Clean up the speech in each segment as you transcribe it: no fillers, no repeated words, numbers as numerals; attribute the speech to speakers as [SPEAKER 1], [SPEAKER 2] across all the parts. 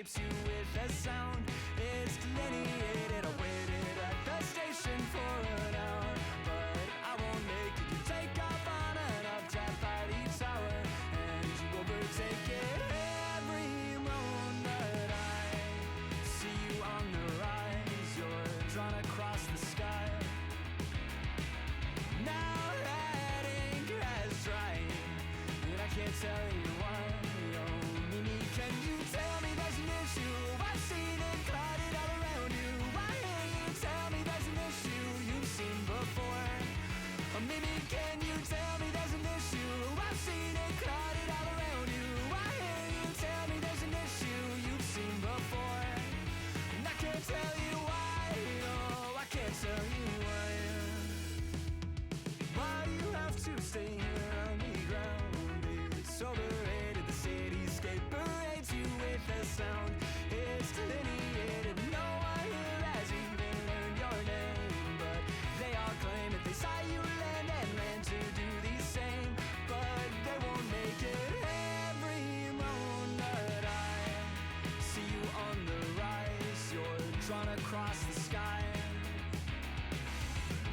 [SPEAKER 1] escapes you with a sound. It's delineated. I waited at the station for an hour, but I won't make it. You take off on an uptap by the tower, and you overtake it. Every moment I see you on the rise, you're drawn across the sky. Now that ink has dried, and I can't tell you why. Oh, Mimi, can you tell me there's an issue? I've seen it clouded all around you. Why can't you tell me there's an issue you've seen before? Oh, Mimi, can you tell me there's an issue? I've seen it clouded all around you. Why can't you tell me there's an issue you've seen before? And I can't tell you why. Oh, I can't tell you why. Why you have to stay here on the ground? It's overrated. The cityscape parades you with a sound. It's delineated. No one here has even learned your name, but they all claim that they saw you land and land to do the same, but they won't make it. Every moment I see you on the rise, you're drawn across the sky.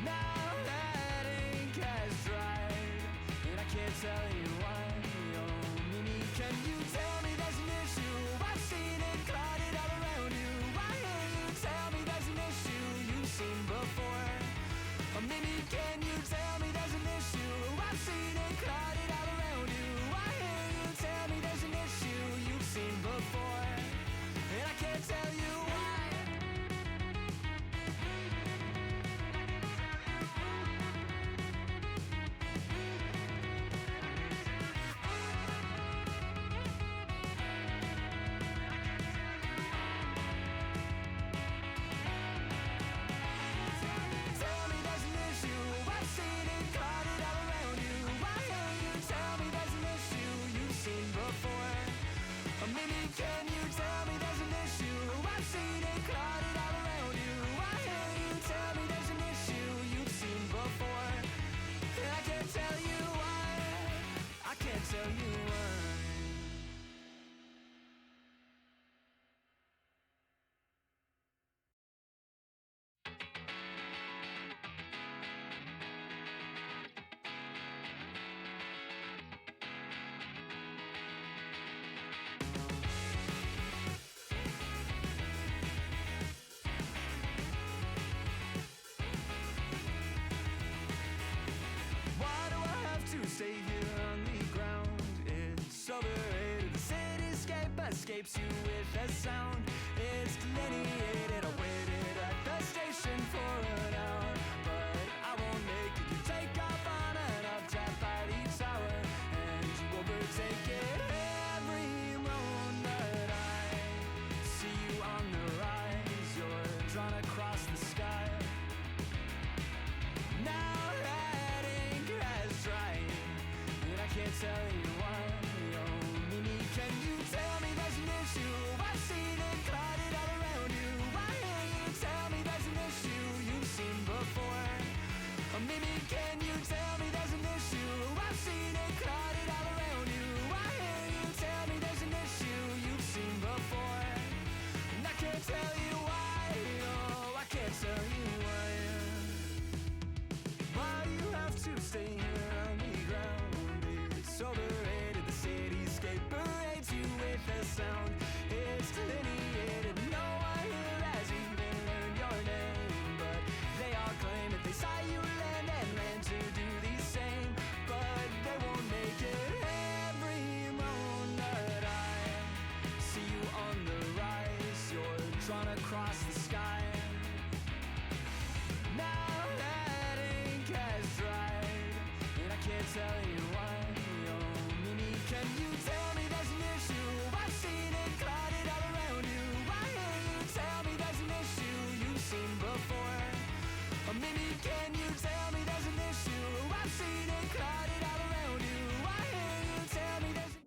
[SPEAKER 1] Now that ink has dried, and I can't tell you why. Oh, Mimi, can you tell me there's an issue? I've seen it clouded all around you. Why can't you tell me there's an issue you've seen before? Oh, Mimi, can you tell me there's an issue? I've seen it clouded all around you. Why can't you tell me there's an issue you've seen before? And I can't tell you why. Tell me there's an issue. I've seen it clouded all around you. Why can't you tell me there's an issue you've seen before? Or maybe can you tell me there's an issue? I've seen it clouded all around you. Why can't you tell me there's an issue you've seen before? And I can't tell you why. I can't tell you why. Why do I have to stay here on the ground? It's overrated. The cityscape escapes you with a sound. It's delineated. I waited at the station for an hour, but I won't make it. You take off on an uptap by the tower, and you overtake it. Every moment I see you on the rise, you're drawn across the sky. Now that ink has dried, and I can't tell you why. Oh, Mimi, can you tell me there's an issue? I've seen it clouded all around you. Why can't you tell me there's an issue you've seen before? Oh, Mimi, can you tell me there's an issue? I've seen it clouded all around you. Why can't you tell me there's an issue you've seen before? And I can't tell you why. Oh, I can't tell you why. Why you have to stay here on the ground? It's overrated. The cityscape parades you with a sound. It's delineated. No one here has even learned your name, but they all claim that they saw you land and land to do the same, but they won't make it. Every moment I see you on the rise, you're drawn across the sky. Now that ink has dried, and I can't tell you why. Oh, Mimi, can you tell me there's an issue? I've seen it clouded all around you. Why can't you tell me there's an issue you've seen before? Or Mimi, can you tell me there's an issue? I've seen it clouded all around you. Why can't you tell me there's an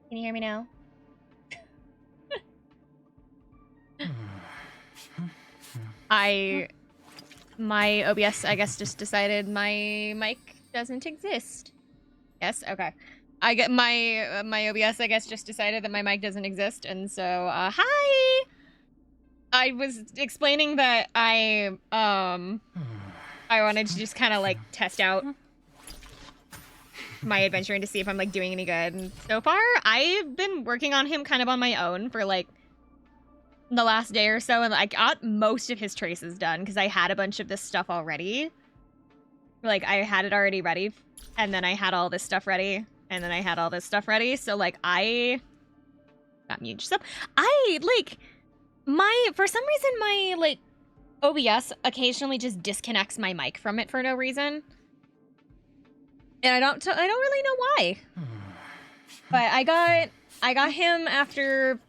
[SPEAKER 2] Can you hear me now? My OBS, I guess, just decided my mic doesn't exist. Yes? Okay. I get my OBS, I guess, just decided that my mic doesn't exist, and so, hi! I was explaining that I wanted to just kind of, like, test out my Adventurine to see if I'm, like, doing any good, and so far, I've been working on him kind of on my own for, like, the last day or so, and I got most of his traces done because I had a bunch of this stuff already. Like, I had it already ready, and then I had all this stuff ready, and then I had all this stuff ready, so, like, I got mute stuff. For some reason, my, like, OBS occasionally just disconnects my mic from it for no reason. And I don't really know why. But I got him after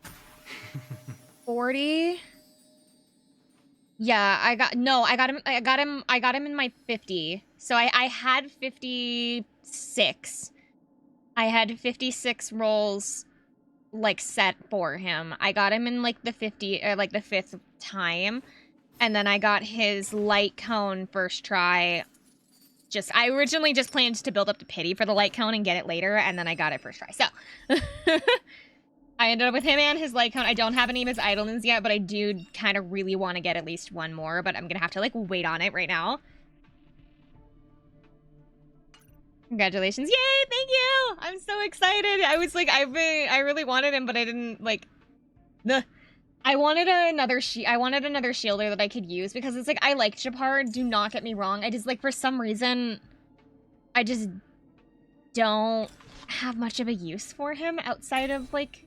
[SPEAKER 2] 40. Yeah, I got him in my 50. So I had 56. I had 56 rolls, like, set for him. I got him in, like, the 50, or, like, the 5th time. And then I got his light cone first try. I originally just planned to build up the pity for the light cone and get it later, and then I got it first try. So, I ended up with him and his light cone. I don't have any of his idleness yet, but I do kind of really want to get at least one more, but I'm gonna have to, like, wait on it right now. Congratulations. Yay, thank you! I'm so excited. I was like, I really wanted him, but I didn't, like... I wanted another shielder that I could use, because it's like, I like Japard, do not get me wrong. I just, like, for some reason, I just don't have much of a use for him outside of, like,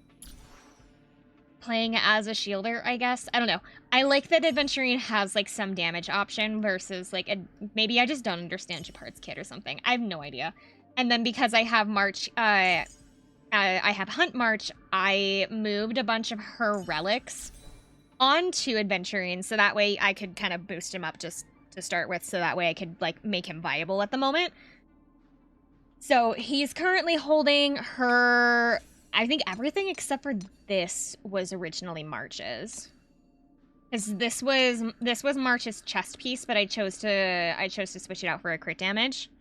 [SPEAKER 2] playing as a shielder, I guess. I don't know. I like that Adventurine has, like, some damage option versus, like, maybe I just don't understand Japard's kit or something. I have no idea. And then because I have March, I have Hunt March, I moved a bunch of her relics onto Adventurine, so that way I could kind of boost him up just to start with, so that way I could, like, make him viable at the moment. So he's currently holding her... I think everything except for this was originally March's. Because this was March's chest piece, but I chose to switch it out for a crit damage.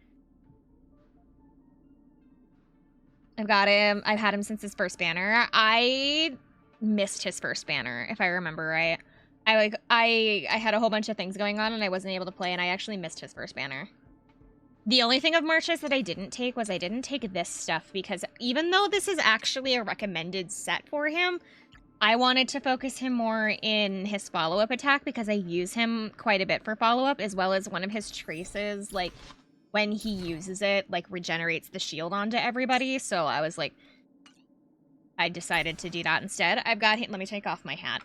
[SPEAKER 2] I've had him since his first banner. I missed his first banner, if I remember right. I had a whole bunch of things going on and I wasn't able to play, and I actually missed his first banner. The only thing of March's that I didn't take was I didn't take this stuff, because even though this is actually a recommended set for him, I wanted to focus him more in his follow-up attack, because I use him quite a bit for follow-up, as well as one of his traces, like, when he uses it, like, regenerates the shield onto everybody. So I was like, I decided to do that instead. I've got him. Let me take off my hat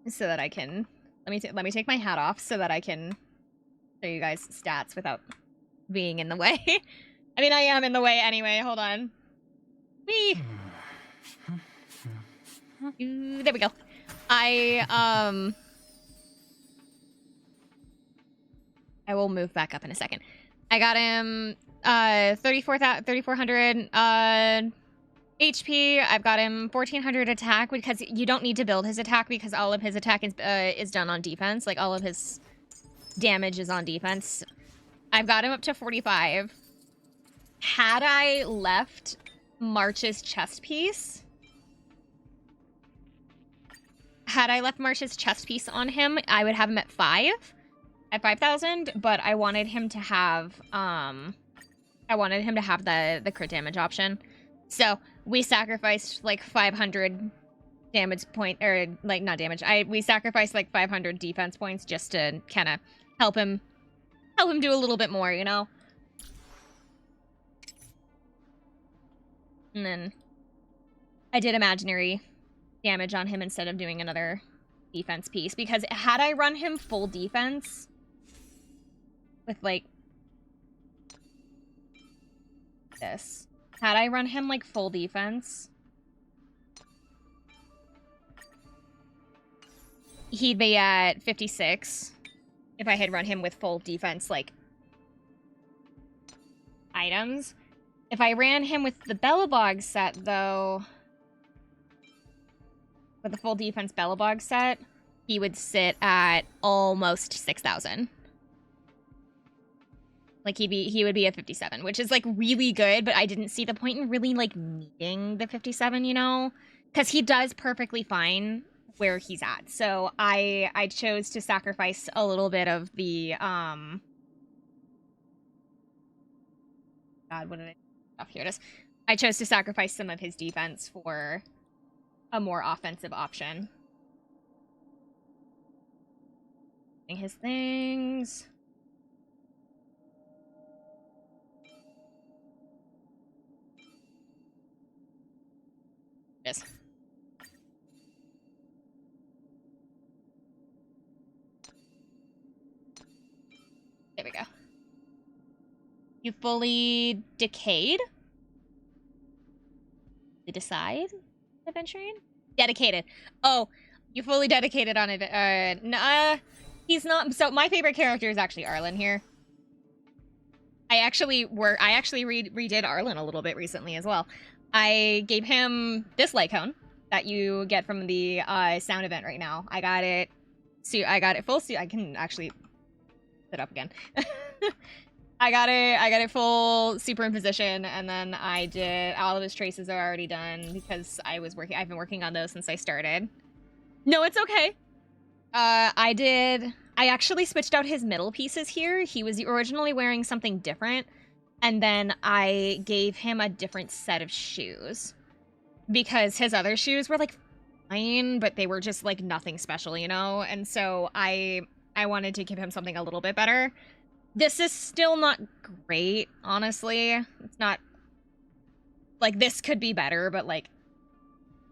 [SPEAKER 2] so that I can, let me take my hat off so that I can show you guys stats without being in the way. I mean, I am in the way anyway. Hold on. Whee! There we go. I will move back up in a second. I got him 3,400 HP. I've got him 1,400 attack, because you don't need to build his attack, because all of his attack is done on defense. Like, all of his damage is on defense. I've got him up to 45. Had I left March's chest piece... on him, I would have him at 5. At 5,000, but I wanted him to have, the crit damage option. So, we sacrificed, like, 500 damage point, or, like, not damage. We sacrificed, like, 500 defense points just to kind of help him do a little bit more, you know? And then I did imaginary damage on him instead of doing another defense piece, because had I run him full defense with, like, this, had I run him, like, full defense, he'd be at 56 if I had run him with full defense, like, items. If I ran him with the Bellabog set, though, with the full defense Bellabog set, he would sit at almost 6,000. Like, he would be at 57, which is, like, really good, but I didn't see the point in really, like, needing the 57, you know? Because he does perfectly fine where he's at. So I chose to sacrifice a little bit of the, God, what did I... Oh, here it is. I chose to sacrifice some of his defense for a more offensive option. His things... Yes. There we go. You fully decayed? To decide? Adventurine? Dedicated. Oh, you fully dedicated on it. He's not. So my favorite character is actually Arlen here. I actually redid Arlen a little bit recently as well. I gave him this light cone that you get from the sound event right now. I got it full. I can actually sit up again. I got it full superimposition, and then I did all of his traces are already done because I've been working on those since I started. No, it's okay. I actually switched out his middle pieces here. He was originally wearing something different. And then I gave him a different set of shoes because his other shoes were like fine, but they were just like nothing special, you know? And so I wanted to give him something a little bit better. This is still not great, honestly. It's not like this could be better, but like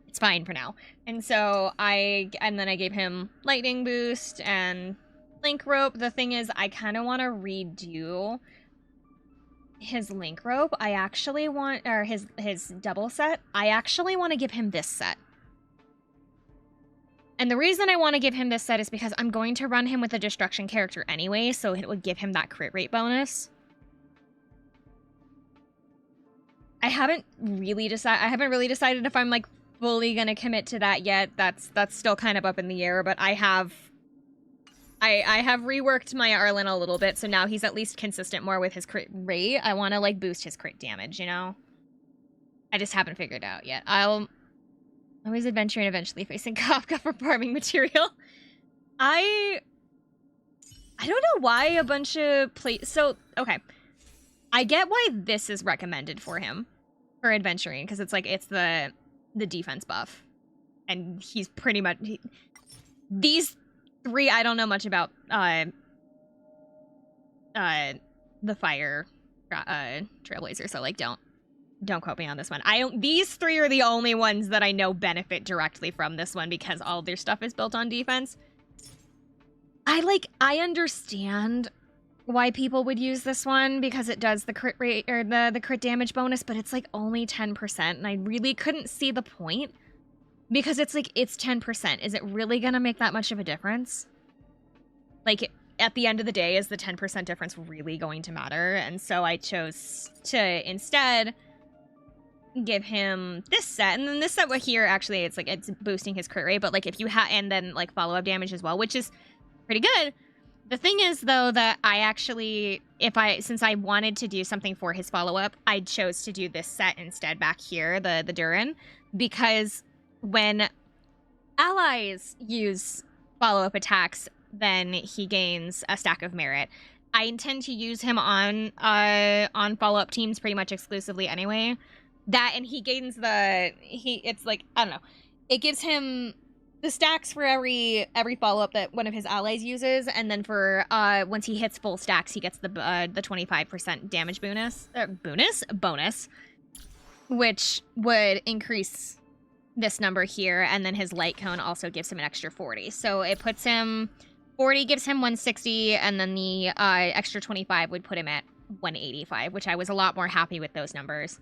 [SPEAKER 2] it's fine for now. And so then I gave him lightning boost and link rope. The thing is, I kind of want to redo his link rope. I actually want, or his double set. I actually want to give him this set. And the reason I want to give him this set is because I'm going to run him with a destruction character anyway, so it would give him that crit rate bonus. I haven't really decided if I'm like fully gonna commit to that yet. That's still kind of up in the air, but I have reworked my Arlen a little bit, so now he's at least consistent more with his crit rate. I want to, like, boost his crit damage, you know? I just haven't figured it out yet. I'll always Adventurine eventually facing Kafka for farming material. I don't know why a bunch of So, okay. I get why this is recommended for him, for Adventurine, because it's, like, it's the defense buff. And he's pretty much... these... 3, I don't know much about the fire trailblazer, so like don't quote me on this one. These 3 are the only ones that I know benefit directly from this one because all their stuff is built on defense. I understand why people would use this one because it does the crit rate or the crit damage bonus, but it's like only 10%, and I really couldn't see the point. Because it's like, it's 10%. Is it really gonna make that much of a difference? Like, at the end of the day, is the 10% difference really going to matter? And so I chose to instead give him this set. And then this set here, actually, it's like, it's boosting his crit rate. But like, if you and then like follow-up damage as well, which is pretty good. The thing is, though, that I actually, since I wanted to do something for his follow-up, I chose to do this set instead back here, the Durin, because when allies use follow-up attacks, then he gains a stack of merit. I intend to use him on follow-up teams pretty much exclusively anyway. That, and he gains it's like, I don't know. It gives him the stacks for every follow-up that one of his allies uses, and then for once he hits full stacks, he gets the 25% damage bonus, which would increase this number here, and then his light cone also gives him an extra 40. So it puts him 40, gives him 160, and then the extra 25 would put him at 185, which I was a lot more happy with those numbers.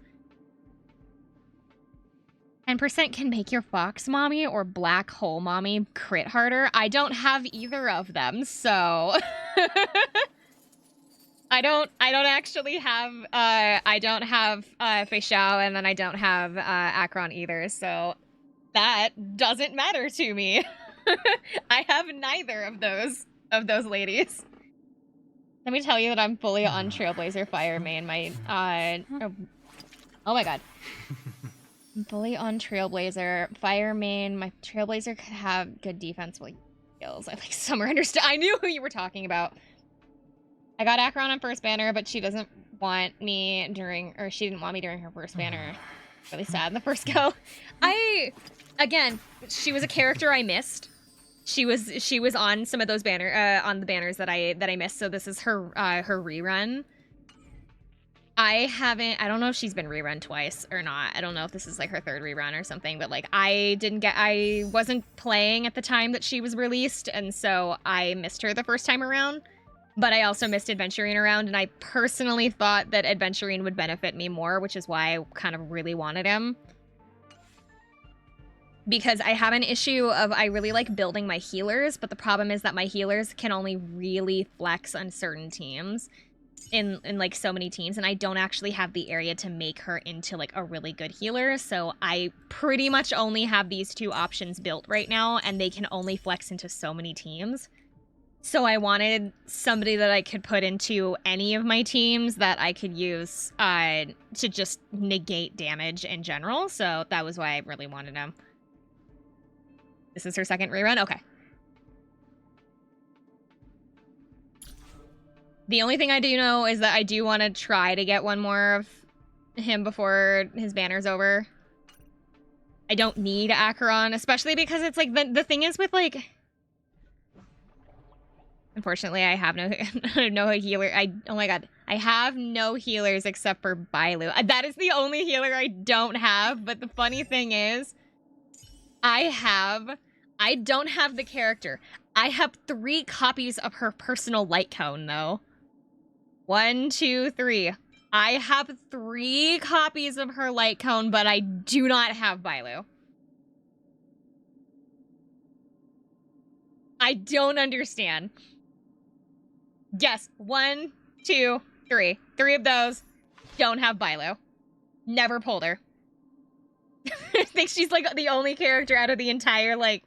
[SPEAKER 2] 10% can make your fox mommy or black hole mommy crit harder. I don't have either of them, so I don't actually have I don't have Fei Xiao, and then I don't have Akron either, so that doesn't matter to me. I have neither of those ladies. Let me tell you that I'm fully on Trailblazer Fire main. Oh my god. I'm fully on Trailblazer Fire main. My Trailblazer could have good defense skills. I like Summer Understand. I knew who you were talking about. I got Akron on first banner, but she doesn't want me she didn't want me during her first banner. Really sad in the first go. Again, she was a character I missed. She was on some of those on the banners that I missed, so this is her rerun. I don't know if she's been rerun twice or not. I don't know if this is like her third rerun or something, but like I wasn't playing at the time that she was released, and so I missed her the first time around. But I also missed Adventurine around, and I personally thought that Adventurine would benefit me more, which is why I kind of really wanted him. Because I have an issue of I really like building my healers, but the problem is that my healers can only really flex on certain teams in like so many teams, and I don't actually have the area to make her into like a really good healer, so I pretty much only have these two options built right now, and they can only flex into so many teams. So I wanted somebody that I could put into any of my teams that I could use to just negate damage in general, so that was why I really wanted him. This is her second rerun? Okay. The only thing I do know is that I do want to try to get one more of him before his banner's over. I don't need Acheron, especially because it's like, the thing is with like... Unfortunately, I have no healer. Oh my god. I have no healers except for Bailu. That is the only healer I don't have, but the funny thing is, I don't have the character. I have 3 copies of her personal light cone, though. 1, 2, 3. I have 3 copies of her light cone, but I do not have Bailu. I don't understand. Yes, 1, 2, 3. 3 of those don't have Bailu. Never pulled her. I think she's like the only character out of the entire like...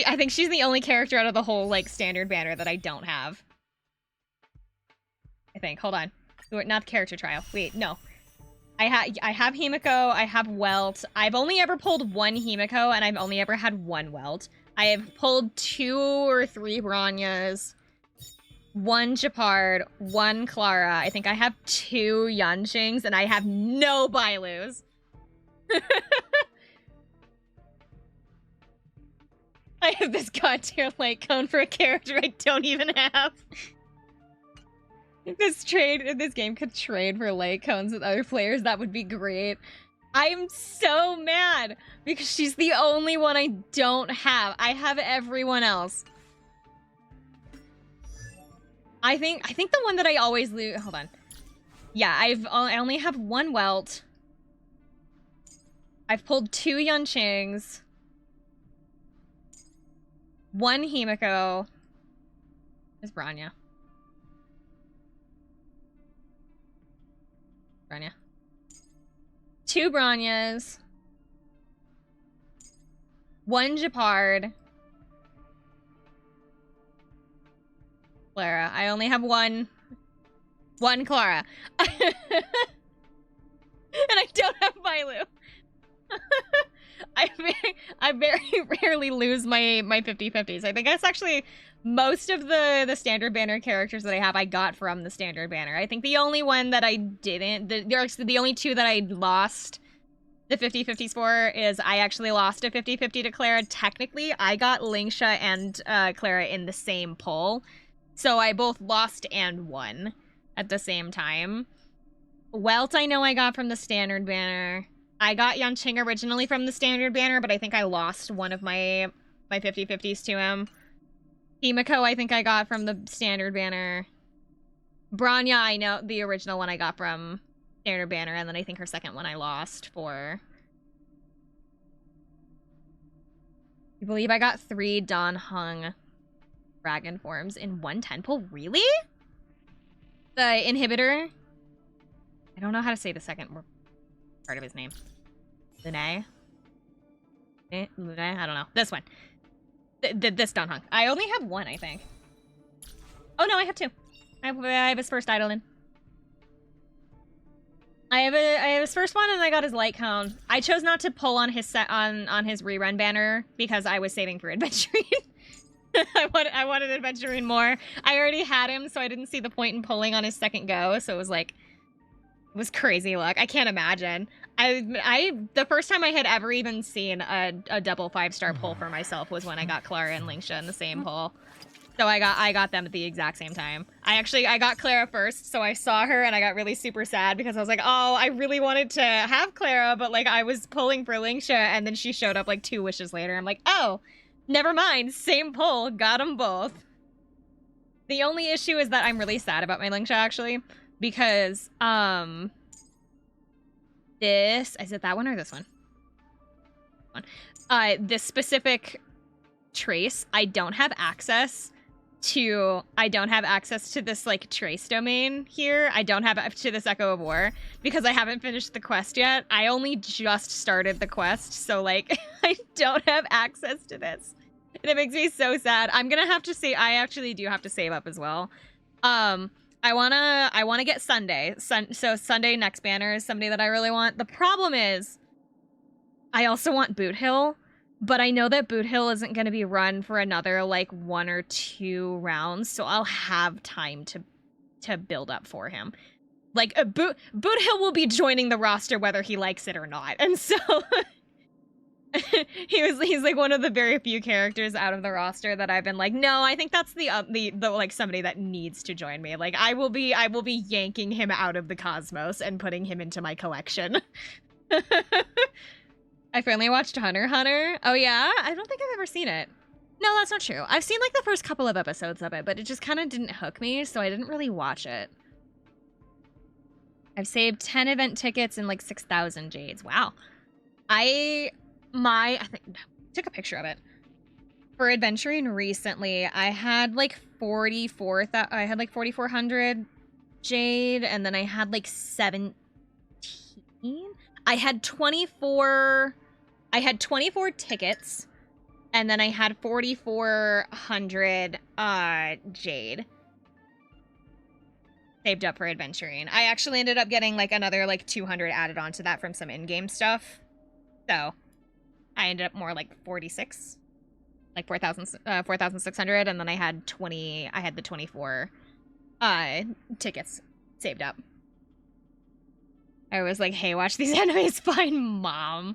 [SPEAKER 2] I think she's the only character out of the whole like standard banner that I don't have. I think. Hold on. Not character trial. Wait, no. I have Himiko, I have Welt. I've only ever pulled 1 Himiko, and I've only ever had 1 Welt. I have pulled 2 or 3 Branyas, 1 Japard, 1 Clara. I think I have 2 Yanqings, and I have no Bailus. I have this god tier light cone for a character I don't even have. If this game could trade for light cones with other players, that would be great. I'm so mad because she's the only one I don't have. I have everyone else. I think the one that I always lose. Hold on. Yeah, I only have 1 Welt. I've pulled 2 Yanqings. 1 Himiko. There's Branya. Branya. 2 Branyas. 1 Japard. Clara. I only have 1 Clara. And I don't have Bailu. I very rarely lose my 50-50s. I think that's actually most of the standard banner characters that I have I got from the standard banner. I think the only one that I didn't, the only 2 that I lost the 50-50s for is I actually lost a 50-50 to Clara. Technically, I got Lingsha and Clara in the same pull. So I both lost and won at the same time. Welt I know I got from the standard banner. I got Yanqing originally from the standard banner, but I think I lost one of my 50-50s to him. Himiko I think I got from the standard banner. Branya I know, the original one I got from standard banner, and then I think her second one I lost for... You believe I got 3 Dawn Hung dragon forms in one 10 pull? Really? The inhibitor? I don't know how to say the second part of his name. Lunay? Lunay? I don't know. This one. This Dawn Hung. I only have one, I think. Oh no, I have 2. I have his first Eidolon. I have his first one, and I got his light cone. I chose not to pull on his on his rerun banner because I was saving for Adventurine. I wanted Adventurine more. I already had him, so I didn't see the point in pulling on his second go. So it was like, it was crazy luck. I can't imagine. The first time I had ever even seen a double 5-star pull for myself was when I got Clara and Lingsha in the same pull. So I got them at the exact same time. I got Clara first, so I saw her and I got really super sad because I was like, oh, I really wanted to have Clara, but like I was pulling for Lingsha, and then she showed up like 2 wishes later. I'm like, oh, never mind, same pull, got them both. The only issue is that I'm really sad about my Lingsha actually, because is it that one or this one? This specific trace, I don't have access to this like trace domain here. I don't have to this Echo of War because I haven't finished the quest yet. I only just started the quest, so like I don't have access to this. And it makes me so sad. I'm gonna have to say I actually do have to save up as well. I wanna get Sunday. So Sunday next banner is somebody that I really want. The problem is I also want Boot Hill. But I know that Boot Hill isn't going to be run for another, like, 1 or 2 rounds, so I'll have time to build up for him. Like, Boot Hill will be joining the roster whether he likes it or not, and so... he's, like, one of the very few characters out of the roster that I've been like, no, I think that's the like, somebody that needs to join me. Like, I will be yanking him out of the cosmos and putting him into my collection. I finally watched Hunter x Hunter. Oh yeah? I don't think I've ever seen it. No, that's not true. I've seen like the first couple of episodes of it, but it just kind of didn't hook me, so I didn't really watch it. I've saved 10 event tickets and like 6,000 jades. Wow. I think took a picture of it. For Adventurine recently, I had like 4,400 jade, and then I had like 17. I had 24 tickets, and then I had 4,400 jade saved up for Adventurine. I actually ended up getting like another like 200 added onto that from some in-game stuff. So I ended up more like 46, like 4,600, and then I had the 24 tickets saved up. I was like, hey, watch these enemies find Mom.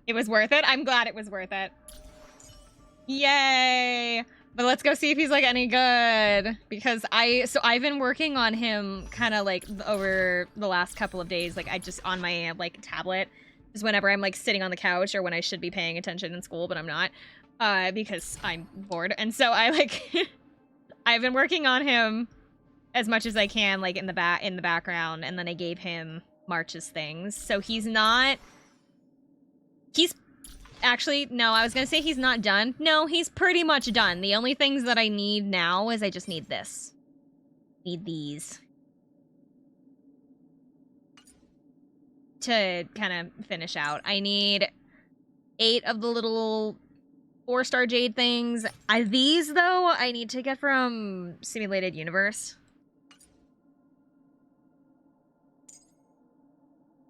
[SPEAKER 2] It was worth it. I'm glad it was worth it. Yay! But let's go see if he's like any good. Because I've been working on him kind of like over the last couple of days. Like I just on my like tablet. Just whenever I'm like sitting on the couch or when I should be paying attention in school, but I'm not. Because I'm bored. And so I like I've been working on him as much as I can, like in the background, and then I gave him March's things. So he's actually, no, I was gonna say he's not done. No, he's pretty much done. The only things that I need now is I just need this. Need these. To kind of finish out. I need 8 of the little 4-star jade things. These, though, I need to get from Simulated Universe.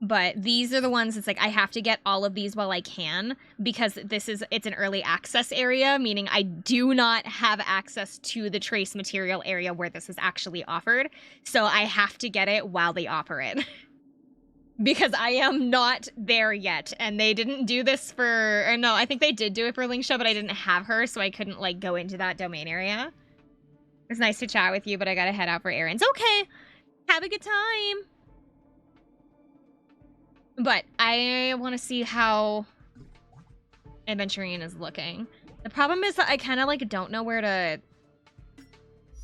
[SPEAKER 2] But these are the ones that's like, I have to get all of these while I can, because it's an early access area, meaning I do not have access to the trace material area where this is actually offered. So I have to get it while they offer it. Because I am not there yet, and they didn't do this or no, I think they did do it for Lingsha, but I didn't have her, so I couldn't, like, go into that domain area. It was nice to chat with you, but I gotta head out for errands. Okay! Have a good time! But I want to see how Adventurine is looking. The problem is that I kind of, like, don't know where to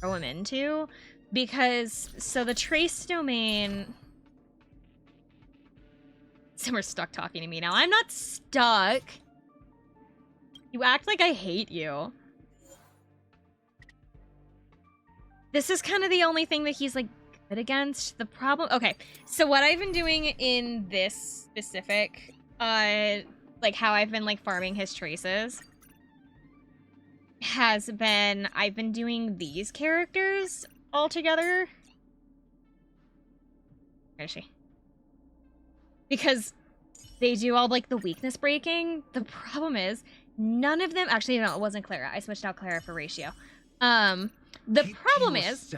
[SPEAKER 2] throw him into, because, so the trace domain... Summer's stuck talking to me now. I'm not stuck. You act like I hate you. This is kind of the only thing that he's, like, good against. The problem... Okay, so what I've been doing in this specific, like, how I've been, like, farming his traces has been... I've been doing these characters all together. Where is she? Because they do all, like, the weakness breaking. The problem is, none of them... Actually, no, it wasn't Clara. I switched out Clara for Ratio. The problem is,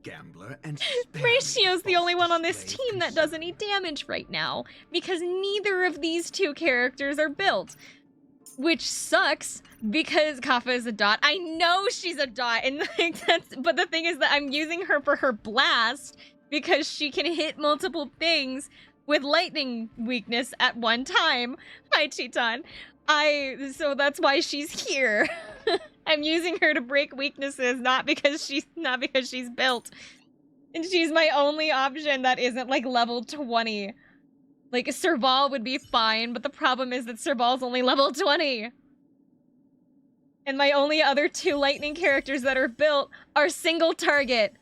[SPEAKER 1] gambler, and
[SPEAKER 2] Ratio's the only one on this team that does any damage right now, because neither of these two characters are built. Which sucks, because Kaffa is a dot. I know she's a dot, and like but the thing is that I'm using her for her blast, because she can hit multiple things with lightning weakness at one time. Hi, Chiton. So that's why she's here. I'm using her to break weaknesses, not because she's built. And she's my only option that isn't, like, level 20. Like, Serval would be fine, but the problem is that Serval's only level 20. And my only other two lightning characters that are built are single target.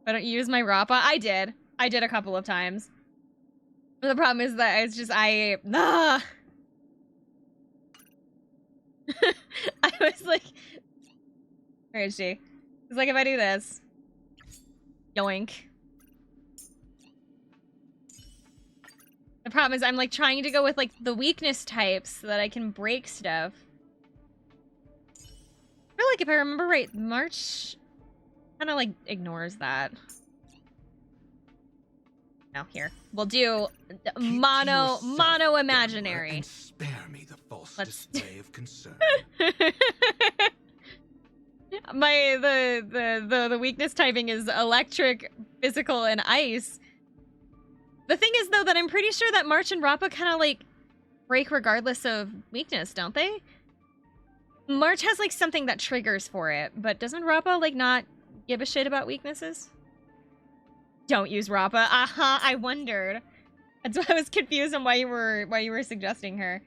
[SPEAKER 2] Why don't you use my Rappa? I did a couple of times. But the problem is that it's just, I was like, where is she? It's like, if I do this, yoink. The problem is I'm like trying to go with like the weakness types so that I can break stuff. I feel like if I remember right, March kind of like ignores that. No, here. We'll do mono imaginary.
[SPEAKER 1] Spare me the false display of concern.
[SPEAKER 2] The weakness typing is electric, physical, and ice. The thing is though that I'm pretty sure that March and Rappa kind of like break regardless of weakness, don't they? March has like something that triggers for it, but doesn't Rappa like not give a shit about weaknesses? Don't use Rappa. I wondered. That's why I was confused on why you were suggesting her.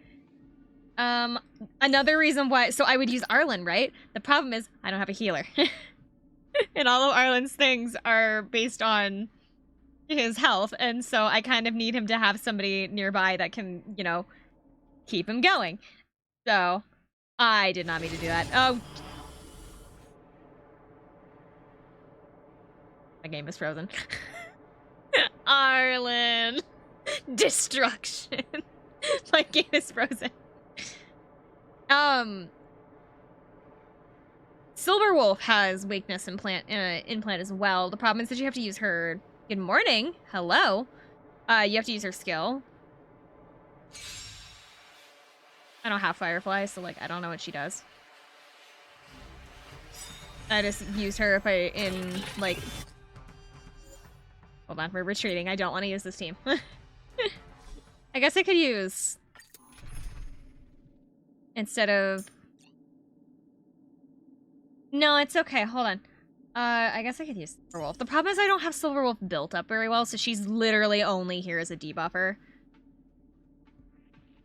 [SPEAKER 2] Another reason why, so I would use Arlen, right? The problem is I don't have a healer. And all of Arlen's things are based on his health, and so I kind of need him to have somebody nearby that can, you know, keep him going. So, I did not mean to do that. Oh. My game is frozen. Arlen. Destruction. My game is frozen. Silverwolf has weakness implant as well. The problem is that you have to use her. Good morning. Hello. You have to use her skill. I don't have Firefly, so like I don't know what she does. I just used her if I like. Hold on, we're retreating. I don't want to use this team. I guess I could use instead of. No, it's okay. Hold on. I guess I could use Silverwolf. The problem is I don't have Silverwolf built up very well, so she's literally only here as a debuffer.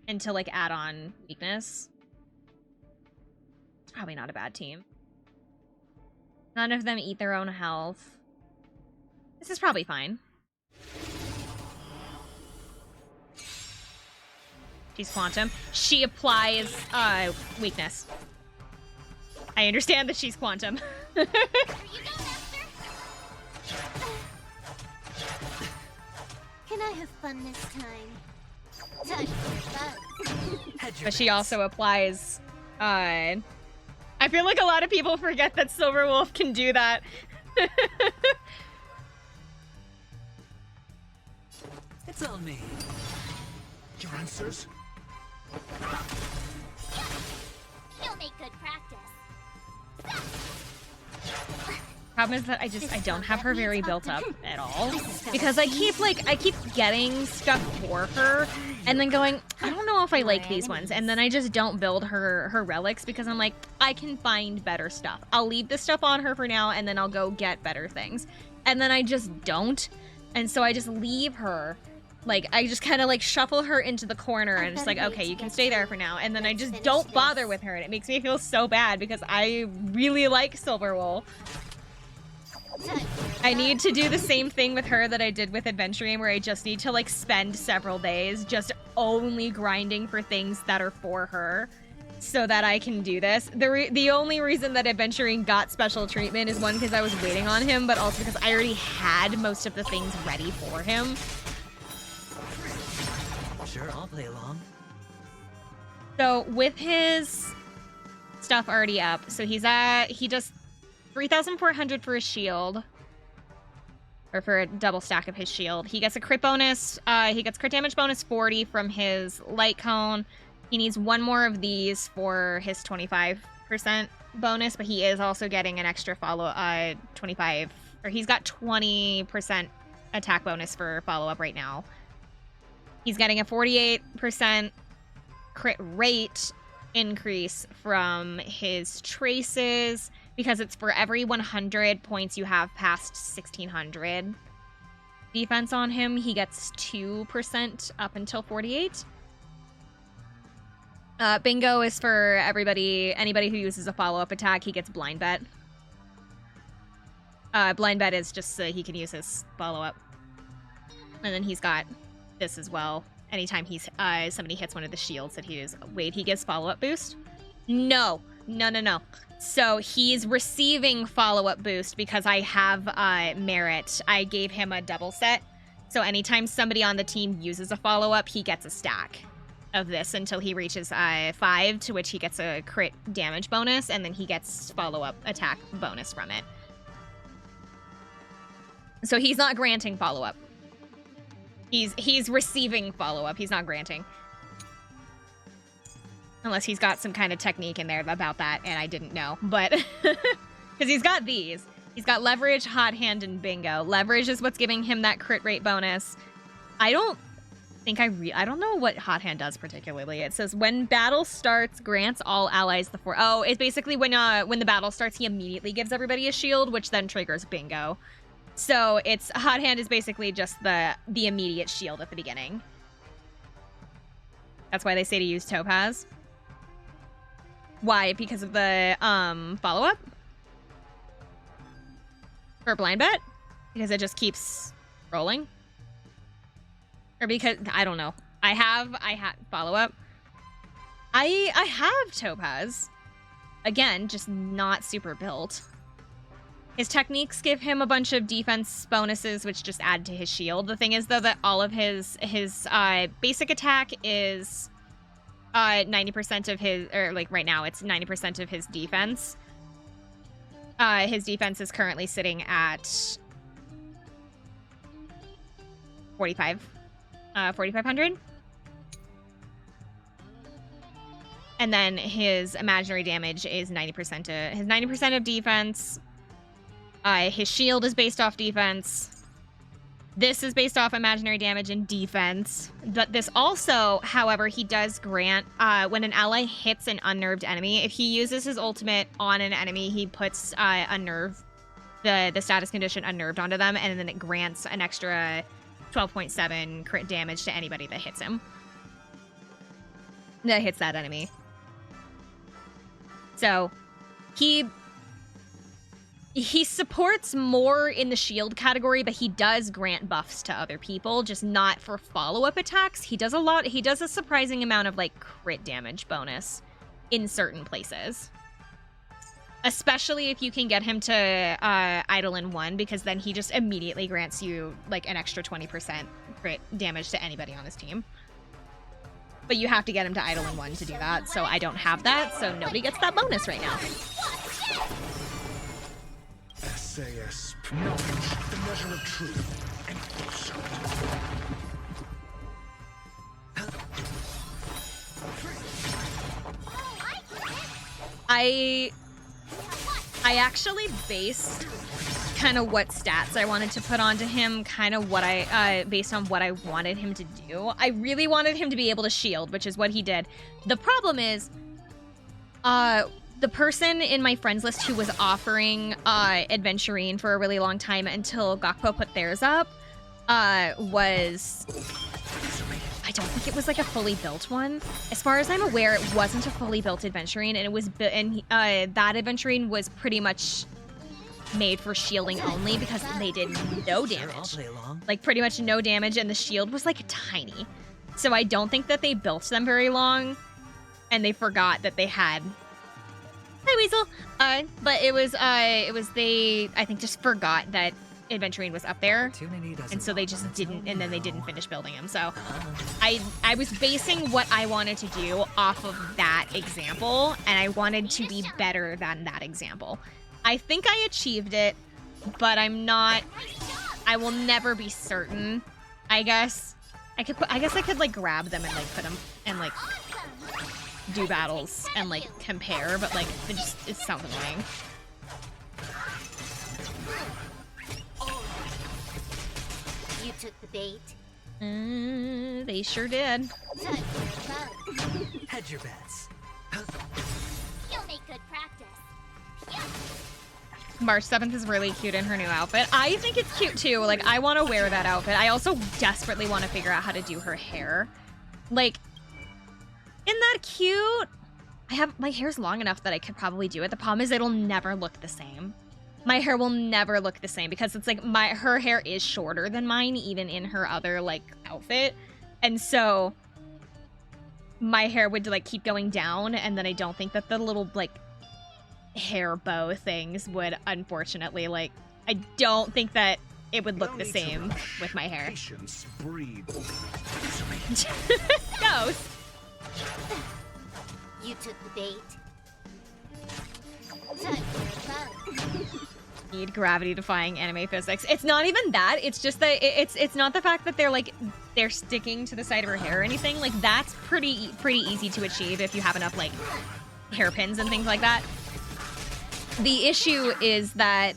[SPEAKER 2] And to, like, add on weakness. It's probably not a bad team. None of them eat their own health. This is probably fine. She's Quantum. She applies, weakness. I understand that she's Quantum.
[SPEAKER 3] Here you go, Master. Can I have fun this time? Touch the
[SPEAKER 2] But she also applies, I feel like a lot of people forget that Silverwolf can do that.
[SPEAKER 1] It's on me. Your answers?
[SPEAKER 3] You'll make good practice.
[SPEAKER 2] Problem is that I don't have her very built up at all. Because I keep getting stuff for her and then going, I don't know if I like these ones. And then I just don't build her relics because I'm like, I can find better stuff. I'll leave this stuff on her for now and then I'll go get better things. And then I just don't. And so I just leave her Like, I just kind of like shuffle her into the corner and it's like, okay, you can stay there for now. And then I just don't bother with her and it makes me feel so bad because I really like Silverwool. I need to do the same thing with her that I did with Adventurine, where I just need to like spend several days just only grinding for things that are for her so that I can do this. The only reason that Adventurine got special treatment is one, because I was waiting on him, but also because I already had most of the things ready for him.
[SPEAKER 1] Sure, I'll play along.
[SPEAKER 2] So with his stuff already up, so he does 3,400 for his shield, or for a double stack of his shield. He gets a crit bonus. He gets crit damage bonus 40 from his light cone. He needs one more of these for his 25% bonus, but he is also getting an extra 25, or he's got 20% attack bonus for follow-up right now. He's getting a 48% crit rate increase from his traces, because it's for every 100 points you have past 1,600 defense on him. He gets 2% up until 48. Bingo is for anybody who uses a follow-up attack. He gets blind bet. Blind bet is just so he can use his follow-up. And then he's got this as well. Anytime somebody hits one of the shields that he is, wait, he gives follow-up boost? No. So he's receiving follow-up boost because I have merit. I gave him a double set. So anytime somebody on the team uses a follow-up, he gets a stack of this until he reaches 5, to which he gets a crit damage bonus, and then he gets follow-up attack bonus from it. So he's not granting follow-up. He's receiving follow-up. He's not granting. Unless he's got some kind of technique in there about that, and I didn't know. But, because he's got these. He's got leverage, hot hand, and bingo. Leverage is what's giving him that crit rate bonus. I don't know what hot hand does particularly. It says when battle starts, grants all allies the it's basically when the battle starts, he immediately gives everybody a shield, which then triggers bingo. So it's hot hand is basically just the immediate shield at the beginning. That's why they say to use Topaz. Why? Because of the follow-up? For blind bet? Because it just keeps rolling? Or because I don't know. I have follow-up. I have Topaz. Again, just not super built. His techniques give him a bunch of defense bonuses, which just add to his shield. The thing is, though, that all of his basic attack is 90% of his, or like right now, it's 90% of his defense. His defense is currently sitting at 4,500. And then his imaginary damage is 90% of defense. His shield is based off defense. This is based off imaginary damage and defense. But this also, however, he does grant, when an ally hits an unnerved enemy, if he uses his ultimate on an enemy, he puts unnerve, the status condition unnerved onto them, and then it grants an extra 12.7 crit damage to anybody that hits him. That hits that enemy. So, he supports more in the shield category, but he does grant buffs to other people, just not for follow-up attacks. He does a surprising amount of, like, crit damage bonus in certain places. Especially if you can get him to idle in 1, because then he just immediately grants you, like, an extra 20% crit damage to anybody on his team. But you have to get him to idle in 1 to do that, so I don't have that, so nobody gets that bonus right now.
[SPEAKER 4] SAS, knowledge, the measure of truth, and also.
[SPEAKER 2] I actually based kind of what stats I wanted to put onto him, kind of what based on what I wanted him to do. I really wanted him to be able to shield, which is what he did. The problem is, the person in my friends list who was offering Adventurine for a really long time until Gakpo put theirs up was don't think it was like a fully built one. As far as I'm aware, it wasn't a fully built Adventurine, and it was that Adventurine was pretty much made for shielding only because they did no damage. Like pretty much no damage, and the shield was like tiny. So I don't think that they built them very long, and they forgot that they had. Hi, Weasel. But it was they I think just forgot that Adventurine was up there, and so they just didn't, and then they didn't finish building him. So I was basing what I wanted to do off of that example, and I wanted to be better than that example. I think I achieved it, but I'm not. I will never be certain. I guess I could like grab them and like put them and like do battles and like compare, but like it sounds annoying.
[SPEAKER 3] You took the bait.
[SPEAKER 2] They sure did.
[SPEAKER 3] Time for a vote.
[SPEAKER 5] Hedge your bets.
[SPEAKER 3] You'll make good practice.
[SPEAKER 2] March 7th is really cute in her new outfit. I think it's cute too. Like, I want to wear that outfit. I also desperately want to figure out how to do her hair. Like, isn't that cute? My hair's long enough that I could probably do it. The problem is it'll never look the same. My hair will never look the same because it's like her hair is shorter than mine, even in her other like outfit. And so my hair would like keep going down, and then I don't think that the little like hair bow things would, unfortunately, like, I don't think that it would look the same with my hair.
[SPEAKER 4] Patience breeds.
[SPEAKER 2] Ghost.
[SPEAKER 3] You took the bait. Time for a vote.
[SPEAKER 2] Need gravity-defying anime physics. It's not even that. It's just that it's not the fact that they're sticking to the side of her hair or anything. Like, that's pretty easy to achieve if you have enough like hairpins and things like that. The issue is that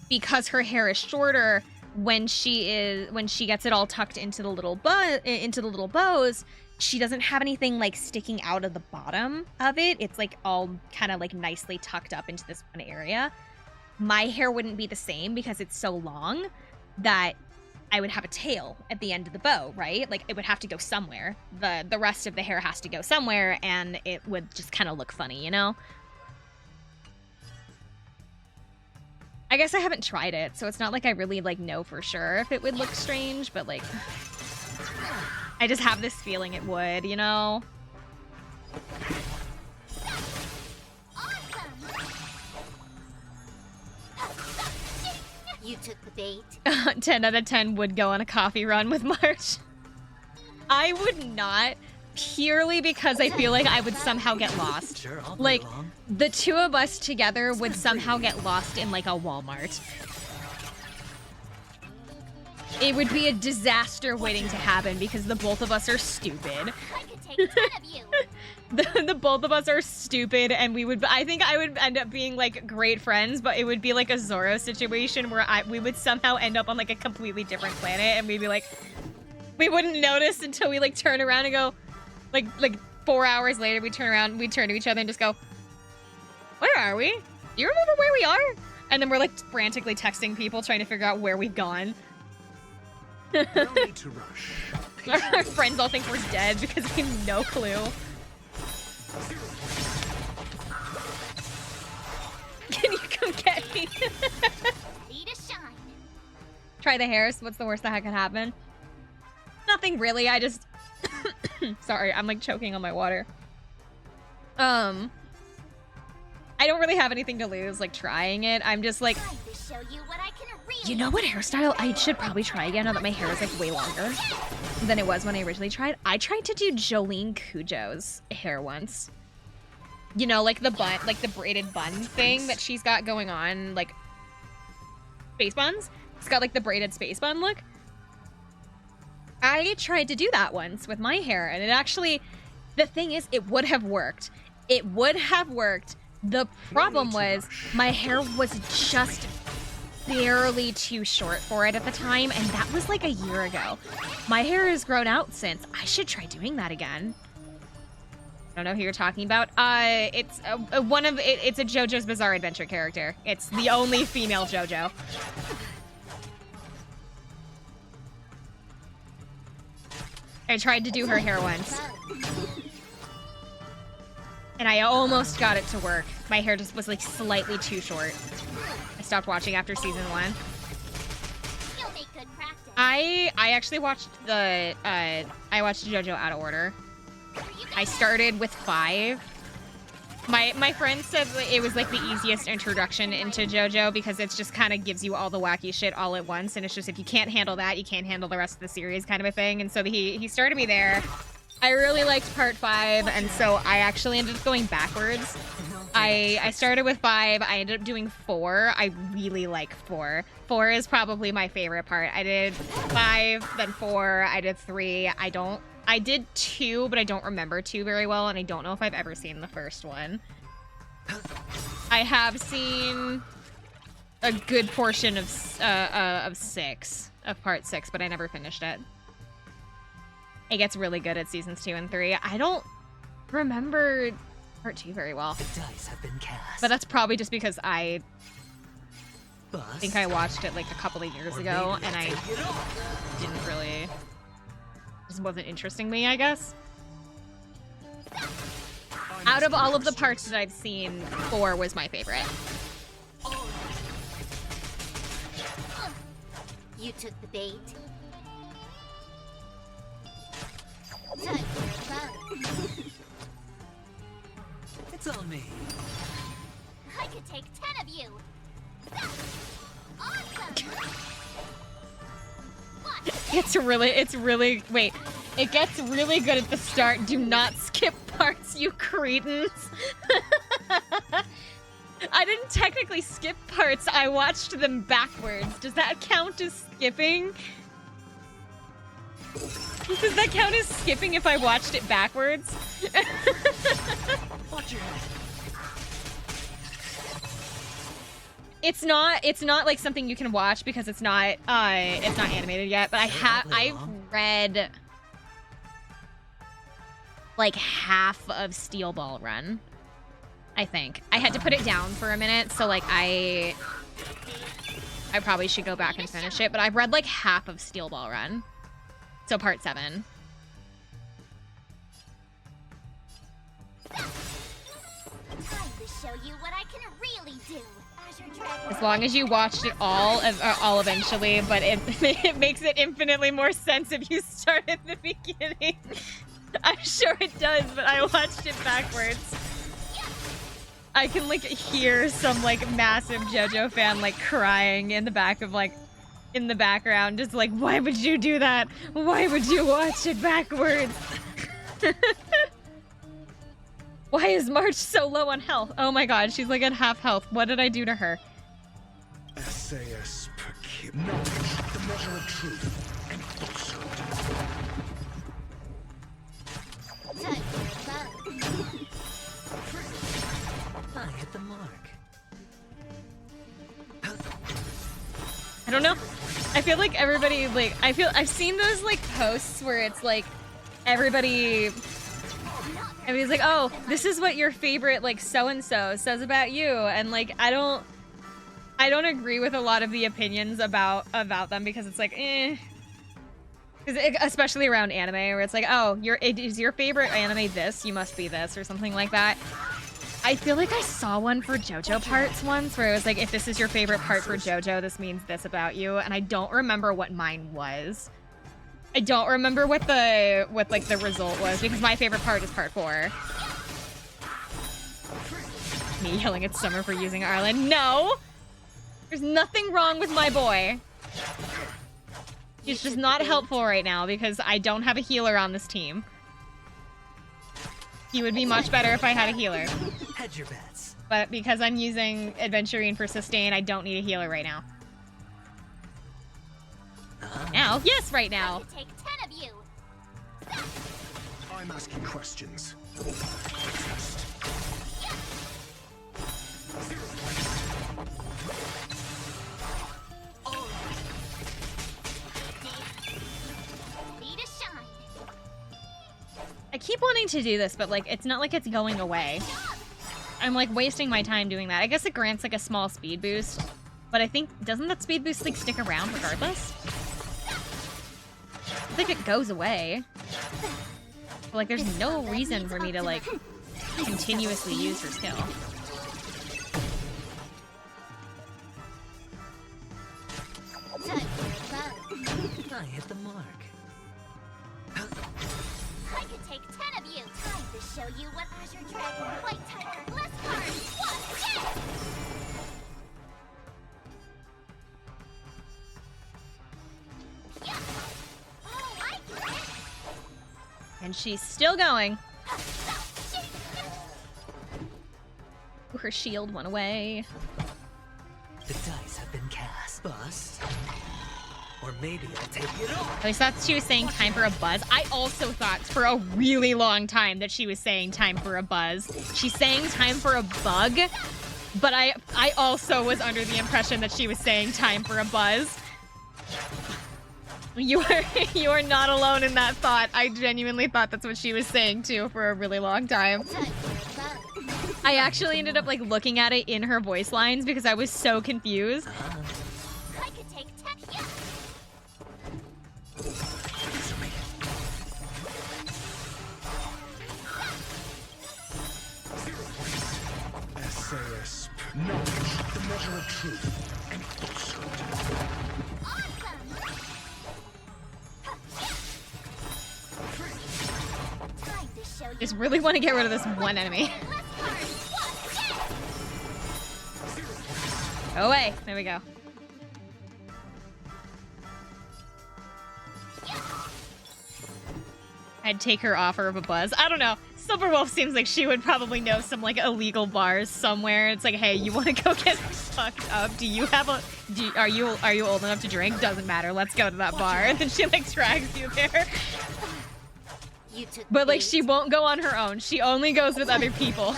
[SPEAKER 2] because her hair is shorter, when she gets it all tucked into the little bows, she doesn't have anything like sticking out of the bottom of it. It's like all kind of like nicely tucked up into this one area. My hair wouldn't be the same because it's so long that I would have a tail at the end of the bow, right? Like, it would have to go somewhere. The rest of the hair has to go somewhere, and it would just kind of look funny, you know? I guess I haven't tried it, so it's not like I really like know for sure if it would look strange, but like I just have this feeling it would, you know?
[SPEAKER 3] You took the bait.
[SPEAKER 2] 10 out of 10 would go on a coffee run with March. I would not, purely because I feel like I would somehow get lost.
[SPEAKER 5] Sure, I'll
[SPEAKER 2] Like,
[SPEAKER 5] play along.
[SPEAKER 2] the two of us together would somehow get lost in like a Walmart. It would be a disaster waiting to happen because the both of us are stupid.
[SPEAKER 3] I could take 10 of you.
[SPEAKER 2] The both of us are stupid, and I think I would end up being like great friends, but it would be like a Zorro situation where we would somehow end up on like a completely different planet, and we'd be like, we wouldn't notice until we like turn around and go, like 4 hours later, we'd turn to each other and just go, where are we? Do you remember where we are? And then we're like frantically texting people trying to figure out where we've gone.
[SPEAKER 4] No need to rush.
[SPEAKER 2] Our friends all think we're dead because we have no clue. Can you come get me?
[SPEAKER 3] Ready to shine.
[SPEAKER 2] Try the hairs. What's the worst that could happen? Nothing really. I just... Sorry, I'm like choking on my water. I don't really have anything to lose, like trying it. I'm just like...
[SPEAKER 3] Time to show you what I can really
[SPEAKER 2] You know what hairstyle I should probably try again now that my hair is like way longer than it was when I originally tried? I tried to do Jolene Cujo's hair once. You know, like the bun, like the braided bun thing that she's got going on, like space buns. It's got like the braided space bun look. I tried to do that once with my hair, and it actually, the thing is, it would have worked. It would have worked. The problem was my hair was just barely too short for it at the time, and that was like a year ago. My hair has grown out since. I should try doing that again. I don't know who you're talking about. It's it's a JoJo's Bizarre Adventure character. It's the only female JoJo. I tried to do her hair once. And I almost got it to work. My hair just was like slightly too short. I stopped watching after season 1.
[SPEAKER 3] You'll make good practice.
[SPEAKER 2] I actually watched the I watched JoJo out of order. I started with 5. My friend said that it was like the easiest introduction into JoJo because it just kind of gives you all the wacky shit all at once, and it's just if you can't handle that, you can't handle the rest of the series kind of a thing. And so he started me there. I really liked part 5, and so I actually ended up going backwards. I started with 5, I ended up doing 4. I really like 4. 4 is probably my favorite part. I did 5, then 4, I did 3. I did 2, but I don't remember 2 very well, and I don't know if I've ever seen the first one. I have seen a good portion of 6, of part 6, but I never finished it. It gets really good at seasons 2 and 3. I don't remember part 2 very well.
[SPEAKER 1] The dice have been cast.
[SPEAKER 2] But that's probably just because I
[SPEAKER 1] Bust.
[SPEAKER 2] think I watched it like a couple of years ago, and I didn't really... just wasn't interesting me, I guess. Out of all of the parts that I've seen, 4 was my favorite.
[SPEAKER 3] You took the bait. Time for a vote.
[SPEAKER 1] It's on me.
[SPEAKER 3] I could take 10 of you. Awesome.
[SPEAKER 2] Wait, it gets really good at the start. Do not skip parts, you cretins. I didn't technically skip parts, I watched them backwards. Does that count as skipping? Does that count as skipping if I watched it backwards?
[SPEAKER 1] Watch your head.
[SPEAKER 2] It's not like something you can watch because it's not animated yet, but I've read like half of Steel Ball Run, I think. I had to put it down for a minute, so like I probably should go back and finish it, but I've read like half of Steel Ball Run. So part 7.
[SPEAKER 3] Time to show you what I can really do. Azure Dragon.
[SPEAKER 2] As long as you watched it all eventually, but it makes it infinitely more sense if you start at the beginning. I'm sure it does, but I watched it backwards. I can like hear some like massive JoJo fan like crying in the back of like in the background, just like, why would you do that? Why would you watch it backwards? Why is March so low on health? Oh my god, she's like at half health. What did I do to her?
[SPEAKER 4] SAS knowledge, the measure of truth and falsehood.
[SPEAKER 3] Time for a vote.
[SPEAKER 1] I hit the mark.
[SPEAKER 2] I don't know. I feel like everybody, like, I've seen those, like, posts where it's, like, everybody's like, oh, this is what your favorite, like, so-and-so says about you, and, like, I don't agree with a lot of the opinions about them, because it's like, eh. Especially around anime, where it's like, oh, is your favorite anime this? You must be this, or something like that. I feel like I saw one for JoJo parts once where it was like, if this is your favorite part for JoJo, this means this about you, and I don't remember what mine was. I don't remember what the result was, because my favorite part is part 4. Me yelling at Summer for using Arlen. No! There's nothing wrong with my boy. He's just not helpful right now because I don't have a healer on this team. He would be much better if I had a healer.
[SPEAKER 1] Hedge your bets.
[SPEAKER 2] But because I'm using Adventurine for sustain, I don't need a healer right now. Now? Yes, right now!
[SPEAKER 3] I could take 10 of you.
[SPEAKER 4] I'm asking questions. Test.
[SPEAKER 3] Need a shine.
[SPEAKER 2] I keep wanting to do this, but like, it's not like it's going away. I'm like wasting my time doing that. I guess it grants like a small speed boost, but I think, doesn't that speed boost like stick around regardless? I think it goes away. But, like, there's no reason for me to, like, continuously use her skill.
[SPEAKER 5] I hit the mark.
[SPEAKER 3] I could take 10 of you. Time to show you what Azure Dragon, White Tiger, Bless Card was. Yeah! Oh, I get it.
[SPEAKER 2] And she's still going. Ooh, her shield went away.
[SPEAKER 5] The dice have been cast. Bust. Or maybe I'll take it all.
[SPEAKER 2] I thought she was saying time for a buzz. I also thought for a really long time that she was saying time for a buzz. She's saying time for a bug, but I also was under the impression that she was saying time for a buzz. You are not alone in that thought. I genuinely thought that's what she was saying too for a really long time. I actually ended up like looking at it in her voice lines because I was so confused.
[SPEAKER 3] I could take 10. Yeah!
[SPEAKER 4] SAS. Knowledge, the measure of truth and falsehood.
[SPEAKER 3] Awesome! Time to show you.
[SPEAKER 2] Just really want to get rid of this one enemy. Go away. There we go. I'd take her offer of a buzz. I don't know. Silverwolf seems like she would probably know some like illegal bars somewhere. It's like, hey, you want to go get fucked up? Do you have a? Are you old enough to drink? Doesn't matter. Let's go to that bar. And then she like drags you there.
[SPEAKER 3] You took
[SPEAKER 2] But like
[SPEAKER 3] bait.
[SPEAKER 2] she won't go on her own. She only goes with other people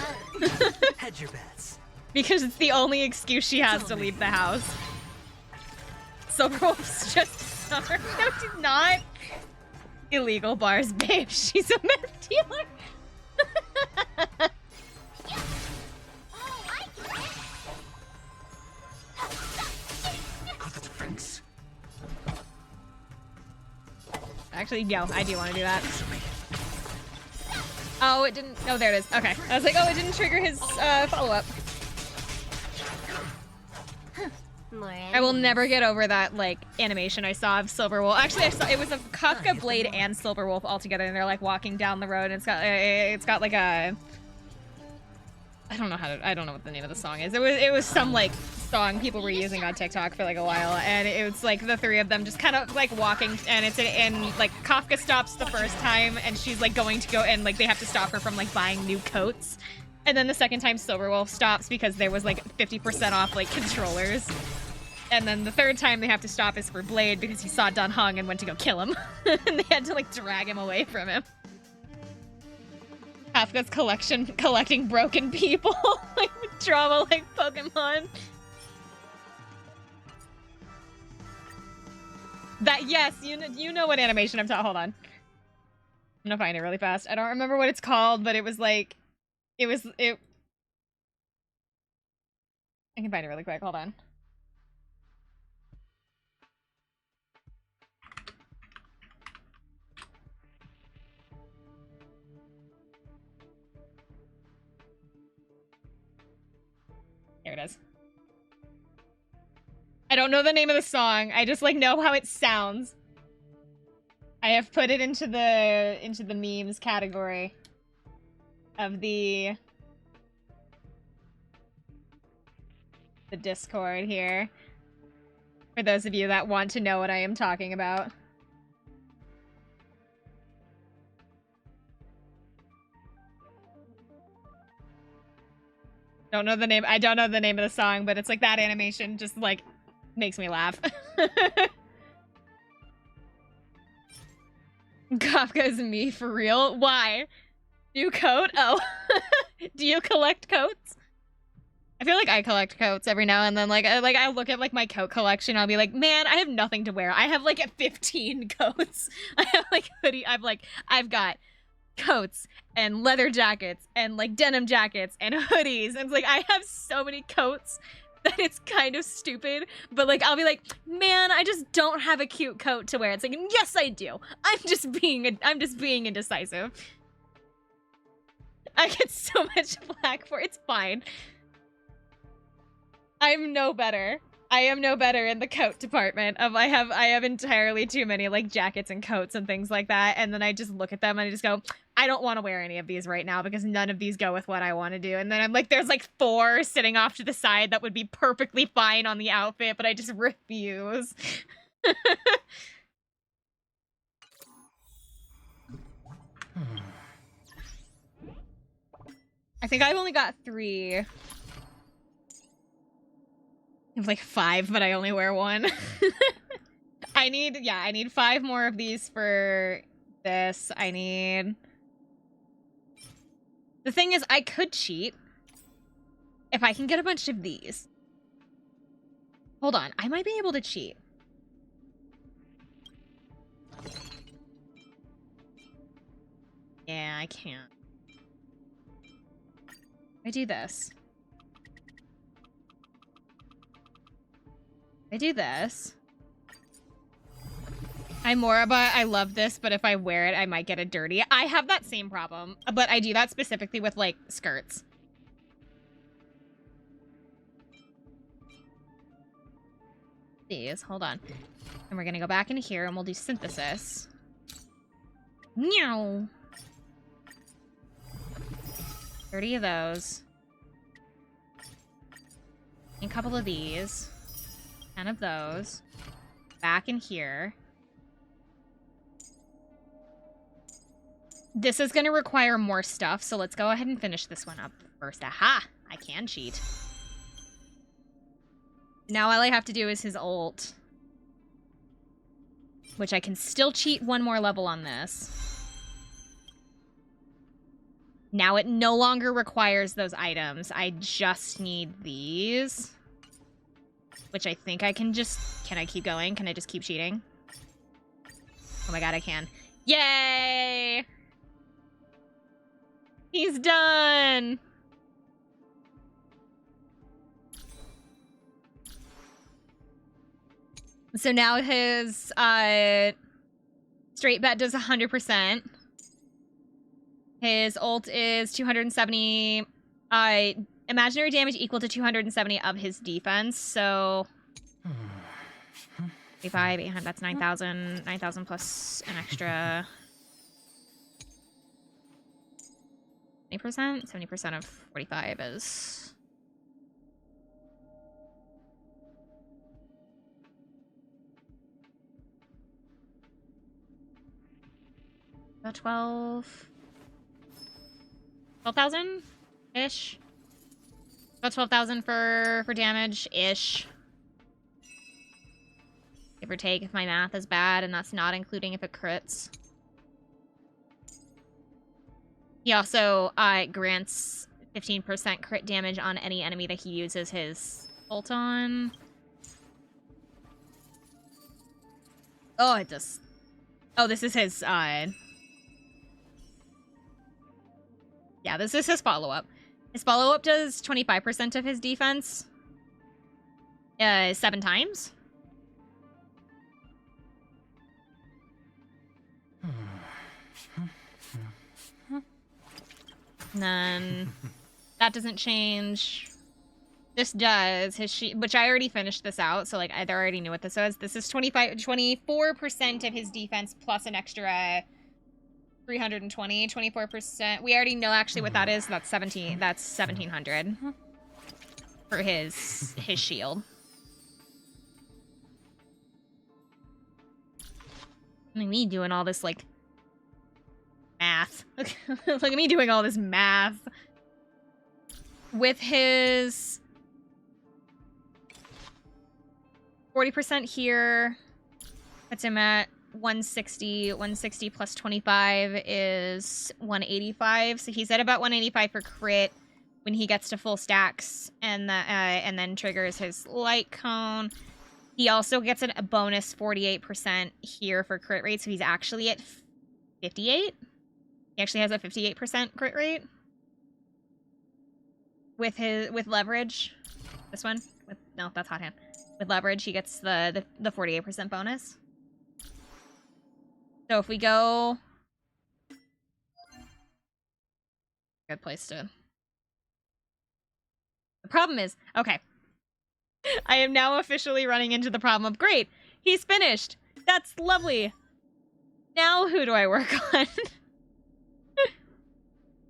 [SPEAKER 5] Hedge your bets.
[SPEAKER 2] because it's the only excuse she has to leave the house. Silverwolf's just summer. No, she's not. Illegal bars, babe. She's a meth dealer.
[SPEAKER 3] Oh, I get it.
[SPEAKER 4] Got the defense.
[SPEAKER 2] Actually, no, I do want to do that. Oh, it didn't. Oh, there it is. Okay. I was like, oh, it didn't trigger his follow-up.
[SPEAKER 3] More
[SPEAKER 2] I will never get over that, like, animation I saw of Silverwolf. Actually, I saw it was a Kafka, Blade, and Silverwolf all together, and they're, like, walking down the road, and it's got like, a... I don't know what the name of the song is. It was some, like, song people were using on TikTok for, like, a while, and it was, like, the three of them just kind of, like, walking, and like, Kafka stops the first time, and she's, like, going to go, and, like, they have to stop her from, like, buying new coats. And then the second time Silverwolf stops because there was, like, 50% off, like, controllers. And then the third time they have to stop is for Blade because he saw Dun Hung and went to go kill him. And they had to, like, drag him away from him. Kafka's collecting broken people. Like, drama like Pokemon. That, yes, you know what animation I'm talking. Hold on. I'm gonna find it really fast. I don't remember what it's called, but it was like... I can find it really quick. Hold on. Here it is. I don't know the name of the song. I just, like, know how it sounds. I have put it into the memes category of the Discord here. For those of you that want to know what I am talking about. Don't know the name. I don't know the name of the song, but it's like that animation just like makes me laugh. Kafka is me for real. Why? New coat? Oh. Do you collect coats? I feel like I collect coats every now and then. Like I look at like my coat collection. I'll be like, man, I have nothing to wear. I have like 15 coats. I have like hoodie. I've got coats and leather jackets and like denim jackets and hoodies. And it's like I have so many coats that it's kind of stupid, but like I'll be like, man, I just don't have a cute coat to wear. It's like, yes, I do. I'm just being indecisive. I get so much flack for it's fine. I'm no better. I am no better in the coat department. I have entirely too many like jackets and coats and things like that, and then I just look at them and I just go, I don't want to wear any of these right now because none of these go with what I want to do. And then I'm like, there's like 4 sitting off to the side that would be perfectly fine on the outfit, but I just refuse. I think I've only got 3. I have like 5, but I only wear 1. I need 5 more of these for this. The thing is, I could cheat if I can get a bunch of these. Hold on, I might be able to cheat. Yeah, I can't. I do this. I do this. I'm Moraba, I love this, but if I wear it, I might get it dirty. I have that same problem, but I do that specifically with, like, skirts. These, hold on. And we're gonna go back into here and we'll do synthesis. Meow. 30 of those. And a couple of these. 10 of those. Back in here. This is going to require more stuff, so let's go ahead and finish this one up first. Aha! I can cheat. Now all I have to do is his ult. Which I can still cheat 1 more level on this. Now it no longer requires those items. I just need these. Which I think I can just... Can I keep going? Can I just keep cheating? Oh my god, I can. Yay! He's done! So now his straight bet does 100%. His ult is 270 imaginary damage equal to 270 of his defense, so 85, 800, that's 9,000. 9,000 plus an extra 20%? 70% of 45 is... about 12,000-ish? About 12,000 for damage-ish. Give or take if my math is bad, and that's not including if it crits. He also grants 15% crit damage on any enemy that he uses his ult on. Oh, it does. Oh, this is his, yeah, this is his follow-up. His follow-up does 25% of his defense. 7 times. And then that doesn't change. This does. His which I already finished this out, so like I already knew what this was. This is 24% of his defense plus an extra 320, 24%. We already know actually what that is. That's 1700 for his shield. Look at me doing all this like math. Look at me doing all this math. With his 40% here, puts him at 160. 160 plus 25 is 185. So he's at about 185 for crit when he gets to full stacks, and then triggers his light cone. He also gets a bonus 48% here for crit rate, so he's actually at 58. He actually has a 58% crit rate with leverage. This one? No, that's Hot Hand. With leverage, he gets the 48% bonus. So if we go... Good place to... The problem is... Okay. I am now officially running into the problem of, great, he's finished. That's lovely. Now who do I work on?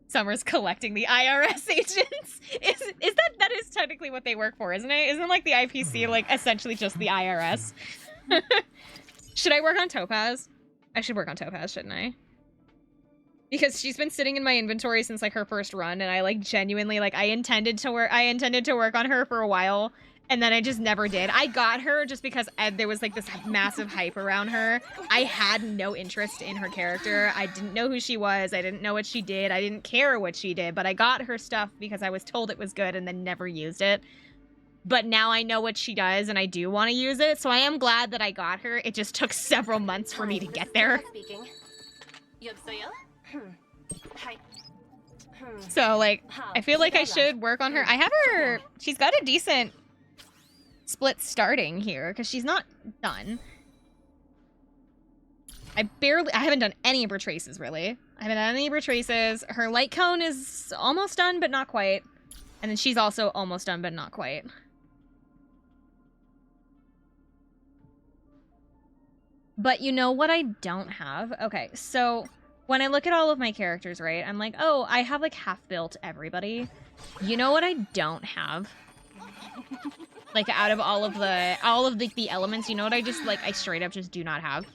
[SPEAKER 2] Summer's collecting the IRS agents. That is technically what they work for, isn't it? Isn't like the IPC like essentially just the IRS? Should I work on Topaz? I should work on Topaz, shouldn't I? Because she's been sitting in my inventory since like her first run, and I like genuinely like I intended to work on her for a while, and then I just never did. I got her just because there was like this massive hype around her. I had no interest in her character. I didn't know who she was. I didn't know what she did. I didn't care what she did, but I got her stuff because I was told it was good and then never used it. But now I know what she does and I do want to use it, so I am glad that I got her. It just took several months for me to get there. So like, I feel like I should work on her. I have her, she's got a decent split starting here because she's not done. I haven't done any of her traces really. I haven't done any of her traces. Her light cone is almost done, but not quite. And then she's also almost done, but not quite. But you know what I don't have? Okay, so when I look at all of my characters, right, I'm like, oh, I have like half built everybody. You know what I don't have? Like out of all of the elements, you know what I straight up just do not have?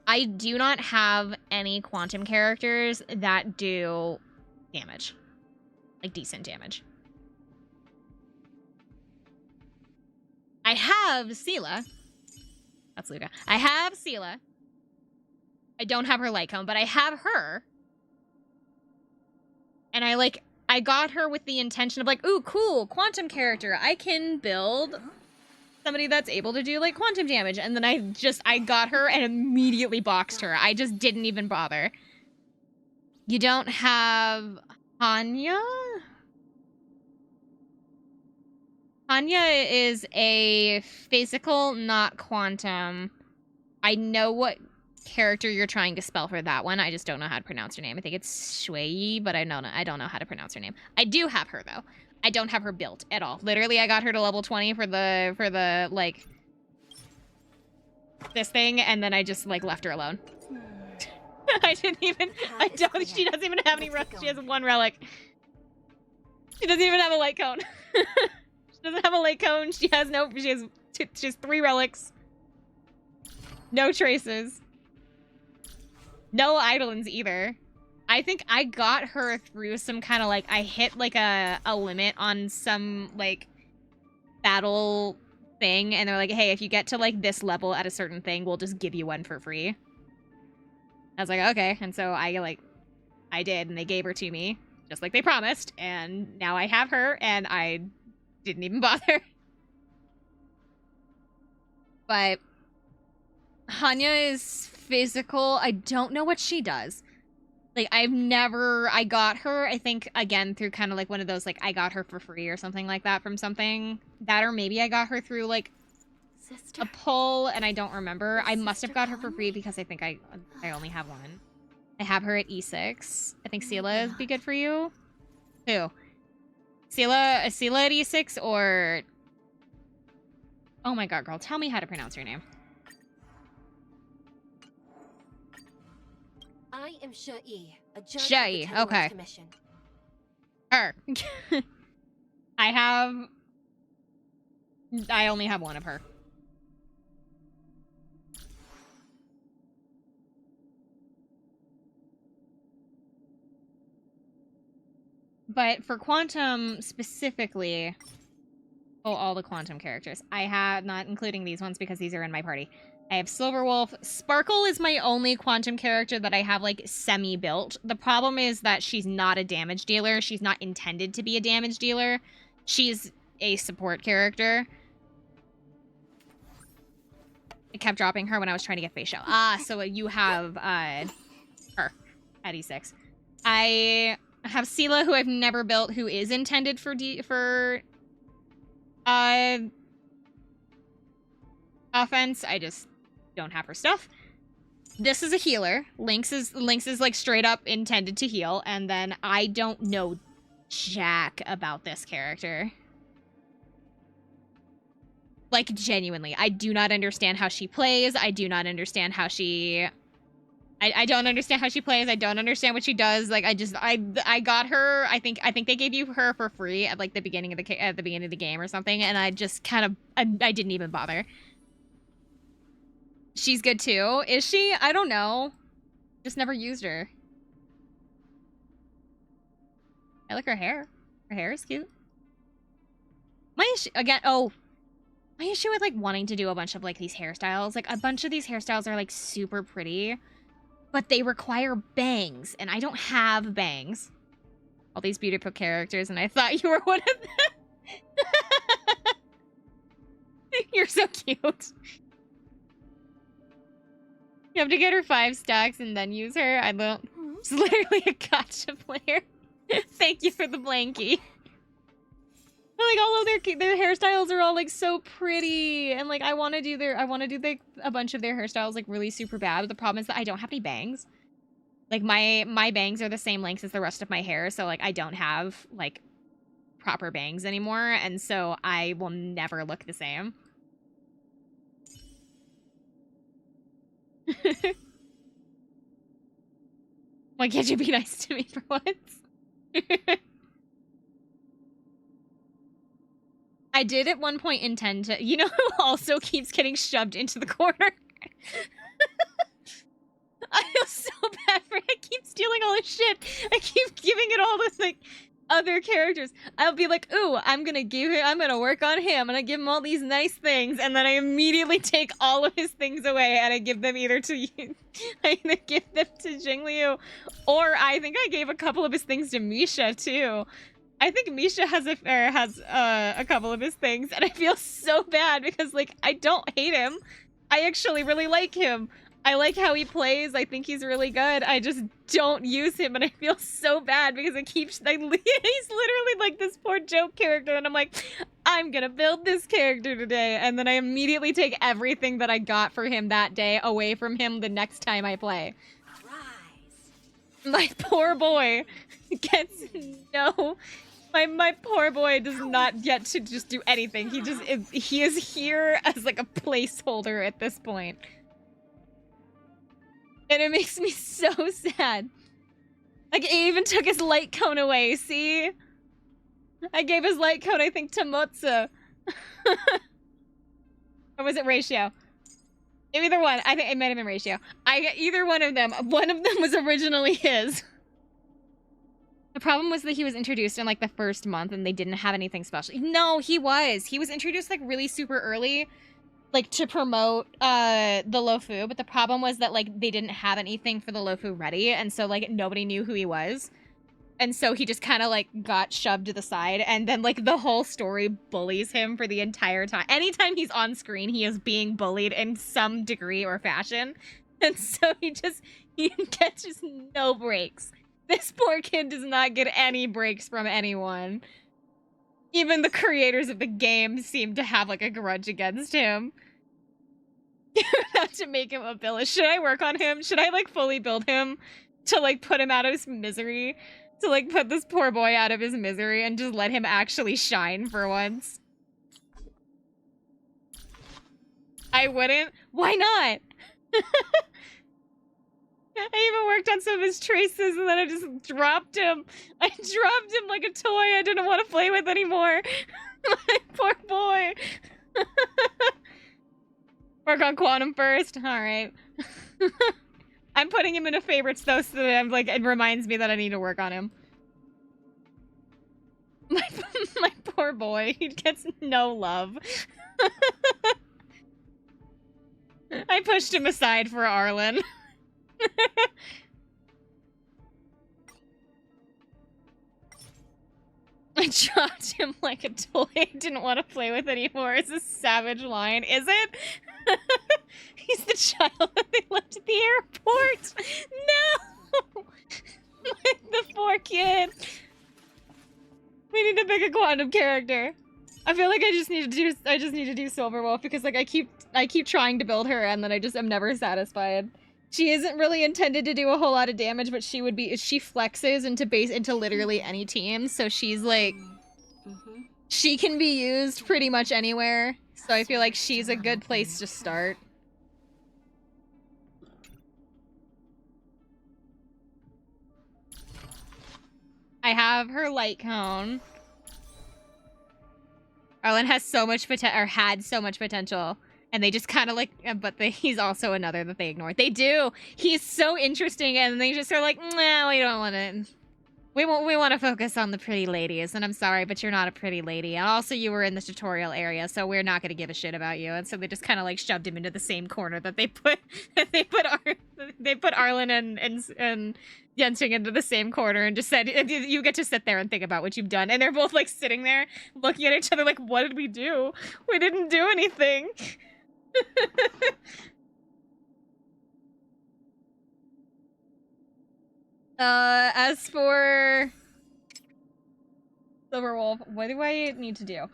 [SPEAKER 2] I do not have any quantum characters that do damage. Like decent damage. I have Sela. That's Luca. I have Sela. I don't have her light cone, but I have her. And I got her with the intention of like, ooh, cool, quantum character. I can build somebody that's able to do like quantum damage. And then I got her and immediately boxed her. I just didn't even bother. You don't have Hanya? Hanya is a physical, not quantum. I know what character you're trying to spell for that one. I just don't know how to pronounce her name. I think it's Shui, but I don't know how to pronounce her name. I do have her though. I don't have her built at all. Literally, I got her to level 20 for the like this thing, and then I just like left her alone. She doesn't even have any relics. She has one relic. She doesn't even have a light cone. She doesn't have a light cone. She has 3 relics. No traces. No Eidolons either. I think I got her through some kind of like, I hit like a limit on some like battle thing, and they're like, hey, if you get to like this level at a certain thing, we'll just give you one for free. I was like, okay. And so I did, and they gave her to me just like they promised, and now I have her, and I didn't even bother. But Hanya is physical. I don't know what she does. Like, I got her, I think, again, through kind of like one of those, like, I got her for free or something like that from something. That, or maybe I got her through, like, a pull, and I don't remember. I must have got her for free because I think I only have one. I have her at E6. I think Sela would be good for you. Who? Sela at E6 or... Oh my god, girl, tell me how to pronounce your name.
[SPEAKER 6] I am Shai, a judge
[SPEAKER 2] Shai,
[SPEAKER 6] of the
[SPEAKER 2] okay.
[SPEAKER 6] Commission.
[SPEAKER 2] Her. I only have one of her. But for quantum specifically, all the quantum characters, I have, not including these ones because these are in my party. I have Silverwolf. Sparkle is my only quantum character that I have, like, semi-built. The problem is that she's not a damage dealer. She's not intended to be a damage dealer. She's a support character. I kept dropping her when I was trying to get face show. Ah, so you have, her at E6. I have Sela, who I've never built, who is intended for Offense, I just don't have her stuff. This is a healer. Lynx is like straight up intended to heal, and then I don't know jack about this character. Like, genuinely, I do not understand how she plays. I do not understand how she... I don't understand how she plays. I don't understand what she does. Like, I got her. I think they gave you her for free at like the beginning of the game or something, and I just kind of I didn't even bother. She's good too. Is she? I don't know. Just never used her. I like her hair. Her hair is cute. My issue again. Oh, my issue with like wanting to do a bunch of like these hairstyles. Like a bunch of these hairstyles are like super pretty, but they require bangs, and I don't have bangs. All these beautiful characters, and I thought you were one of them. You're so cute. You have to get her 5 stacks and then use her. I don't. It's literally a gotcha player. Thank you for the blankie. But like all of their hairstyles are all like so pretty, and like I want to do a bunch of their hairstyles like really super bad. But the problem is that I don't have any bangs. Like my bangs are the same length as the rest of my hair, so like I don't have like proper bangs anymore, and so I will never look the same. Why can't you be nice to me for once? I did at one point intend to... You know who also keeps getting shoved into the corner? I feel so bad for it. I keep stealing all his shit. I keep giving it all to, like, other characters. I'll be like, ooh, I'm gonna work on him, and I give him all these nice things, and then I immediately take all of his things away, and I give them either to you. I either give them to Jingliu, or I think I gave a couple of his things to Misha, too. I think Misha has a couple of his things, and I feel so bad because, like, I don't hate him. I actually really like him. I like how he plays. I think he's really good. I just don't use him, and I feel so bad because he's literally like this poor joke character, and I'm like, I'm gonna build this character today, and then I immediately take everything that I got for him that day away from him the next time I play. My poor boy gets no... My poor boy does not get to just do anything. He is here as like a placeholder at this point. And it makes me so sad. Like, I even took his light cone away, see? I gave his light cone, I think, to Motsu. Or was it Ratio? Either one. I think it might have been Ratio. Either one of them. One of them was originally his. The problem was that he was introduced in, like, the first month, and they didn't have anything special. No, he was. He was introduced, like, really super early, like, to promote the Lofu, but the problem was that, like, they didn't have anything for the Lofu ready, and so, like, nobody knew who he was. And so he just kind of, like, got shoved to the side, and then, like, the whole story bullies him for the entire time. Anytime he's on screen, he is being bullied in some degree or fashion. And so he gets just no breaks. This poor kid does not get any breaks from anyone. Even the creators of the game seem to have, like, a grudge against him. Not to make him a villain. Should I work on him? Should I, like, fully build him to, like, put him out of his misery? To, like, put this poor boy out of his misery and just let him actually shine for once? I wouldn't. Why not? I even worked on some of his traces, and then I just dropped him. I dropped him like a toy I didn't want to play with anymore. My poor boy. Work on Quantum first. Alright. I'm putting him into favorites, though, so that I'm like, it reminds me that I need to work on him. My poor boy. He gets no love. I pushed him aside for Arlen. I dropped him like a toy I didn't want to play with anymore. It's a savage line. Is it? He's the child that they left at the airport. No! The poor kid. We need to pick a Quantum character. I feel like I just need to do Silver Wolf because like I keep trying to build her and then I just am never satisfied. She isn't really intended to do a whole lot of damage, but she flexes into literally any team, so she's like she can be used pretty much anywhere. So I feel like she's a good place to start. I have her light cone. Arlen has so much potential, or had so much potential, and they just kind of like, but he's also another that they ignored. They do. He's so interesting, and they just are like, nah, we don't want it. We want to focus on the pretty ladies, and I'm sorry, but you're not a pretty lady. And also, you were in the tutorial area, so we're not gonna give a shit about you. And so they just kind of like shoved him into the same corner that they put Arlen and Yensing into the same corner and just said, you get to sit there and think about what you've done. And they're both like sitting there looking at each other like, what did we do? We didn't do anything. As for Silver Wolf, what do I need to do?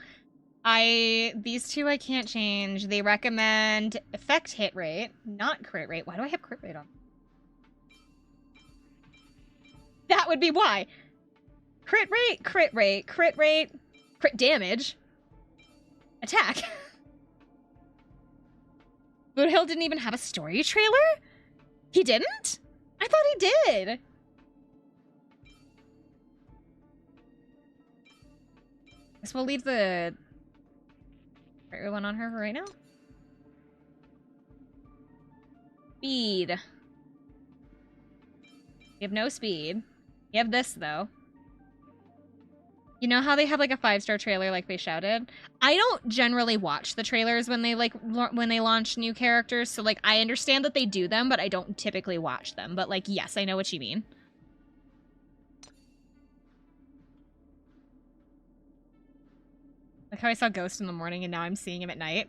[SPEAKER 2] These two I can't change. They recommend effect hit rate, not crit rate. Why do I have crit rate on? That would be why. Crit rate, crit rate, crit rate, crit damage, attack. Boothill didn't even have a story trailer? He didn't? I thought he did. Guess we'll leave the right one on her for right now. Speed. We have no speed. We have this, though. You know how they have, like, a 5-star trailer like they shouted? I don't generally watch the trailers when they, like, when they launch new characters. So, like, I understand that they do them, but I don't typically watch them. But, like, yes, I know what you mean. Like how I saw Ghost in the morning and now I'm seeing him at night.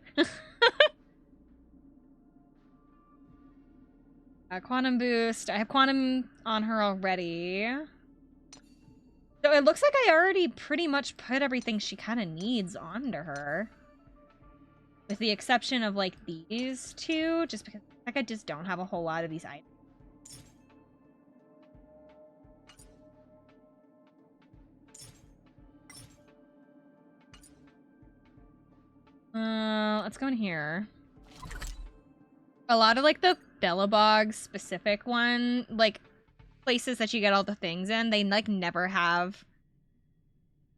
[SPEAKER 2] Quantum boost. I have quantum on her already. So it looks like I already pretty much put everything she kind of needs onto her. With the exception of, like, these two. Just because like, I just don't have a whole lot of these items. Let's go in here. A lot of, like, the Bellabog specific one, like, places that you get all the things in, they, like, never have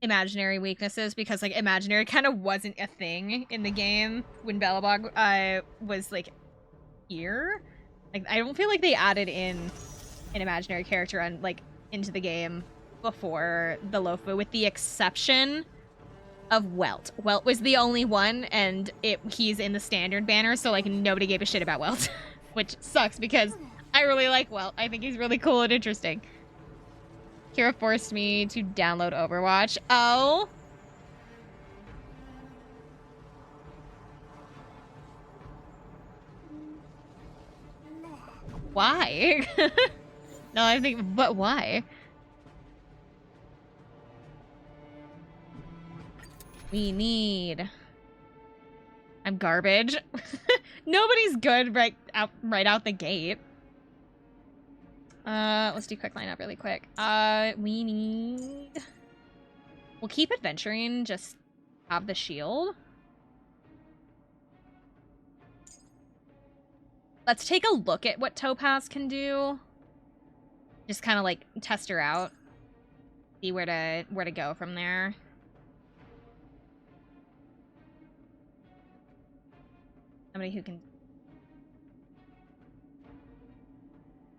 [SPEAKER 2] imaginary weaknesses because, like, imaginary kind of wasn't a thing in the game when Bellabog, was, like, here. Like, I don't feel like they added in an imaginary character and, like, into the game before the Lofu, with the exception of Welt. Welt was the only one, and he's in the standard banner, so, like, nobody gave a shit about Welt. Which sucks, because I really like Welt. I think he's really cool and interesting. Kira forced me to download Overwatch. Oh. Why? No, I think, but why? We need... I'm garbage. Nobody's good right out the gate. Let's do quick lineup really quick. We need... We'll keep Adventurine, just have the shield. Let's take a look at what Topaz can do. Just kind of, like, test her out. See where to go from there. Somebody who can...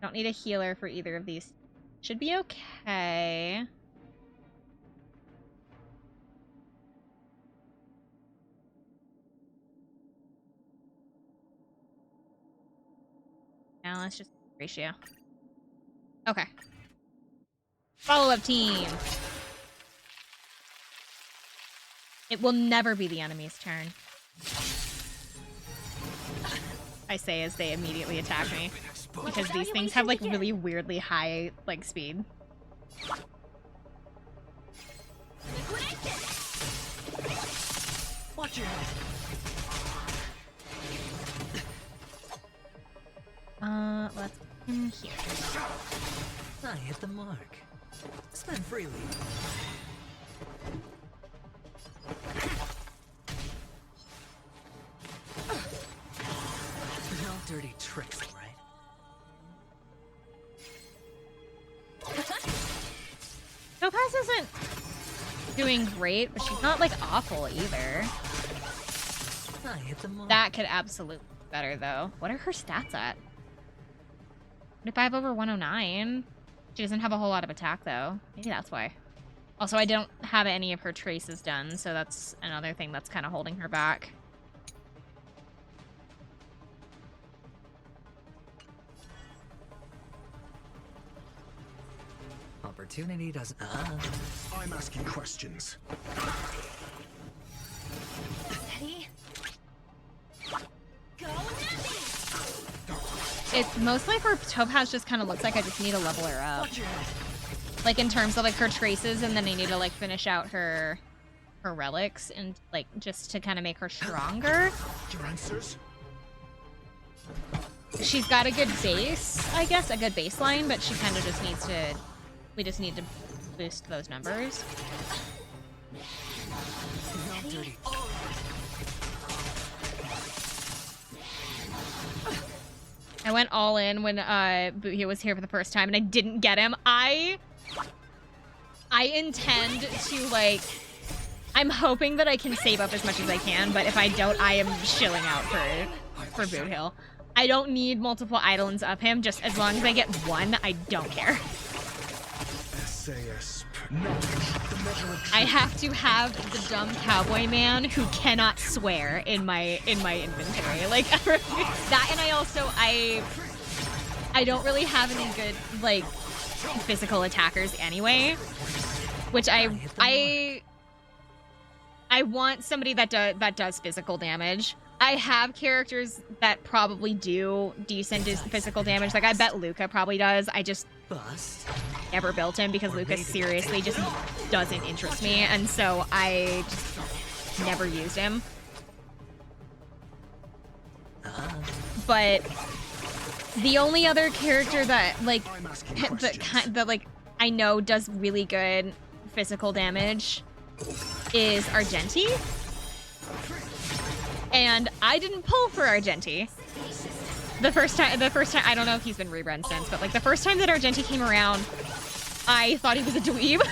[SPEAKER 2] Don't need a healer for either of these. Should be okay. Now let's just ratio. Okay. Follow-up team. It will never be the enemy's turn. I say as they immediately attack me. Because these things have, like, really weirdly high, like, speed.
[SPEAKER 5] Watch your head.
[SPEAKER 2] Let's put him here.
[SPEAKER 5] I hit the mark. Spend freely. No dirty tricks, right?
[SPEAKER 2] Topaz isn't doing great, but she's not like awful either.
[SPEAKER 5] I hit the mark.
[SPEAKER 2] That could absolutely be better though. What are her stats at? 25 over 109. She doesn't have a whole lot of attack though. Maybe that's why. Also, I don't have any of her traces done, so that's another thing that's kind of holding her back.
[SPEAKER 5] Opportunity doesn't.
[SPEAKER 4] I'm asking questions.
[SPEAKER 3] Ready? Go Nappy!
[SPEAKER 2] It's mostly for Topaz just kind of looks like I just need to level her up.
[SPEAKER 5] Watch your head.
[SPEAKER 2] Like in terms of like her traces, and then I need to like finish out her relics and like just to kind of make her stronger.
[SPEAKER 4] Your answers?
[SPEAKER 2] She's got a good base, I guess, a good baseline, but she kind of just needs to, we just need to boost those numbers.
[SPEAKER 5] No dirty.
[SPEAKER 2] I went all in when Buhia was here for the first time and I didn't get him. I intend to like, I'm hoping that I can save up as much as I can, but if I don't, I am shilling out for Boot Hill. I don't need multiple Eidolons of him, just as long as I get one, I don't care.
[SPEAKER 4] SAS. Knowledge. The measure of truth.
[SPEAKER 2] I have to have the dumb cowboy man who cannot swear in my inventory. Like that, and I don't really have any good like physical attackers anyway, which I want somebody that does physical damage. I have characters that probably do decent physical damage. Like I bet Luca probably does. I just
[SPEAKER 5] Bust.
[SPEAKER 2] never built him because Luca seriously just doesn't interest me, and so I just never used him. But the only other character that like
[SPEAKER 4] I'm asking questions.
[SPEAKER 2] that like I know does really good physical damage is Argenti. And I didn't pull for Argenti. The first time, I don't know if he's been rerun since, but like the first time that Argenti came around, I thought he was a dweeb.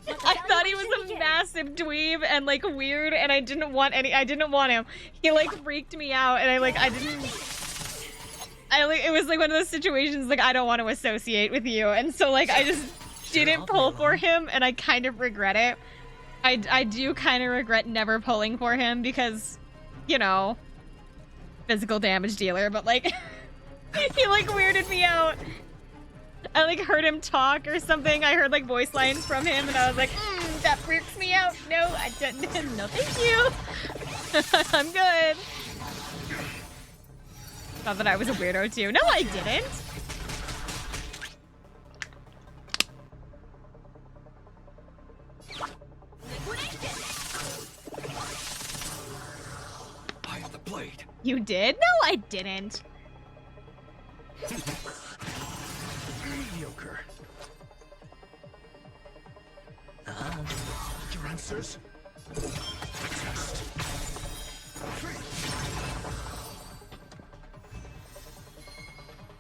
[SPEAKER 2] I thought he was a massive dweeb and like weird, and I didn't want him. He like freaked me out, and it was like one of those situations like I don't want to associate with you, and so like I just didn't pull for him, and I kind of regret it. I do kind of regret never pulling for him because, you know, physical damage dealer, but like he like weirded me out. I like heard him talk or something. I heard like voice lines from him and I was like, that freaks me out. No, I didn't. No, thank you. I'm good. Thought that I was a weirdo too. No, I didn't.
[SPEAKER 4] I am the blade.
[SPEAKER 2] You did? No, I didn't.
[SPEAKER 4] Mediocre. Your answers? Test.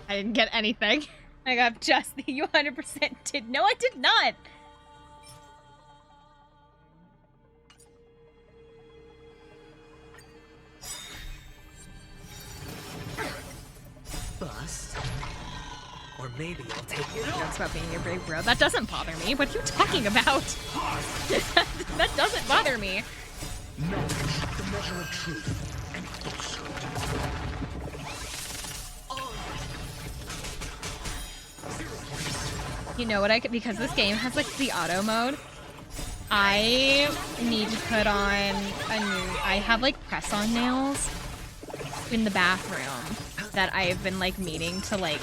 [SPEAKER 2] I didn't get anything. I got just the you 100% did. No, I did not.
[SPEAKER 5] Bust. Or maybe I'll take it off.
[SPEAKER 2] Jokes about being your big bro. That doesn't bother me. What are you talking about? That doesn't bother me.
[SPEAKER 4] Knowledge. The measure of truth. And falsehood.
[SPEAKER 2] You know what I could, because this game has like the auto mode, I need to put on a new, I have like press-on nails in the bathroom that I've been like meaning to like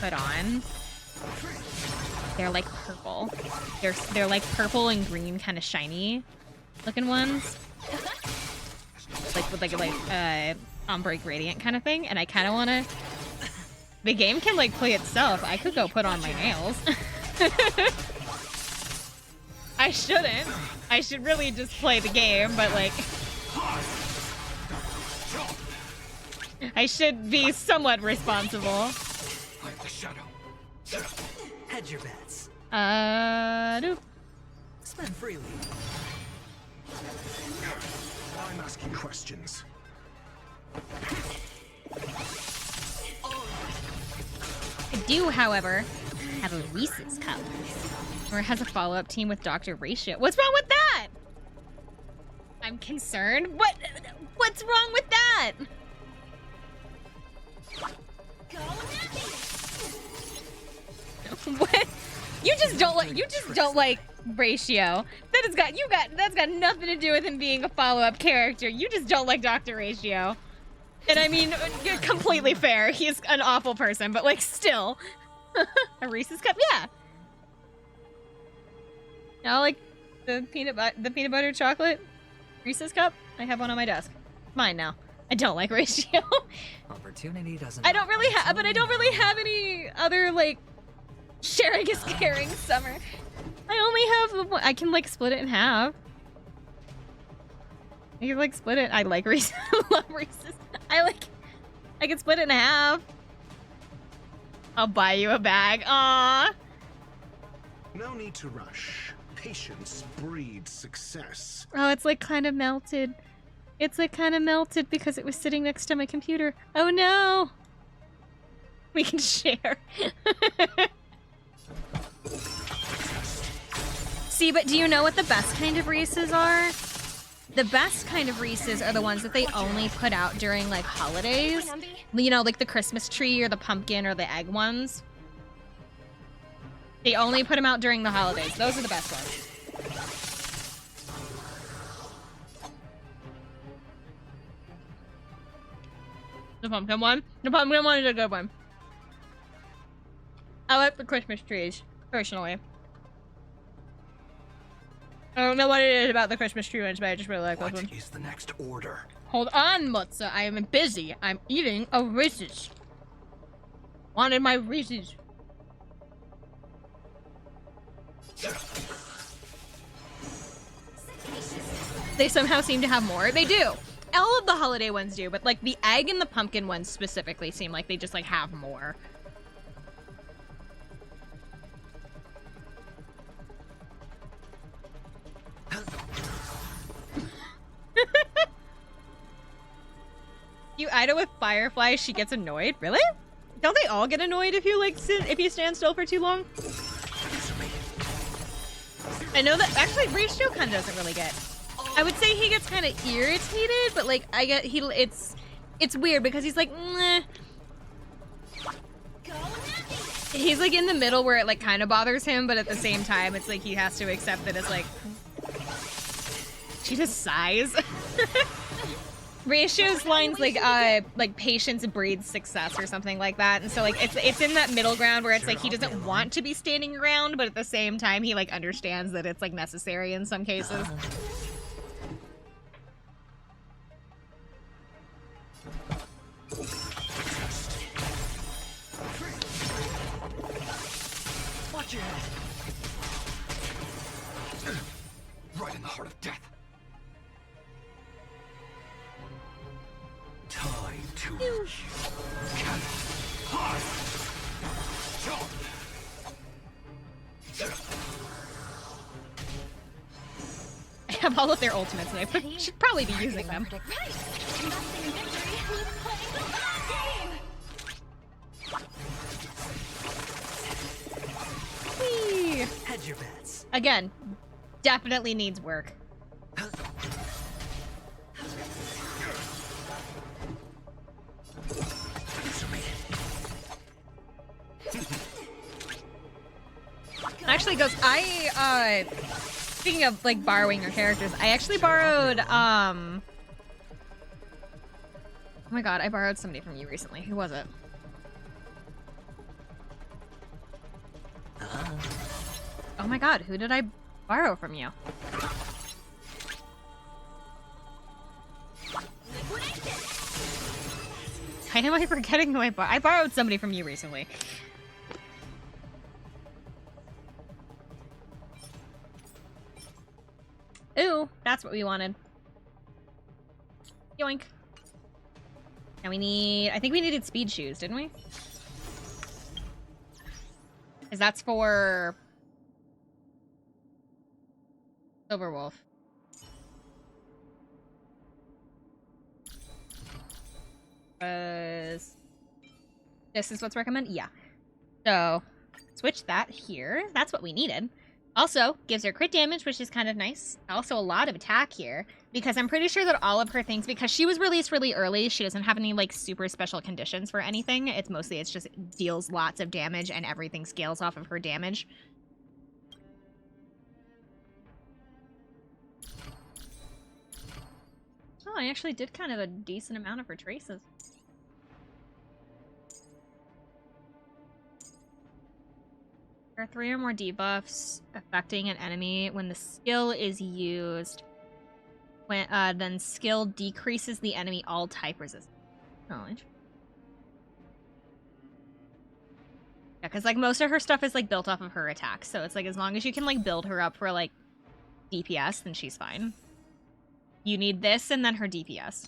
[SPEAKER 2] put on. They're like purple. They're like purple and green kind of shiny looking ones. like with on break radiant kind of thing, and I kind of want to. The game can like play itself. I could go put on my nails. I shouldn't. I should really just play the game, but like I should be somewhat responsible.
[SPEAKER 4] Like the shadow.
[SPEAKER 5] Hedge your bets.
[SPEAKER 2] No.
[SPEAKER 5] Spend freely.
[SPEAKER 4] I'm asking questions.
[SPEAKER 2] I do, however, have a Reese's cup. Or it has a follow-up team with Dr. Ratio. What's wrong with that? I'm concerned. What's wrong with that? What? You just don't like Ratio. That's got nothing to do with him being a follow-up character. You just don't like Dr. Ratio. And I mean, you're completely fair. He's an awful person, but like still. A Reese's cup? Yeah. I like the peanut butter chocolate Reese's cup. I have one on my desk. Mine now. I don't like Ratio.
[SPEAKER 5] Opportunity doesn't.
[SPEAKER 2] I don't really have any other like sharing is caring summer. I only have one. I can like split it in half. I can like split it. I like Reese's. I love Reese's. I can split it in half. I'll buy you a bag. Aww.
[SPEAKER 4] No need to rush. Patience breeds success.
[SPEAKER 2] Oh, it's like kind of melted. It's like kind of melted because it was sitting next to my computer. Oh no. We can share. See, but do you know what the best kind of Reese's are? The best kind of Reese's are the ones that they only put out during like holidays. You know, like the Christmas tree or the pumpkin or the egg ones. They only put them out during the holidays. Those are the best ones. The pumpkin one? The pumpkin one is a good one. I like the Christmas trees, personally. I don't know what it is about the Christmas tree ones, but I just really like those ones.
[SPEAKER 4] What is the next order?
[SPEAKER 2] Hold on, Mutza. I am busy. I'm eating a Reese's. Wanted my Reese's. They somehow seem to have more. They do. All of the holiday ones do, but like the egg and the pumpkin ones specifically seem like they just like have more. You idle with Firefly, she gets annoyed. Really? Don't they all get annoyed if you like if you stand still for too long? I know that actually Ratio kind of doesn't really get. I would say he gets kind of irritated, but like I get it's weird because he's like, meh. He's like in the middle where it like kind of bothers him, but at the same time it's like he has to accept that it's like she just sighs. Ratio's lines like patience breeds success or something like that, and so like it's in that middle ground where it's like he doesn't want to be standing around, but at the same time he like understands that it's like necessary in some cases.
[SPEAKER 4] Watch your head. Right in the heart of death. Time to
[SPEAKER 2] I have all of their ultimates, and I should probably be using them. Whee!
[SPEAKER 5] Hedge your bets.
[SPEAKER 2] Again, definitely needs work. Actually, goes. Speaking of like borrowing your characters, I actually borrowed. Oh my god, I borrowed somebody from you recently. Who was it? Oh my god, who did I borrow from you? Why am I forgetting who I borrowed? I borrowed somebody from you recently. Ooh, that's what we wanted. Yoink. Now we need... I think we needed speed shoes, didn't we? Because that's for... Silverwolf. This is what's recommended? Yeah. So, switch that here. That's what we needed. Also, gives her crit damage, which is kind of nice. Also, a lot of attack here. Because I'm pretty sure that all of her things... Because she was released really early, she doesn't have any, like, super special conditions for anything. It's mostly, it's just deals lots of damage, and everything scales off of her damage. Oh, I actually did kind of a decent amount of her traces. There are 3 or more debuffs affecting an enemy when the skill is used. When then skill decreases the enemy all type resistance. Oh, interesting. Yeah, because like most of her stuff is like built off of her attack, so it's like as long as you can like build her up for like DPS, then she's fine. You need this and then her DPS.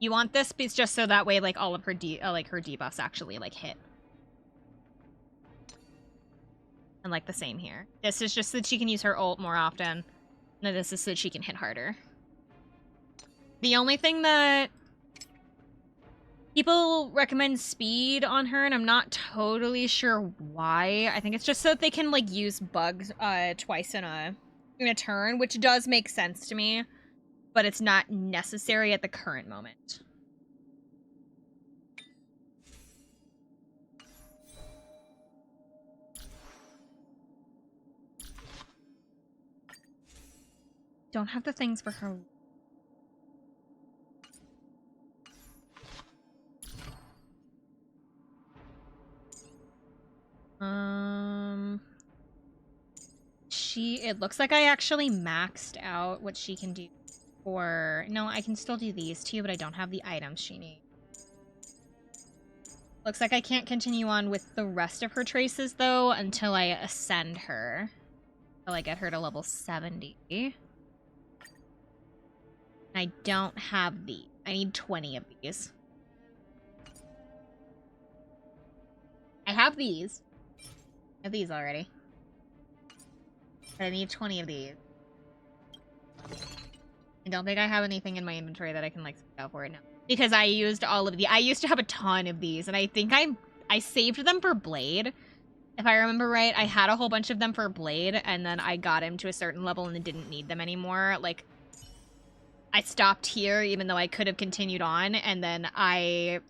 [SPEAKER 2] You want this piece just so that way like all of her her debuffs actually like hit. And like the same here. This is just so that she can use her ult more often. And this is so that she can hit harder. The only thing that people recommend speed on her, and I'm not totally sure why. I think it's just so that they can like use bugs twice in a turn, which does make sense to me, but it's not necessary at the current moment. Don't have the things for her. It looks like I actually maxed out what she can do for... No, I can still do these too, but I don't have the items she needs. Looks like I can't continue on with the rest of her traces, though, until I ascend her. Until I get her to level 70. I don't have these. I need 20 of these. I have these. I have these already. But I need 20 of these. I don't think I have anything in my inventory that I can, like, spec out for it now. Because I used all of the... I used to have a ton of these, and I think I saved them for Blade. If I remember right, I had a whole bunch of them for Blade, and then I got him to a certain level and didn't need them anymore. Like, I stopped here, even though I could have continued on, and then I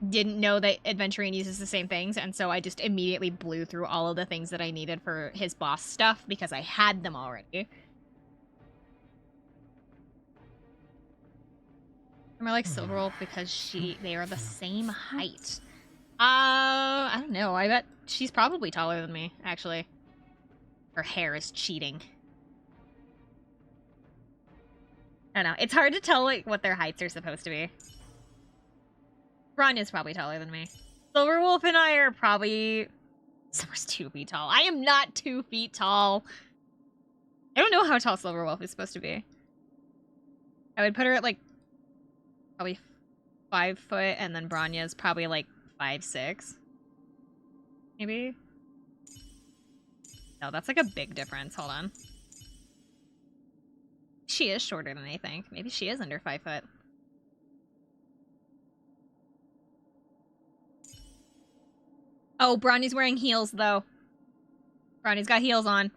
[SPEAKER 2] didn't know that Adventurine uses the same things, and so I just immediately blew through all of the things that I needed for his boss stuff, because I had them already. I'm more like Silverwolf because they are the same height. I don't know. I bet she's probably taller than me, actually. Her hair is cheating. I don't know. It's hard to tell like what their heights are supposed to be. Bronya's probably taller than me. Silverwolf and I are probably... Summer's 2 feet tall. I am not 2 feet tall. I don't know how tall Silverwolf is supposed to be. I would put her at like probably 5 foot, and then Bronya's probably like 5'6". Maybe? No, that's like a big difference. Hold on. She is shorter than I think. Maybe she is under 5 foot. Oh, Bronny's wearing heels, though. Bronny's got heels on.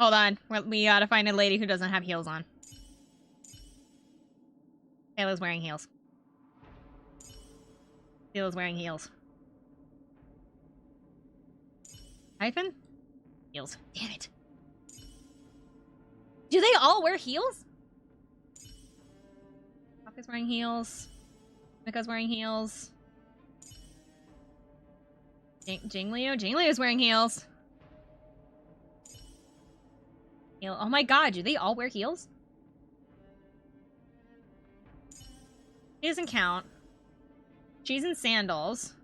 [SPEAKER 2] Hold on. We gotta find a lady who doesn't have heels on. Kayla's wearing heels. Kayla's wearing heels. Hyphen? Heels. Damn it. Do they all wear heels? Papa's wearing heels. Mika's wearing heels. Jingleo? Jingleo's wearing heels. Oh my god, do they all wear heels? It doesn't count. She's in sandals,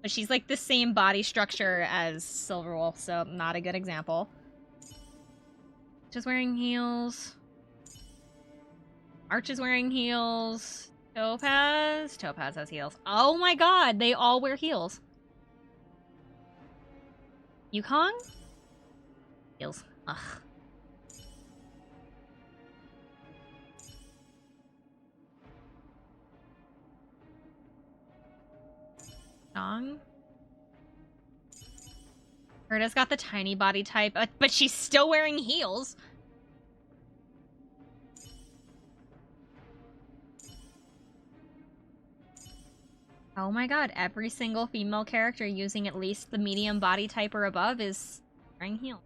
[SPEAKER 2] but she's like the same body structure as Silverwolf, so not a good example. Just wearing heels. Arch is wearing heels. Topaz has heels. Oh my god, they all wear heels. Yukong? Heels. Ugh. Dong? Herta's got the tiny body type, but she's still wearing heels. Oh my god, every single female character using at least the medium body type or above is wearing heels.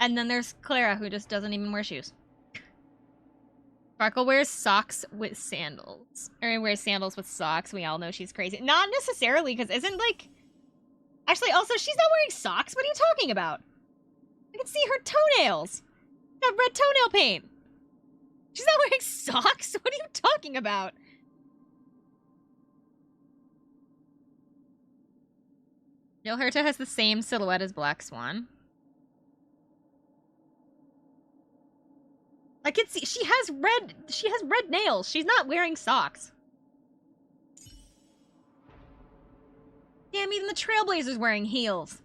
[SPEAKER 2] And then there's Clara, who just doesn't even wear shoes. Sparkle wears socks with sandals. Or wears sandals with socks. We all know she's crazy. Not necessarily, because isn't, like... Actually, also, she's not wearing socks. What are you talking about? I can see her toenails. Got red toenail paint. She's not wearing socks? What are you talking about? No, Herta has the same silhouette as Black Swan. I can see she has red nails. She's not wearing socks. Damn, even the Trailblazer's wearing heels.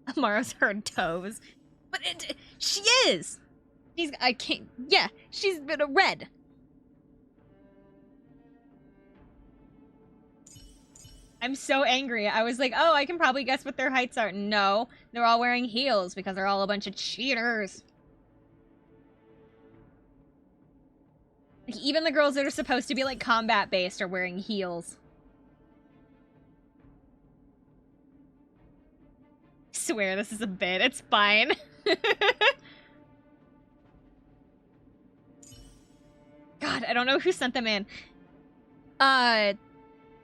[SPEAKER 2] Amaro's her toes. But she is. She's been a red. I'm so angry. I was like, oh, I can probably guess what their heights are. No, they're all wearing heels because they're all a bunch of cheaters. Like, even the girls that are supposed to be, like, combat-based are wearing heels. I swear, this is a bit. It's fine. God, I don't know who sent them in.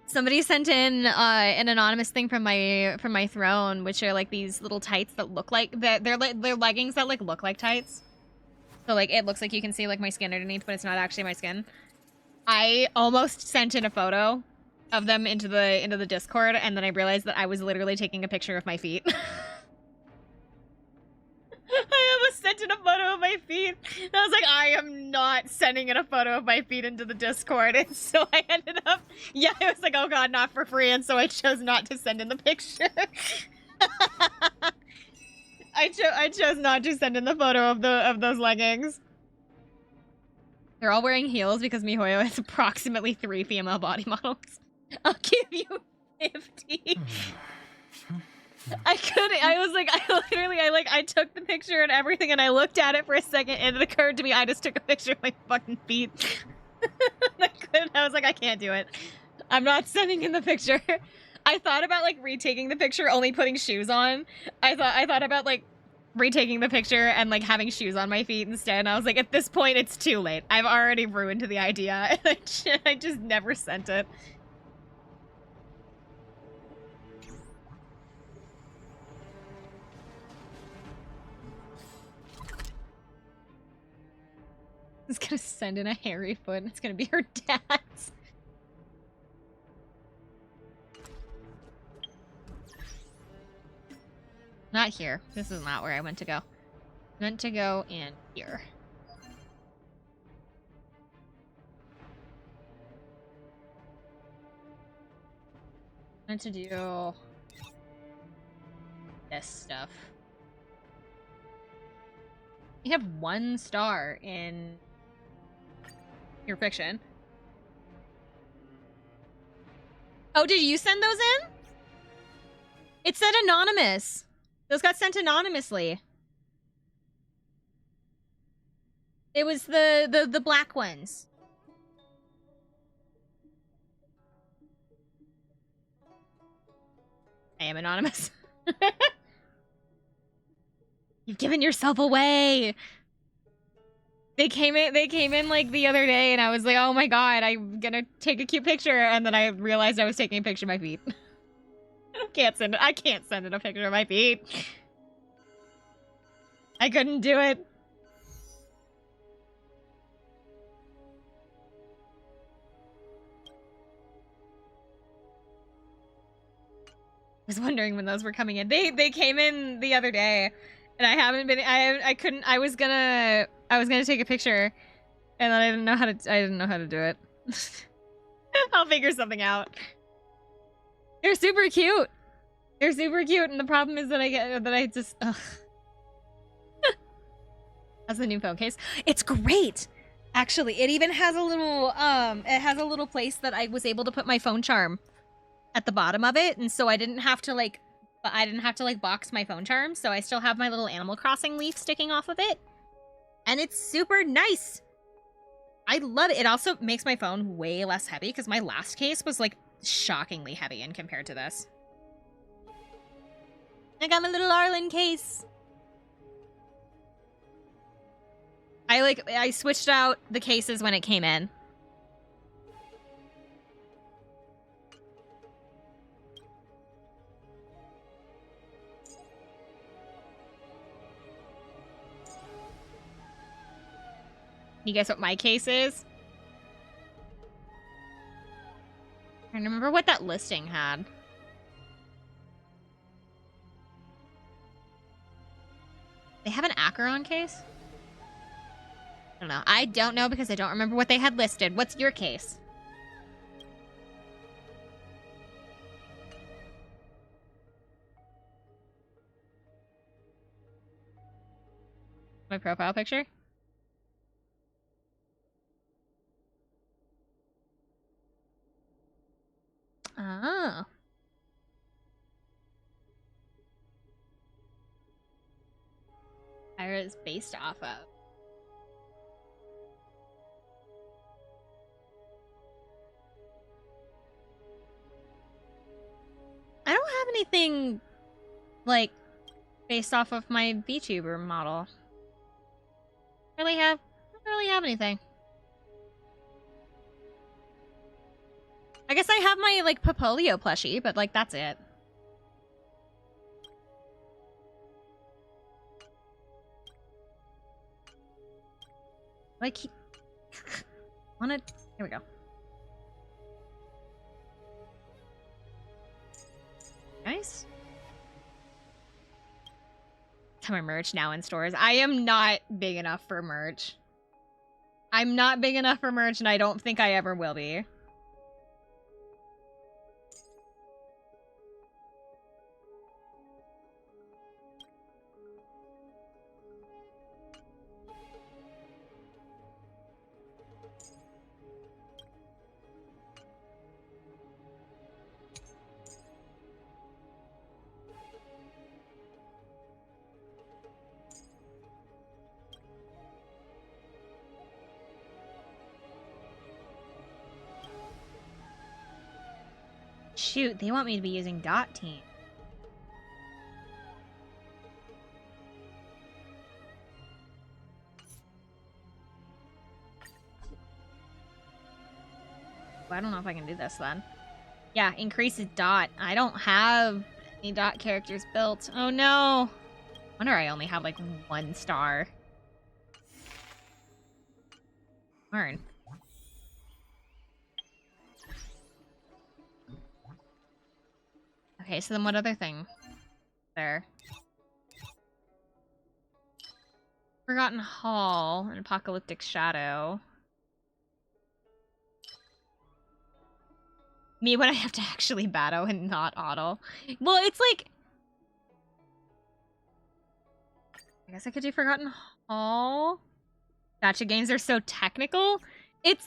[SPEAKER 2] Somebody sent in an anonymous thing from my throne, which are like these little tights that look like they're leggings that like look like tights. So like it looks like you can see like my skin underneath, but it's not actually my skin. I almost sent in a photo of them into the Discord, and then I realized that I was literally taking a picture of my feet. I almost sent in a photo of my feet. And I was like, I am not sending in a photo of my feet into the Discord. And so I ended up, I was like, oh god, not for free. And so I chose not to send in the picture. I chose not to send in the photo of those leggings. They're all wearing heels because MiHoYo has approximately 3 female body models. I'll give you 50. I couldn't. I was like, I took the picture and everything, and I looked at it for a second, and it occurred to me I just took a picture of my fucking feet. I couldn't. I was like, I can't do it. I'm not sending in the picture. I thought about like retaking the picture, only putting shoes on. I thought about like retaking the picture and like having shoes on my feet instead. And I was like, at this point, it's too late. I've already ruined the idea. I just never sent it. Is gonna send in a hairy foot, and it's gonna be her dad's. Not here. This is not where I meant to go. I meant to go in here. I meant to do this stuff. You have 1 star in your fiction. Oh, did you send those in? It said anonymous. Those got sent anonymously. It was the black ones. I am anonymous. You've given yourself away. They came in like the other day, and I was like, oh my god, I'm gonna take a cute picture, and then I realized I was taking a picture of my feet. I can't send it a picture of my feet. I couldn't do it. was wondering when those were coming in. They came in the other day, and I haven't been. I couldn't. I was gonna take a picture, and then I didn't know how to do it. I'll figure something out. They're super cute. They're super cute, and the problem is that I just. Ugh. That's the new phone case. It's great. Actually, it even has a little place that I was able to put my phone charm at the bottom of it, and so I didn't have to like box my phone charm, so I still have my little Animal Crossing leaf sticking off of it. And it's super nice. I love it. It also makes my phone way less heavy because my last case was like shockingly heavy in compared to this. I got my little Arlen case. I switched out the cases when it came in. You guess what my case is? I don't remember what that listing had. They have an Acheron case? I don't know. I don't know because I don't remember what they had listed. What's your case? My profile picture? Oh. Ira is based off of. I don't have anything, like, based off of my VTuber model. I don't really have anything. I guess I have my, like, Popolio plushie, but, like, that's it. I keep... Wanna... Here we go. Nice. My merch now in stores. I am not big enough for merch. I'm not big enough for merch, and I don't think I ever will be. Shoot, they want me to be using Dot Team. Well, I don't know if I can do this then. Yeah, increases Dot. I don't have any Dot characters built. Oh no! Wonder I only have like 1 star. Darn. Okay, so then what other thing? There. Forgotten Hall and Apocalyptic Shadow. Me when I have to actually battle and not auto. Well, it's like... I guess I could do Forgotten Hall. Gacha games are so technical. It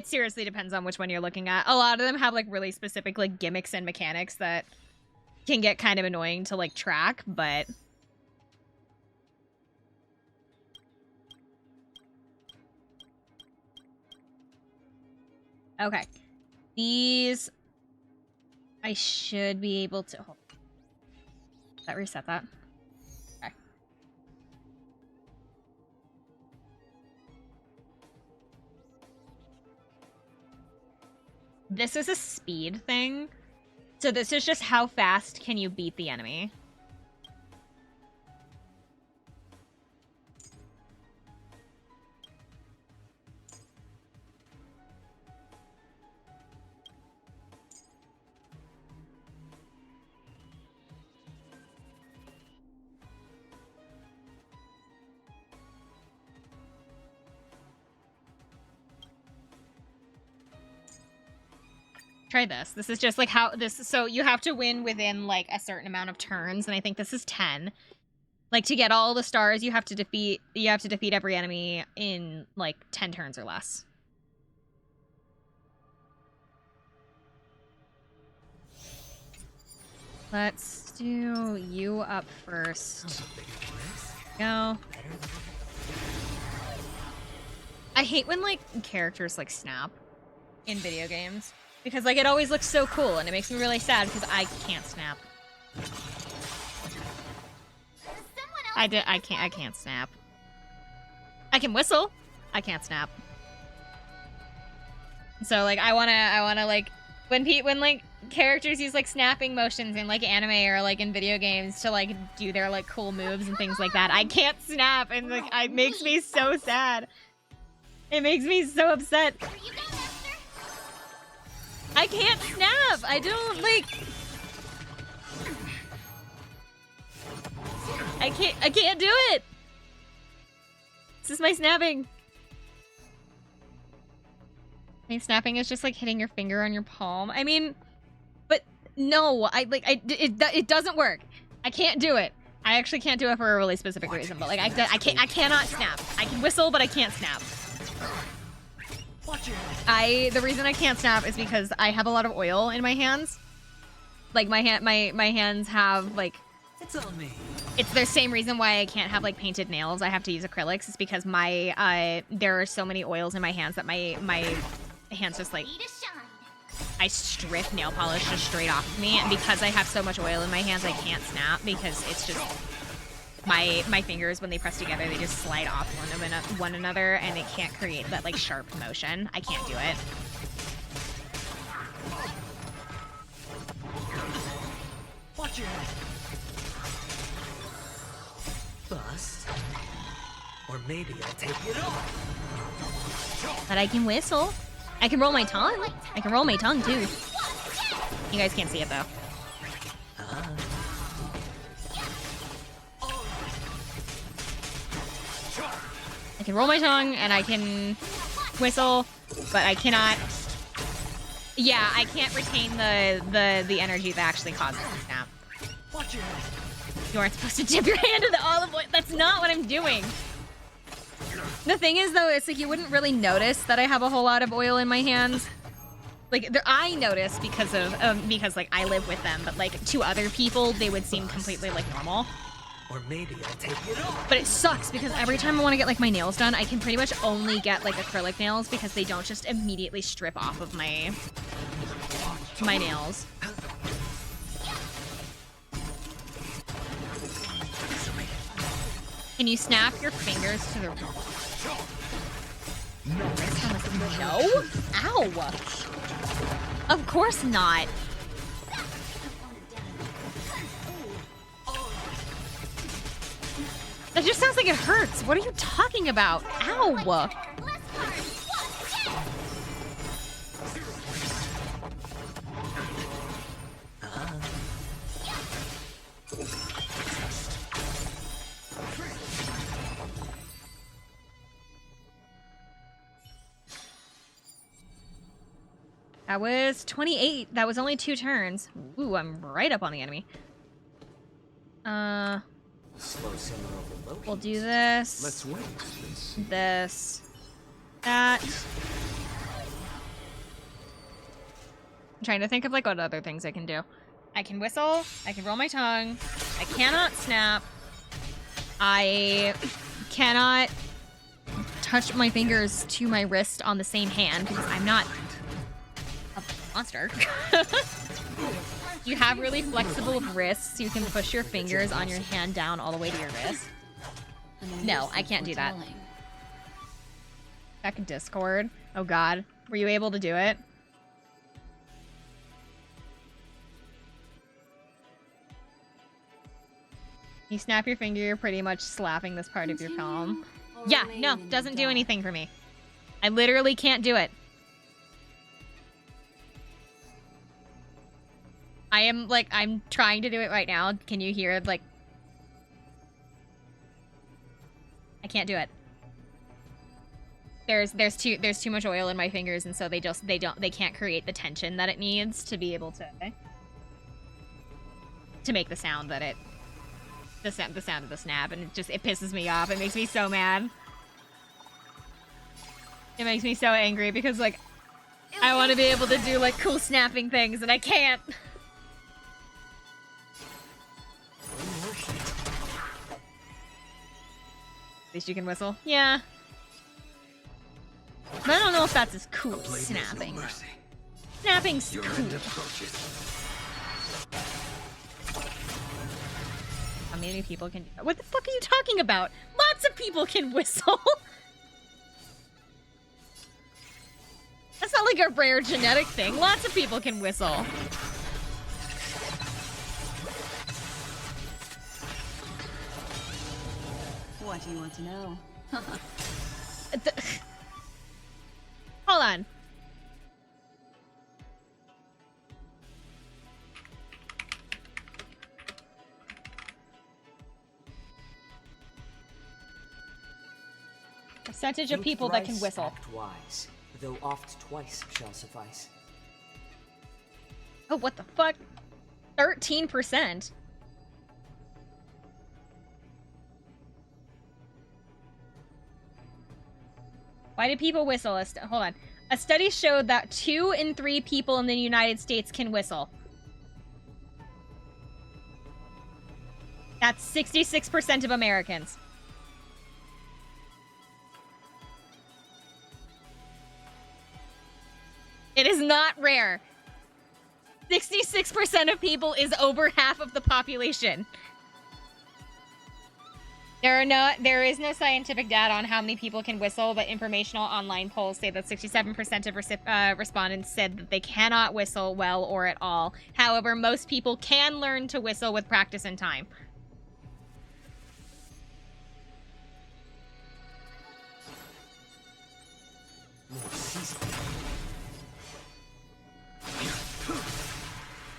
[SPEAKER 2] seriously depends on which one you're looking at. A lot of them have like really specific like gimmicks and mechanics that can get kind of annoying to like track, but okay. These I should be able to hold. That reset that. Okay. This is a speed thing. So this is just how fast can you beat the enemy. Try this. This is just like how this. So you have to win within like a certain amount of turns, and I think this is 10. Like to get all the stars, you have to defeat every enemy in like 10 turns or less. Let's do you up first. Go. I hate when like characters like snap in video games because like it always looks so cool and it makes me really sad because I can't snap. I can't snap. I can whistle. I can't snap. So like I wanna like when like characters use like snapping motions in like anime or like in video games to like do their like cool moves and things like that. I can't snap and like it makes me so sad. It makes me so upset. I can't snap. I don't like I can't do it. This is my snapping. My snapping is just like hitting your finger on your palm. I mean, but no, it doesn't work. I can't do it. I actually can't do it for a really specific reason. But like I cannot snap. I can whistle, but I can't snap. The reason I can't snap is because I have a lot of oil in my hands. Like my hands have like.
[SPEAKER 5] It's on me.
[SPEAKER 2] It's the same reason why I can't have like painted nails. I have to use acrylics. It's because my there are so many oils in my hands that my hands just like I strip nail polish just straight off of me, and because I have so much oil in my hands, I can't snap because it's just my fingers when they press together they just slide off one another, and it can't create that like sharp motion. I can't do it.
[SPEAKER 5] Watch your head. Bust. Or maybe I'll take it off.
[SPEAKER 2] But I can whistle. I can roll my tongue. I can roll my tongue too. You guys can't see it though. I can roll my tongue and I can whistle, but I cannot. Yeah, I can't retain the energy that actually causes the snap. You aren't supposed to dip your hand in the olive oil. That's not what I'm doing. The thing is, though, it's like you wouldn't really notice that I have a whole lot of oil in my hands. Like, I notice because like I live with them, but like to other people, they would seem completely like normal.
[SPEAKER 5] Or maybe I'll take it off.
[SPEAKER 2] But it sucks because every time I want to get like my nails done, I can pretty much only get like acrylic nails because they don't just immediately strip off of my nails. Can you snap your fingers to the No? Ow! Of course not. That just sounds like it hurts. What are you talking about? Ow! That was 28. That was only 2 turns. Ooh, I'm right up on the enemy.
[SPEAKER 5] Slow simmer over low.
[SPEAKER 2] We'll do this.
[SPEAKER 4] Let's wait and see.
[SPEAKER 2] This. That. I'm trying to think of like what other things I can do. I can whistle. I can roll my tongue. I cannot snap. I cannot touch my fingers to my wrist on the same hand because I'm not a monster. You have really flexible wrists, so you can push your fingers on your hand down all the way to your wrist. No, I can't do that. Check Discord. Oh god. Were you able to do it? You snap your finger, you're pretty much slapping this part of your palm. Yeah, no, doesn't do anything for me. I literally can't do it. I am, like, I'm trying to do it right now. Can you hear, like... I can't do it. there's too much oil in my fingers, and so they can't create the tension that it needs to be able to make the sound that the sound of the snap, and it pisses me off. It makes me so mad. It makes me so angry because like I want to be able to do like cool snapping things and I can't. At least you can whistle. Yeah. But I don't know if that's as cool as snapping. No Snapping's cool. How many people can... What the fuck are you talking about? Lots of people can whistle! That's not like a rare genetic thing. Lots of people can whistle.
[SPEAKER 6] What do you want to know?
[SPEAKER 2] Hold on. Percentage of people that can whistle.
[SPEAKER 5] Act wise, though oft twice shall suffice.
[SPEAKER 2] Oh, what the fuck? 13%. Why do people whistle? Hold on. A study showed that 2 in 3 people in the United States can whistle. That's 66% of Americans. It is not rare. 66% of people is over half of the population. There is no scientific data on how many people can whistle, but informational online polls say that 67% of respondents said that they cannot whistle well or at all. However, most people can learn to whistle with practice and time.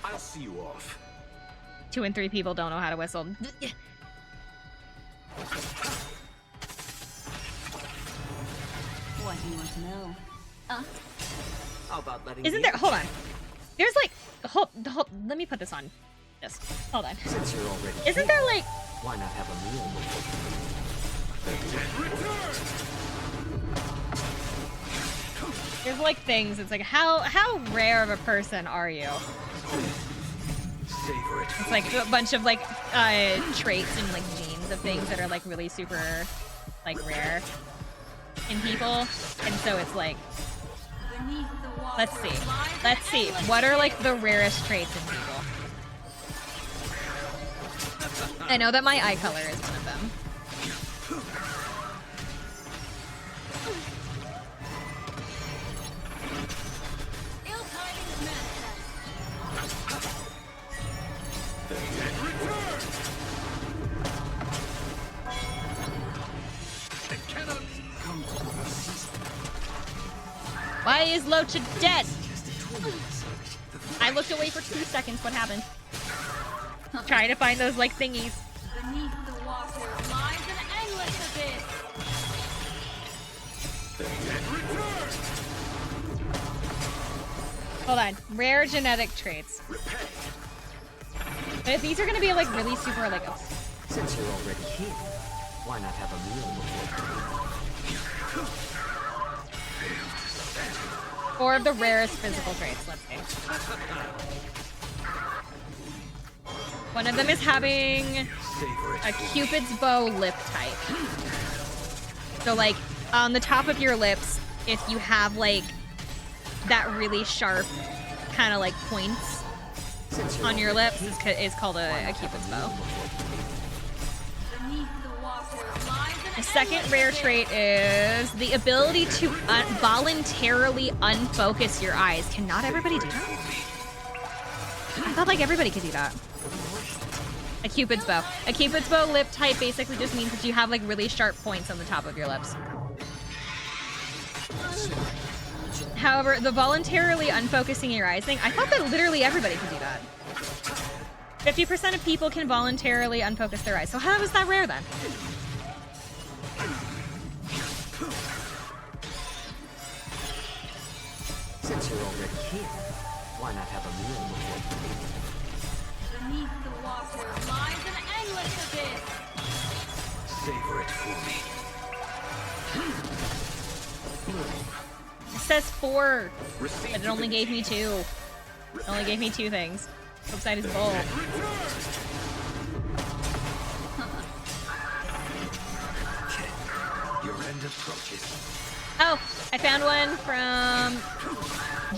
[SPEAKER 4] I'll see you off.
[SPEAKER 2] 2 in 3 people don't know how to whistle.
[SPEAKER 6] What do you want to know?
[SPEAKER 5] How about letting
[SPEAKER 2] Isn't
[SPEAKER 5] me
[SPEAKER 2] there... Hold on. There's like... let me put this on. Just hold on.
[SPEAKER 5] Since you're already
[SPEAKER 2] Isn't there like...
[SPEAKER 5] why not have a meal before?
[SPEAKER 2] There's like things. It's like how rare of a person are you?
[SPEAKER 4] Savor it.
[SPEAKER 2] It's like a bunch of like traits and like genes of things that are like really super like rare in people, and so it's like let's see what are like the rarest traits in people. I know that my eye color is one of them. Why is Locha dead? I looked away for 2 seconds. What happened? Trying to find those like thingies.
[SPEAKER 3] Beneath the water lies an endless abyss.
[SPEAKER 2] Hold on. Rare genetic traits. But these are gonna be like really super like.
[SPEAKER 5] Since you're already here, why not have a meal before?
[SPEAKER 2] 4 of the rarest physical traits. Let's see. One of them is having a Cupid's bow lip type. So like on the top of your lips, if you have like that really sharp kind of like points on your lips, is called a Cupid's bow. The second rare trait is the ability to voluntarily unfocus your eyes. Can not everybody do that? I thought like everybody could do that. A Cupid's bow. A Cupid's bow lip type basically just means that you have like really sharp points on the top of your lips. However, the voluntarily unfocusing your eyes thing, I thought that literally everybody could do that. 50% of people can voluntarily unfocus their eyes. So how is that rare then?
[SPEAKER 5] Since you're already here, why not have a meal before you leave?
[SPEAKER 7] Beneath the water lies an endless abyss.
[SPEAKER 4] Savor it for me.
[SPEAKER 2] It says 4,
[SPEAKER 4] Receive
[SPEAKER 2] but it only gave me 2. It only gave me 2 things. Upside is bowl.
[SPEAKER 4] Your end approaches.
[SPEAKER 2] Oh, I found one from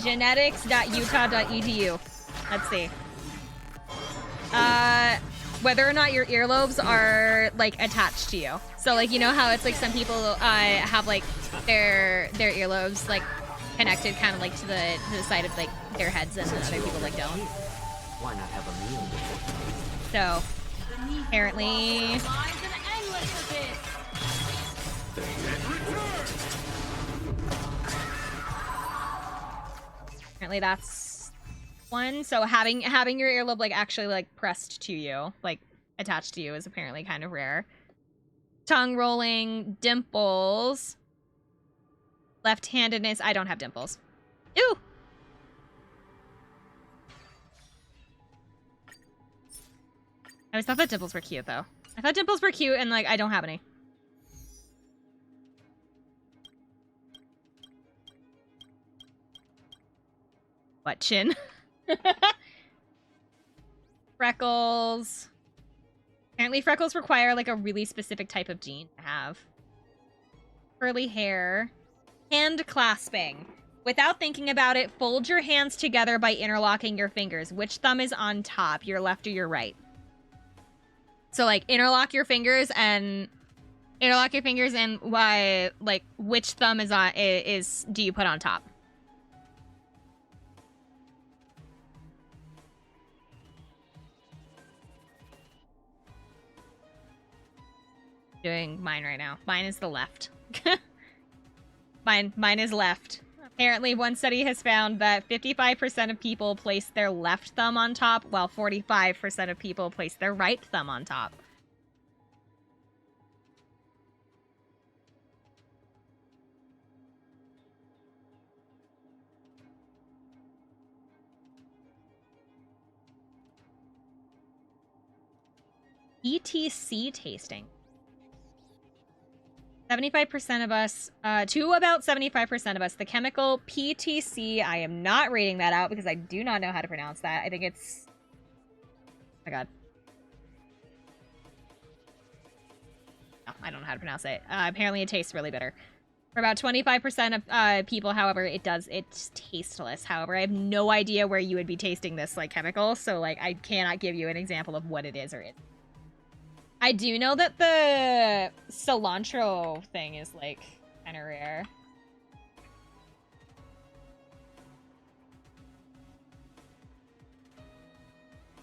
[SPEAKER 2] genetics.utah.edu. Let's see. Whether or not your earlobes are like attached to you. So like, you know how it's like some people have like their earlobes like connected kind of like to the side of like their heads, and other people like don't.
[SPEAKER 5] Why not have a meal before you leave?
[SPEAKER 2] So apparently,
[SPEAKER 7] Lies an endless abyss.
[SPEAKER 2] apparently that's one. So having your earlobe like actually like pressed to you, like attached to you, is apparently kind of rare. Tongue rolling, dimples, left-handedness. I don't have dimples. Ooh. I always thought that dimples were cute, though. I thought dimples were cute, and, like, I don't have any. What, chin? Freckles. Apparently freckles require, like, a really specific type of gene to have. Curly hair. Hand clasping. Without thinking about it, fold your hands together by interlocking your fingers. Which thumb is on top, your left or your right? So, like, interlock your fingers and why, like, which thumb do you put on top? Doing mine right now. Mine is the left. Mine is left. Apparently, one study has found that 55% of people place their left thumb on top, while 45% of people place their right thumb on top. ETC tasting. 75% of us, to about 75% of us, the chemical PTC, I am not reading that out because I do not know how to pronounce that. I think it's, oh my god. No, I don't know how to pronounce it. Apparently it tastes really bitter. For about 25% of people, however, it's tasteless. However, I have no idea where you would be tasting this, like, chemical, so, like, I cannot give you an example of what it is or isn't. I do know that the cilantro thing is, like, kind of rare.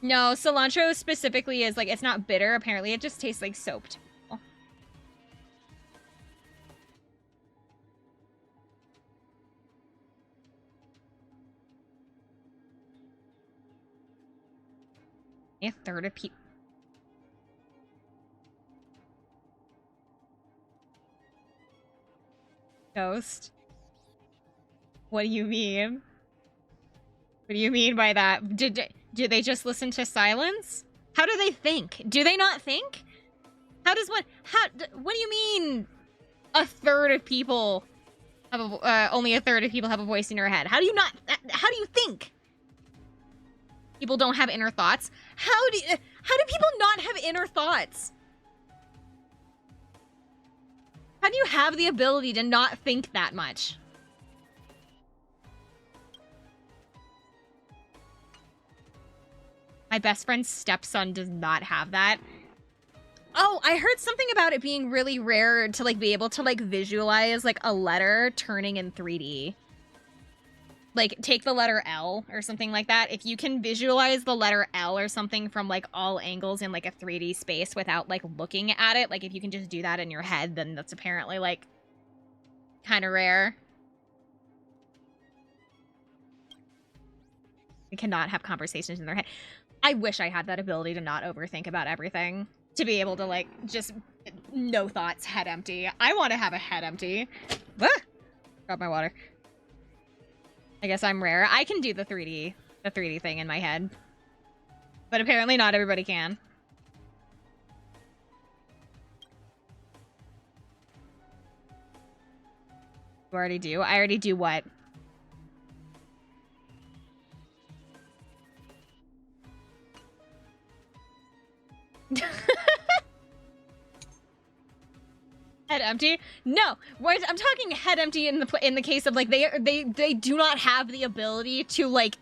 [SPEAKER 2] No, cilantro specifically is, like, it's not bitter. Apparently, it just tastes like soap to people. A third of people. Ghost? What do you mean? What do you mean by that? Did they just listen to silence? How do they think? Do they not think? What do you mean a third of people have only a third of people have a voice in your head? How do you think? People don't have inner thoughts? How do people not have inner thoughts? How do you have the ability to not think that much? My best friend's stepson does not have that. Oh, I heard something about it being really rare to, like, be able to, like, visualize, like, a letter turning in 3D. Like, take the letter L or something like that. If you can visualize the letter L or something from, like, all angles in, like, a 3D space without, like, looking at it, like, if you can just do that in your head, then that's apparently, like, kind of rare. You cannot have conversations in their head. I wish I had that ability to not overthink about everything. To be able to, like, just no thoughts, head empty. I want to have a head empty. Ah! Got my water. I guess I'm rare. I can do the 3D thing in my head. But apparently not everybody can. You already do? I already do what? Head empty? No, I'm talking head empty in the case of like they do not have the ability to like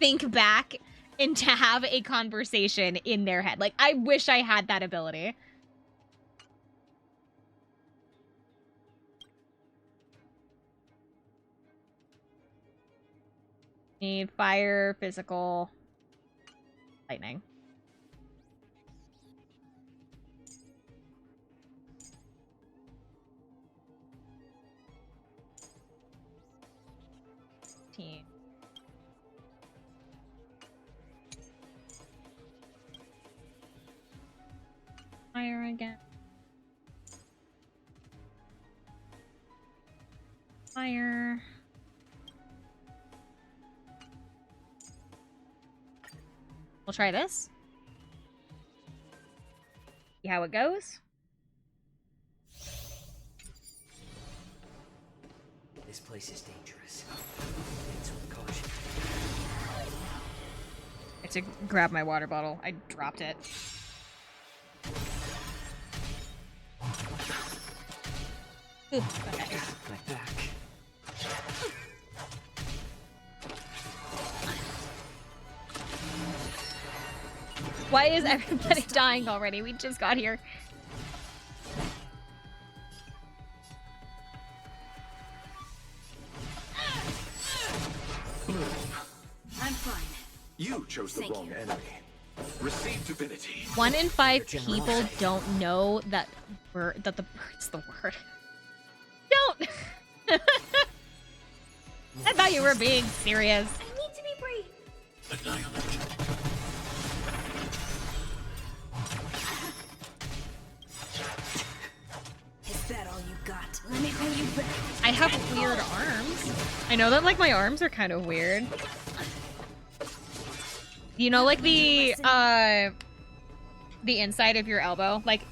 [SPEAKER 2] think back and to have a conversation in their head. Like I wish I had that ability. Need fire, physical, lightning. Fire again. Fire. We'll try this. See how it goes.
[SPEAKER 5] This place is dangerous. It's with caution.
[SPEAKER 2] I have to grab my water bottle. I dropped it. Ooh, okay.
[SPEAKER 5] My back.
[SPEAKER 2] Why is everybody dying already? We just got here.
[SPEAKER 6] I'm fine.
[SPEAKER 4] You chose the wrong enemy. Receive divinity.
[SPEAKER 2] 1 in 5 people don't know that that the bird's the word. Don't. I thought you were being serious.
[SPEAKER 3] I need to be brave.
[SPEAKER 4] Annihilation.
[SPEAKER 6] Is that all you got? Let me pay you back.
[SPEAKER 2] I have weird arms. I know that like my arms are kind of weird. You know, like the inside of your elbow, like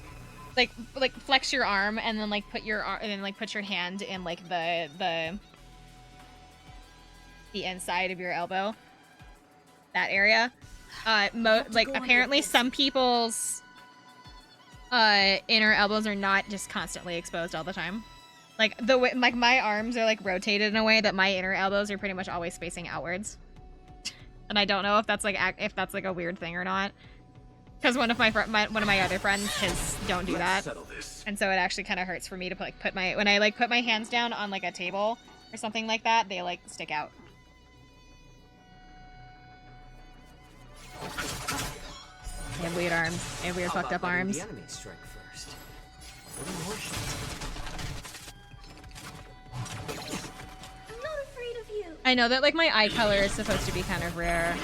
[SPEAKER 2] flex your arm and then like put your put your hand in like the inside of your elbow, that area. Like apparently some people's inner elbows are not just constantly exposed all the time. Like the way, like my arms are like rotated in a way that my inner elbows are pretty much always facing outwards. And I don't know if that's like a weird thing or not. Because one of my other friends don't do that, and so it actually kind of hurts for me to like when I like put my hands down on like a table or something like that, they like stick out. They have weird arms. They have weird fucked up arms.
[SPEAKER 5] The enemy strike first. What a motion.
[SPEAKER 3] I'm not afraid of you.
[SPEAKER 2] I know that like my eye color is supposed to be kind of rare.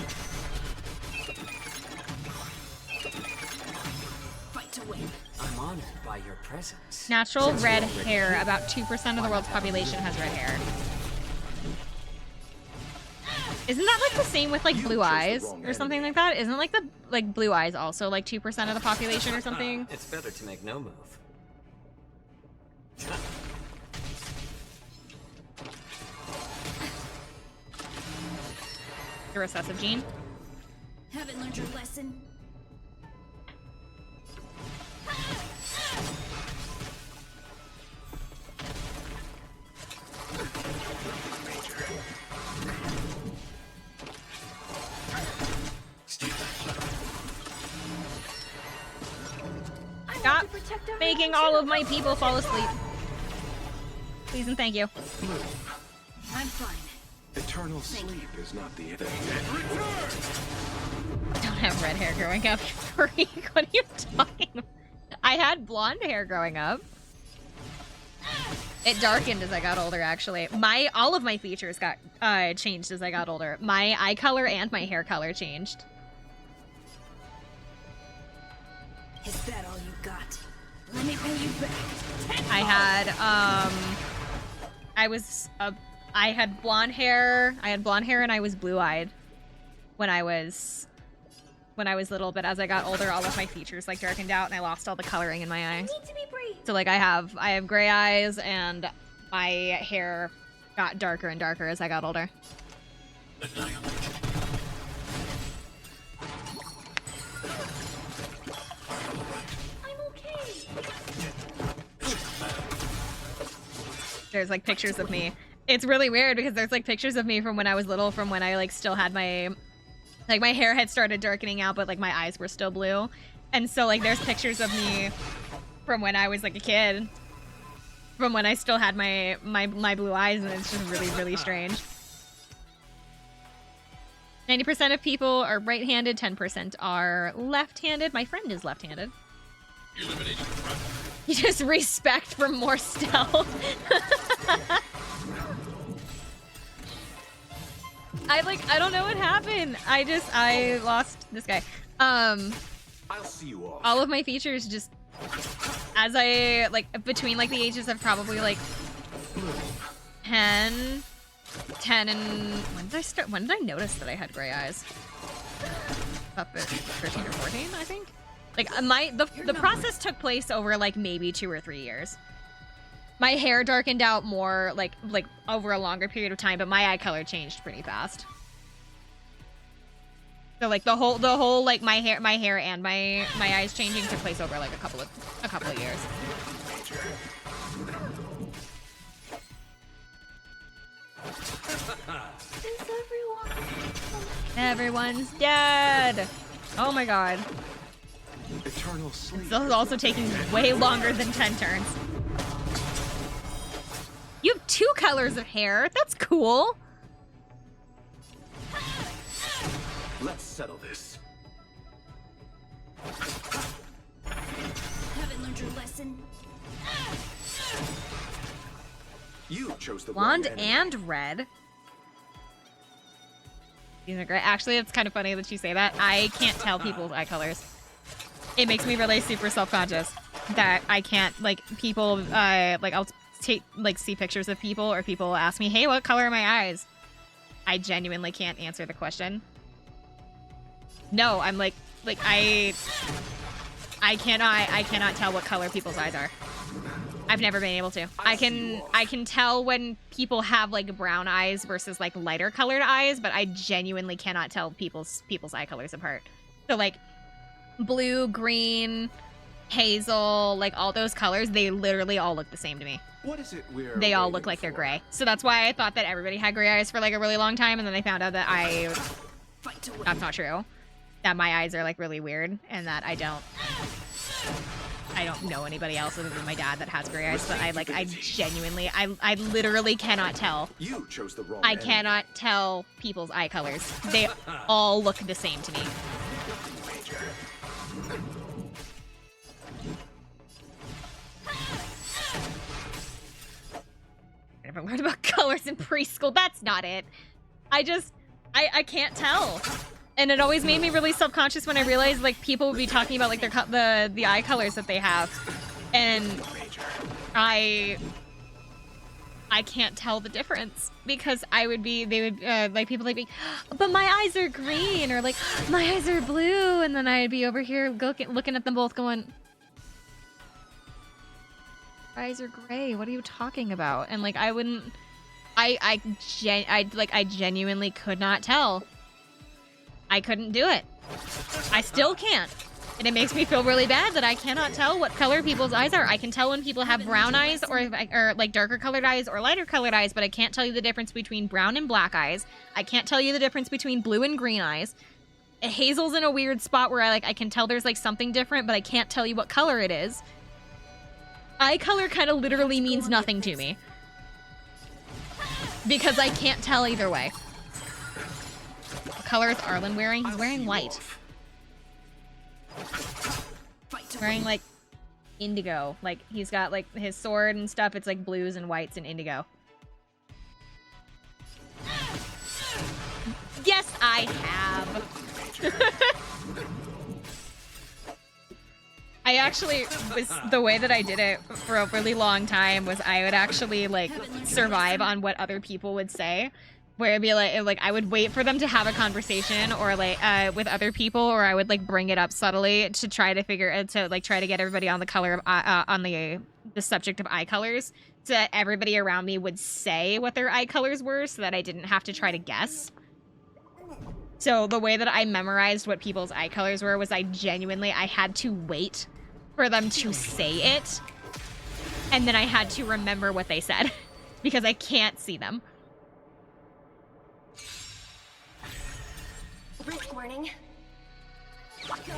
[SPEAKER 5] I'm honored by your presence.
[SPEAKER 2] Natural red hair. About 2% of the world's population has red hair. Isn't that like the same with like blue eyes or something like that? Isn't like the blue eyes also like 2% of the population or something?
[SPEAKER 5] It's better to make no move.
[SPEAKER 2] The recessive gene.
[SPEAKER 6] Haven't learned your lesson.
[SPEAKER 2] Stop making all of my people fall asleep. Please and thank you.
[SPEAKER 6] I'm fine.
[SPEAKER 4] Eternal sleep is not the end.
[SPEAKER 2] I don't have red hair growing up. Freak. What are you talking about? I had blonde hair growing up. It darkened as I got older, actually. All of my features got changed as I got older. My eye color and my hair color changed.
[SPEAKER 6] Is that all you got? Let me pay you back.
[SPEAKER 2] I had, I was I had blonde hair. I had blonde hair and I was blue-eyed when I was little, but as I got older, all of my features like darkened out and I lost all the coloring in my eyes.
[SPEAKER 6] Need to be brave.
[SPEAKER 2] So like I have gray eyes and my hair got darker and darker as I got older.
[SPEAKER 6] I'm okay.
[SPEAKER 2] There's like pictures of me. It's really weird because there's like pictures of me from when I was little, from when I like still had my, like my hair had started darkening out, but like my eyes were still blue. And so like there's pictures of me from when I was like a kid, from when I still had my blue eyes, and it's just really, really strange. 90% of people are right-handed, 10% are left-handed. My friend is left-handed. You just respect for more stealth. I don't know what happened. I lost this guy.
[SPEAKER 4] I'll see you off.
[SPEAKER 2] All of my features just, as I, like, between, like, the ages of probably, like, 10 and, when did I notice that I had gray eyes? Up at 13 or 14, I think? Like, the process took place over, like, maybe 2 or 3 years. My hair darkened out more, like, over a longer period of time, but my eye color changed pretty fast. So like the whole like my hair and my eyes changing took place over like a couple of years.
[SPEAKER 6] Is everyone?
[SPEAKER 2] Everyone's dead. Oh my god.
[SPEAKER 4] Eternal sleep.
[SPEAKER 2] This is also taking way longer than 10 turns. You have 2 colors of hair. That's cool.
[SPEAKER 4] Let's settle this.
[SPEAKER 6] Haven't learned your lesson.
[SPEAKER 4] You chose the
[SPEAKER 2] Blonde
[SPEAKER 4] wrong enemy.
[SPEAKER 2] and red. These are great. Actually, it's kind of funny that you say that. I can't tell people's eye colors. It makes me really super self-conscious that I can't, like, people, like, I'll take, like, see pictures of people, or people ask me, hey, what color are my eyes? I genuinely can't answer the question. No, I'm like I cannot tell what color people's eyes are. I've never been able to. I can tell when people have like brown eyes versus like lighter colored eyes, but I genuinely cannot tell people's eye colors apart. So like blue, green, hazel, like all those colors, they literally all look the same to me.
[SPEAKER 4] What is it we're
[SPEAKER 2] They all
[SPEAKER 4] waiting
[SPEAKER 2] look like they're
[SPEAKER 4] for?
[SPEAKER 2] gray. So that's why I thought that everybody had gray eyes for like a really long time, and then I found out that that's not true. That my eyes are like really weird, and that I don't know anybody else other than my dad that has gray eyes, but I genuinely, I literally cannot tell.
[SPEAKER 4] You chose the wrong
[SPEAKER 2] I
[SPEAKER 4] enemy.
[SPEAKER 2] cannot tell people's eye colors. They all look the same to me. I never learned about colors in preschool. That's not it. I can't tell. And it always made me really self-conscious when I realized like people would be talking about like the eye colors that they have, and I can't tell the difference because they would like people like me, but my eyes are green, or like my eyes are blue, and then I'd be over here looking at them both going, eyes are gray. What are you talking about? And like I genuinely could not tell. I couldn't do it. I still can't. And it makes me feel really bad that I cannot tell what color people's eyes are. I can tell when people have brown eyes or like darker colored eyes or lighter colored eyes, but I can't tell you the difference between brown and black eyes. I can't tell you the difference between blue and green eyes. Hazel's in a weird spot where I can tell there's like something different, but I can't tell you what color it is. Eye color kind of literally means nothing to me. Because I can't tell either way. What color is Arlen wearing? He's wearing white. He's wearing like indigo. Like he's got like his sword and stuff. It's like blues and whites and indigo. Yes, I have. actually was the way that I did it for a really long time was I would actually like survive on what other people would say. Where it'd be like I would wait for them to have a conversation or like with other people, or I would like bring it up subtly to try to try to get everybody on the color of on the subject of eye colors, so that everybody around me would say what their eye colors were, so that I didn't have to try to guess. So the way that I memorized what people's eye colors were was I had to wait for them to say it, and then I had to remember what they said because I can't see them.
[SPEAKER 3] Risk warning. Go nothing!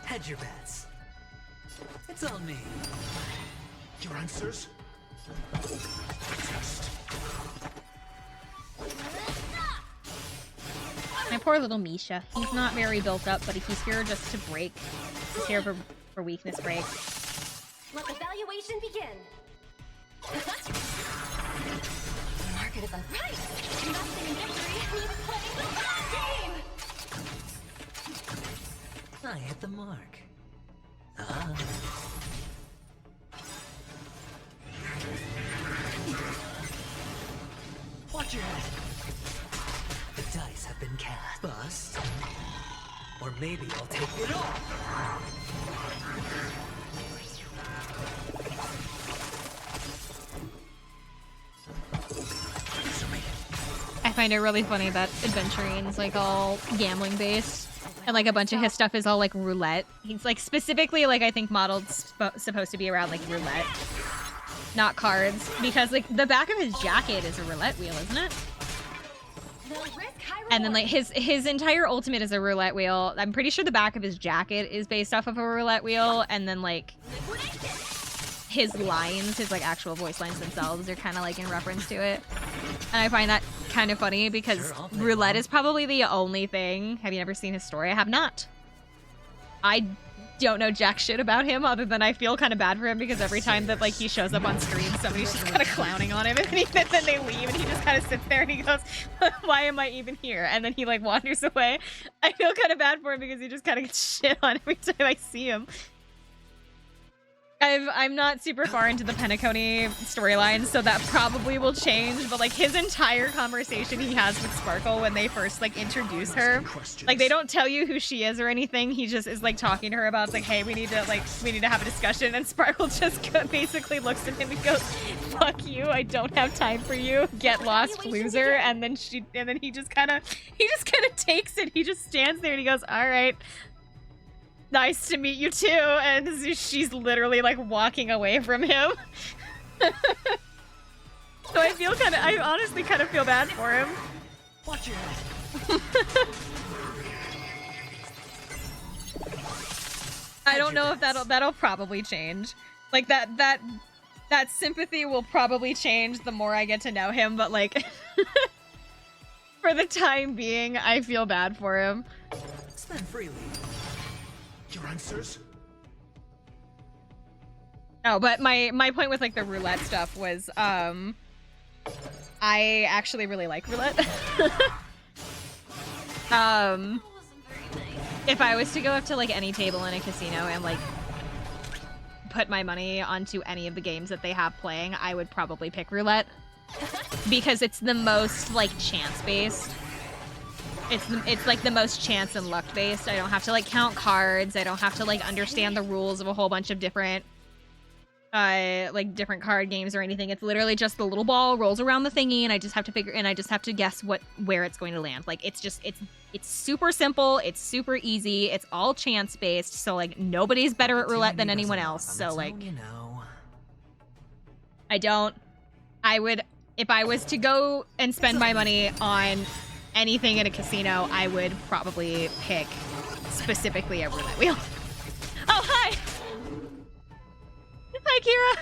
[SPEAKER 5] Hedge your bets. It's on me.
[SPEAKER 4] Your answers? Test.
[SPEAKER 2] My poor little Misha. He's not very built up, but he's here just to break. He's here for weakness break.
[SPEAKER 3] Let the valuation begin. The market is on right. Investing in victory means playing the long game.
[SPEAKER 5] I hit the mark. Ah. Watch your head. The dice have been cast. Bust. Or maybe I'll take it all.
[SPEAKER 2] I find it really funny that Adventurine's like all gambling based, and like a bunch of his stuff is all like roulette. He's like specifically like I think modeled supposed to be around like roulette, not cards, because like the back of his jacket is a roulette wheel, isn't it? And then like his entire ultimate is a roulette wheel. I'm pretty sure the back of his jacket is based off of a roulette wheel, and then like his lines, his like actual voice lines themselves are kind of like in reference to it. And I find that kind of funny because roulette is probably the only thing. Have you ever seen his story? I have not. I don't know jack shit about him other than I feel kind of bad for him because every time that like he shows up on screen, somebody's just kind of clowning on him, and then they leave and he just kind of sits there and he goes, why am I even here? And then he like wanders away. I feel kind of bad for him because he just kind of gets shit on every time I see him. I'm not super far into the Penacony storyline, so that probably will change, but like his entire conversation he has with Sparkle when they first like introduce her, like they don't tell you who she is or anything, he just is like talking to her about, it's like, hey, we need to have a discussion, and Sparkle just basically looks at him and goes, fuck you, I don't have time for you, get lost, loser. And then he just kind of takes it. He just stands there and he goes, all right, nice to meet you too, and she's literally like walking away from him. So I honestly kind of feel bad for him.
[SPEAKER 5] Watch your head.
[SPEAKER 2] I don't know if that'll probably change. Like that sympathy will probably change the more I get to know him, but like for the time being, I feel bad for him.
[SPEAKER 5] Spend freely.
[SPEAKER 4] Your answers?
[SPEAKER 2] Oh, but my point with like the roulette stuff was I actually really like roulette. If I was to go up to like any table in a casino and like put my money onto any of the games that they have playing, I would probably pick roulette because it's the most like chance based. It's like the most chance and luck based. I don't have to like count cards. I don't have to like understand the rules of a whole bunch of different different card games or anything. It's literally just the little ball rolls around the thingy and I just have to guess where it's going to land. Like it's super simple, it's super easy, it's all chance based, so like nobody's better at roulette than anyone else. So like I would, if I was to go and spend my money on anything in a casino, I would probably pick specifically a roulette wheel. Oh, hi! Hi, Kira!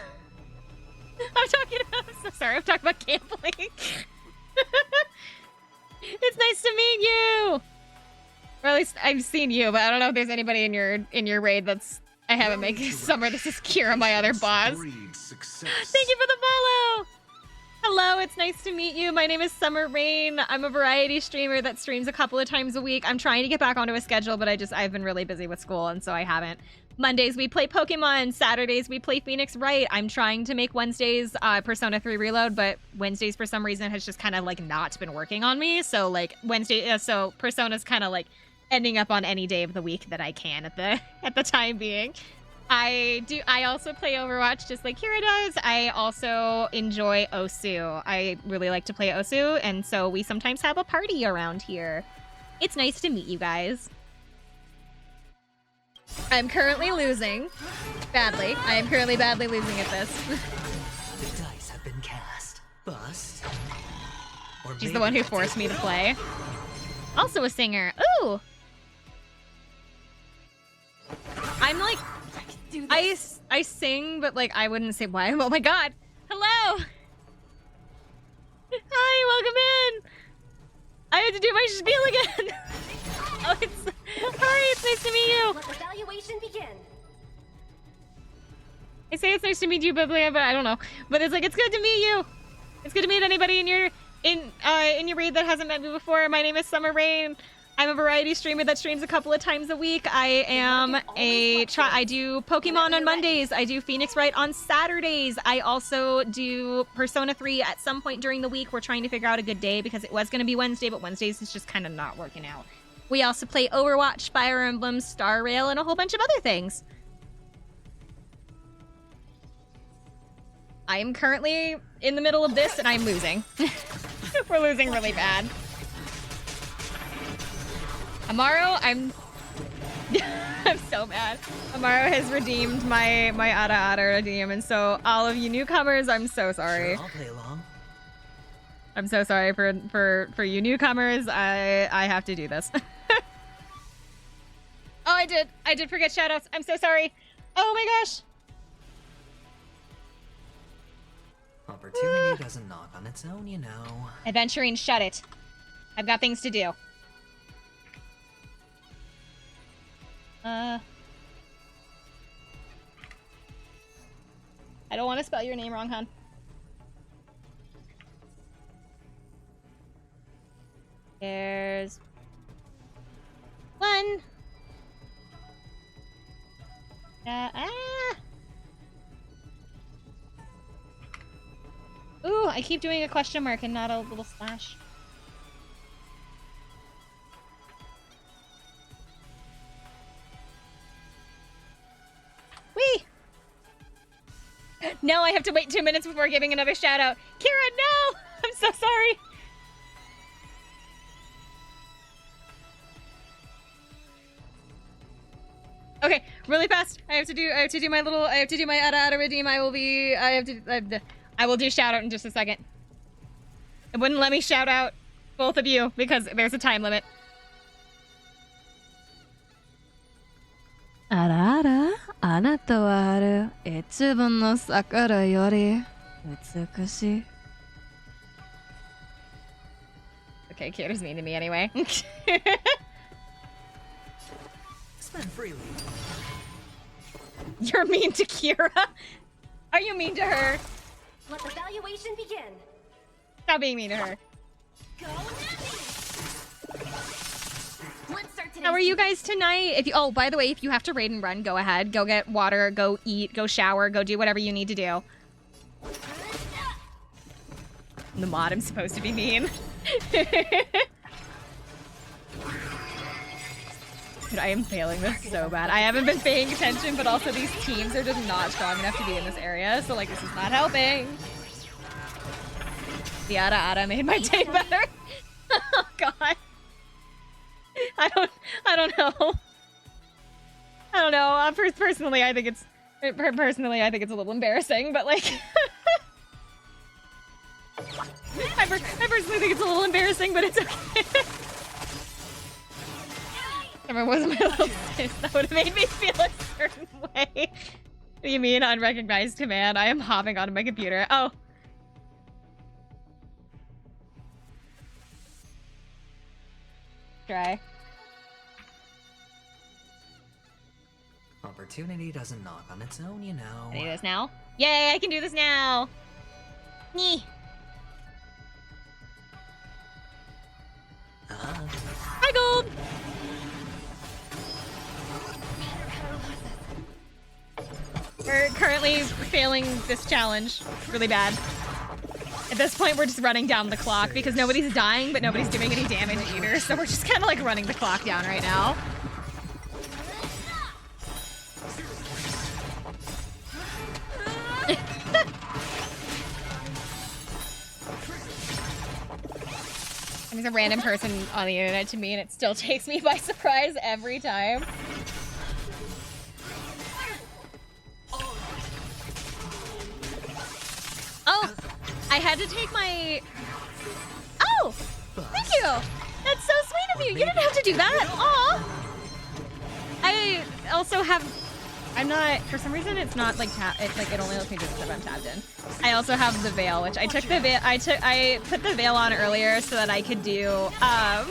[SPEAKER 2] I'm so sorry, I'm talking about gambling. It's nice to meet you! Or at least I've seen you, but I don't know if there's anybody in your raid that's I haven't made Summer. This is Kira, my other boss. Thank you for the follow! Hello, it's nice to meet you. My name is Summer Rain. I'm a variety streamer that streams a couple of times a week. I'm trying to get back onto a schedule, but I've been really busy with school, and so I haven't. Mondays we play Pokemon. Saturdays we play Phoenix Wright. I'm trying to make Wednesdays Persona 3 Reload, but Wednesdays for some reason has just kind of like not been working on me. So like so Persona's kind of like ending up on any day of the week that I can at the time being. I also play Overwatch just like Kira does. I also enjoy Osu. I really like to play Osu, and so we sometimes have a party around here. It's nice to meet you guys. I'm currently losing. Badly. I am currently badly losing at this.
[SPEAKER 5] The dice have been cast. Bust. Or
[SPEAKER 2] She's the one who forced me to play. Also a singer. Ooh! I'm like... I sing, but like I wouldn't say why. Oh my god! Hello! Hi, welcome in! I had to do my spiel again! Oh, it's nice to meet you!
[SPEAKER 3] Let the evaluation begin.
[SPEAKER 2] I say it's nice to meet you, but I don't know. But it's like, it's good to meet you! It's good to meet anybody in your raid that hasn't met me before. My name is Summer Rain. I'm a variety streamer that streams a couple of times a week. I do Pokemon on Mondays. I do Phoenix Wright on Saturdays. I also do Persona 3 at some point during the week. We're trying to figure out a good day because it was going to be Wednesday, but Wednesdays is just kind of not working out. We also play Overwatch, Fire Emblem, Star Rail, and a whole bunch of other things. I am currently in the middle of this and I'm losing. We're losing really bad. Amaro, I'm so mad. Amaro has redeemed my Ada redeem, and so all of you newcomers, I'm so sorry.
[SPEAKER 5] Sure, I'll play along.
[SPEAKER 2] I'm so sorry for you newcomers. I have to do this. Oh, I did forget shoutouts. I'm so sorry. Oh my gosh.
[SPEAKER 5] Opportunity doesn't knock on its own, you know.
[SPEAKER 2] Adventurine, shut it. I've got things to do. I don't want to spell your name wrong, hon. There's one. Ooh, I keep doing a question mark and not a little slash. Whee! No, I have to wait 2 minutes before giving another shout out. Kira, no! I'm so sorry. Okay, really fast. I have to do my Ada redeem. I will do shout out in just a second. It wouldn't let me shout out both of you because there's a time limit. Ara, あなたは春一番の桜より美しい. Okay, Kira's mean to me anyway.
[SPEAKER 5] Spend freely.
[SPEAKER 2] You're mean to Kira? Are you mean to her?
[SPEAKER 3] Let the evaluation begin.
[SPEAKER 2] Stop being mean to her.
[SPEAKER 3] Go Let's start today.
[SPEAKER 2] How are you guys tonight? Oh, by the way, if you have to raid and run, go ahead. Go get water, go eat, go shower, go do whatever you need to do. The mod, I'm supposed to be mean. Dude, I am failing this so bad. I haven't been paying attention, but also these teams are just not strong enough to be in this area, so like this is not helping. The Ada made my day better. Oh god. I don't know. I don't know. Personally, I think it's a little embarrassing, but like I personally think it's a little embarrassing, but it's okay. Summer wasn't my little sis. That would have made me feel a certain way. What do you mean, unrecognized command? I am hopping onto my computer. Oh. Try.
[SPEAKER 5] Opportunity doesn't knock on its own, you know.
[SPEAKER 2] Can I do this now? Yay, I can do this now! Nee. gold! We're currently failing this challenge really bad. At this point, we're just running down the clock because nobody's dying, but nobody's doing any damage either. So we're just kind of like running the clock down right now. There's a random person on the internet to me, and it still takes me by surprise every time. Oh, I had to take my... Oh, thank you. That's so sweet of you. You didn't have to do that. Aw. I also have... I'm not... For some reason, it's not like it only lets me do this if I'm tabbed in. I also have the veil, which I took the veil... I put the veil on earlier so that I could do... I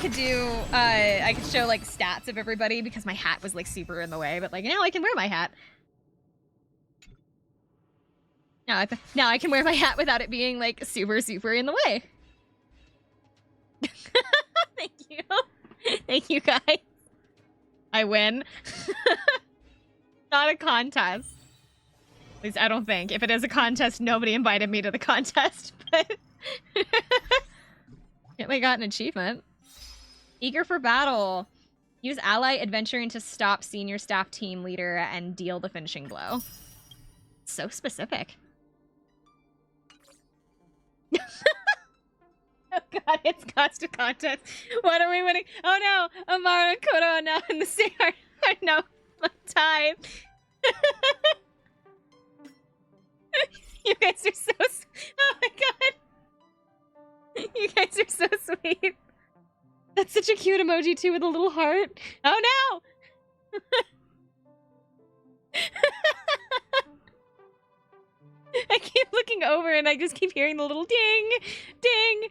[SPEAKER 2] could show like stats of everybody because my hat was like super in the way, but like now I can wear my hat. Now I can wear my hat without it being like super in the way. Thank you. Thank you guys. I win. Not a contest. At least I don't think. If it is a contest, nobody invited me to the contest, but I got an achievement. Eager for battle. Use ally Adventurine to stop senior staff team leader and deal the finishing blow. So specific. Oh god, it's cost a contest. What are we winning? Oh no, Amara and Koto are now in the same are now tied. You guys are so oh my god. You guys are so sweet. That's such a cute emoji too with a little heart. Oh no! I keep looking over and I just keep hearing the little ding, ding.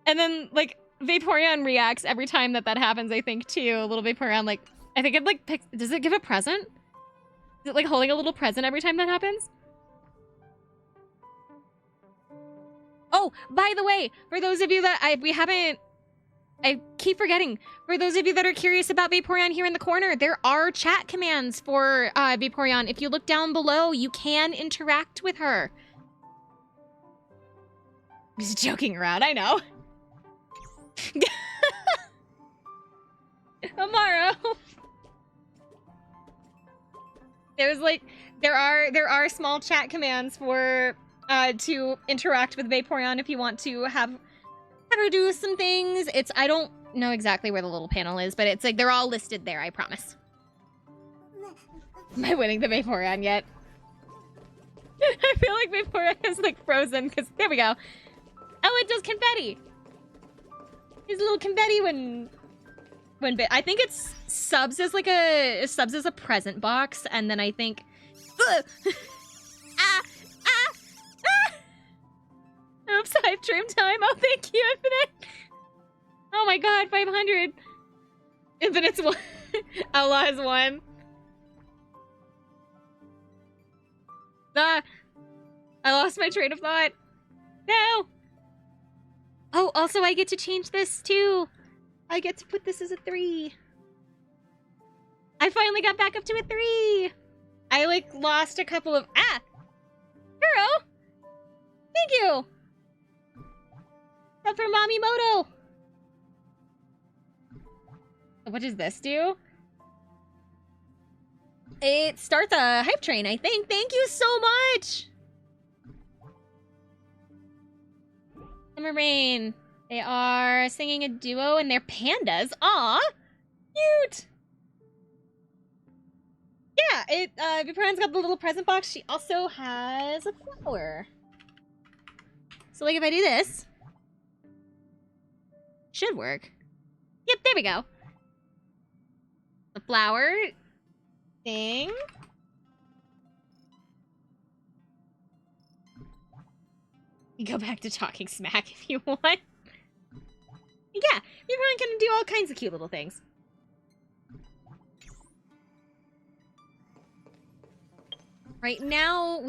[SPEAKER 2] And then like Vaporeon reacts every time that happens, I think too. A little Vaporeon like, I think it like picks, does it give a present? Is it like holding a little present every time that happens? Oh, by the way, for those of you that I keep forgetting. For those of you that are curious about Vaporeon here in the corner, there are chat commands for Vaporeon. If you look down below, you can interact with her. I'm just joking around, I know. Amaro. There's like, there are small chat commands for to interact with Vaporeon if you want to have her do some things. I don't know exactly where the little panel is, but it's like they're all listed there, I promise. Am I winning the Vaporeon yet? I feel like Vaporeon is like frozen because there we go. Oh, it does confetti. There's a little confetti when I think it's subs as like a present box, and then I think Oops, I have trim time. Oh, thank you, Infinite. Oh my god, 500. Infinite's one. Outlaw has one. Ah, I lost my train of thought. No. Oh, also I get to change this too. I get to put this as a 3. I finally got back up to a 3. I like lost a couple of Hero. Thank you. Up for Mommy Moto. What does this do? It starts a hype train, I think. Thank you so much. Summer Rain. They are singing a duo and they're pandas. Aw, cute. Yeah, Vaporeon's got the little present box. She also has a flower. So like if I do this, should work. Yep, there we go. The flower thing. You go back to talking smack if you want. Yeah, Vaporeon can do all kinds of cute little things. Right now,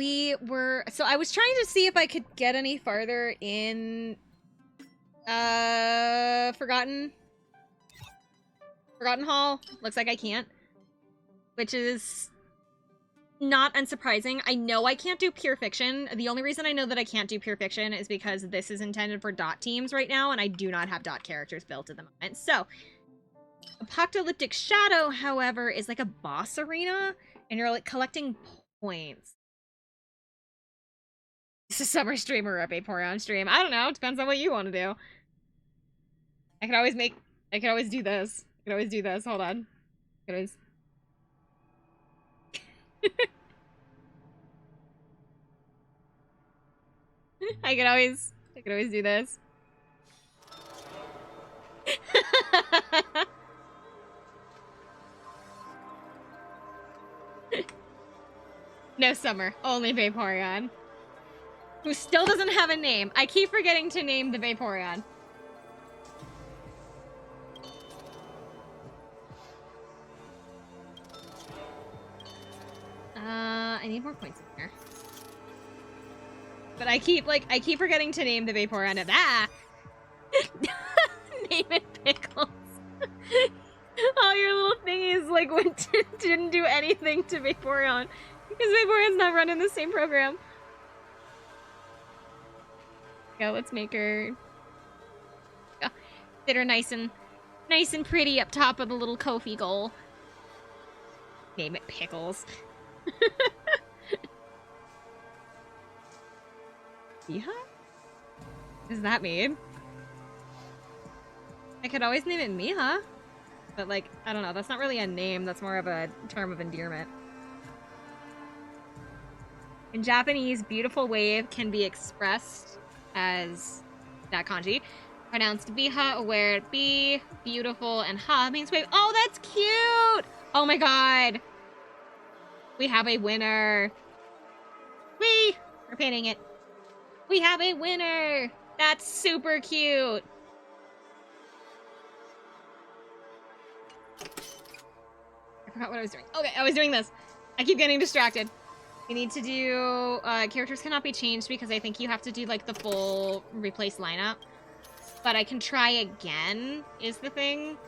[SPEAKER 2] so I was trying to see if I could get any farther in Forgotten Hall. Looks like I can't. Which is not unsurprising. I know I can't do Pure Fiction. The only reason I know that I can't do Pure Fiction is because this is intended for dot teams right now, and I do not have dot characters built at the moment. So, Apocalyptic Shadow, however, is like a boss arena, and you're like collecting points. This is summer stream or a Vaporeon stream. I don't know. It depends on what you want to do. I could always do this. I could always do this. Hold on. I could always... I could always do this. No summer, only Vaporeon. Who still doesn't have a name. I keep forgetting to name the Vaporeon. I need more points in here. But I keep forgetting to name the Vaporeon. Ah! Name it Pickles. All your little thingies, like, didn't do anything to Vaporeon. Because Vaporeon's not running the same program. Yeah, let's make her... sit her nice and pretty up top of the little Kofi goal. Name it Pickles. Yeah? What does that mean? I could always name it Miha. But, like, I don't know. That's not really a name. That's more of a term of endearment. In Japanese, beautiful wave can be expressed as that kanji. Pronounced biha, where bi, beautiful, and ha means wave. Oh, that's cute! Oh my god. We have a winner. We're painting it. We have a winner. That's super cute. I forgot what I was doing. Okay, I was doing this. I keep getting distracted. We need to do, characters cannot be changed because I think you have to do, like, the full replace lineup. But I can try again, is the thing.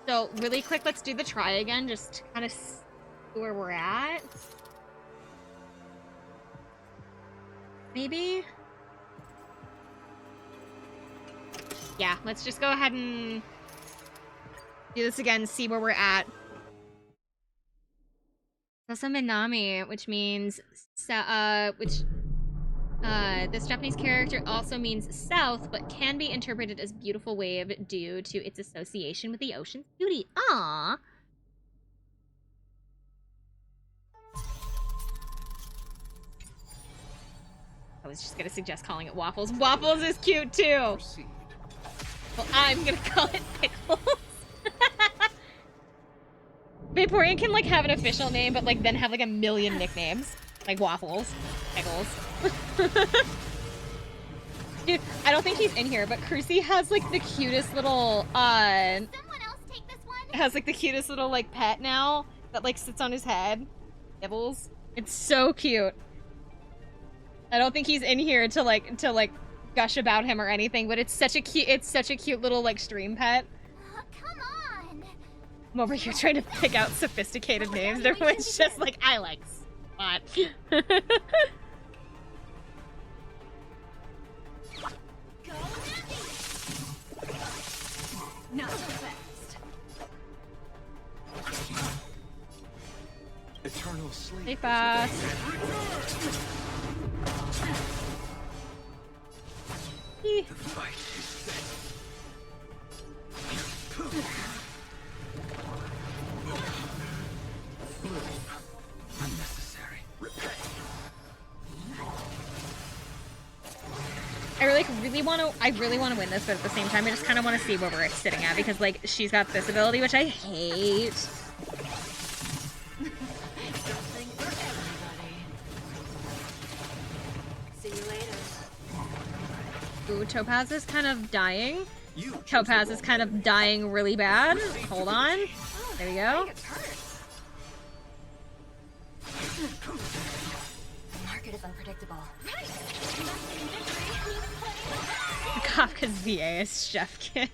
[SPEAKER 2] So, really quick, let's do the try again, just to kind of see where we're at. Maybe? Yeah, let's just go ahead and do this again, see where we're at. Also Minami, which means, this Japanese character also means south, but can be interpreted as beautiful wave due to its association with the ocean's beauty. Aww. I was just gonna suggest calling it Waffles. Waffles is cute too!
[SPEAKER 4] Proceed.
[SPEAKER 2] Well, I'm gonna call it Pickles. Vaporeon can, like, have an official name, but, like, then have, like, a million nicknames. Like Waffles. Pickles. Dude, I don't think he's in here, but Crucy has, like, the cutest little,
[SPEAKER 3] Someone else take this one?
[SPEAKER 2] has, like, the cutest little, like, pet now that, like, sits on his head. Nibbles. It's so cute. I don't think he's in here to, like, gush about him or anything, but it's such a cute little, like, stream pet.
[SPEAKER 3] Come on.
[SPEAKER 2] I'm over here trying to pick out sophisticated names, and everyone's just like, I like Spot.
[SPEAKER 7] Not so fast.
[SPEAKER 4] Eternal sleep.
[SPEAKER 2] Stay fast.
[SPEAKER 4] The fight is set. Unnecessary. Repay.
[SPEAKER 2] I really want to win this, but at the same time, I just kind of want to see where we're sitting at, because, like, she's got this ability, which I hate.
[SPEAKER 7] Something for everybody. See you later.
[SPEAKER 2] Ooh, Topaz is kind of dying. Topaz is kind of dying really bad. Hold on. There we go.
[SPEAKER 3] The market of unpredictable.
[SPEAKER 2] Kafka's VA is Chef Kiss.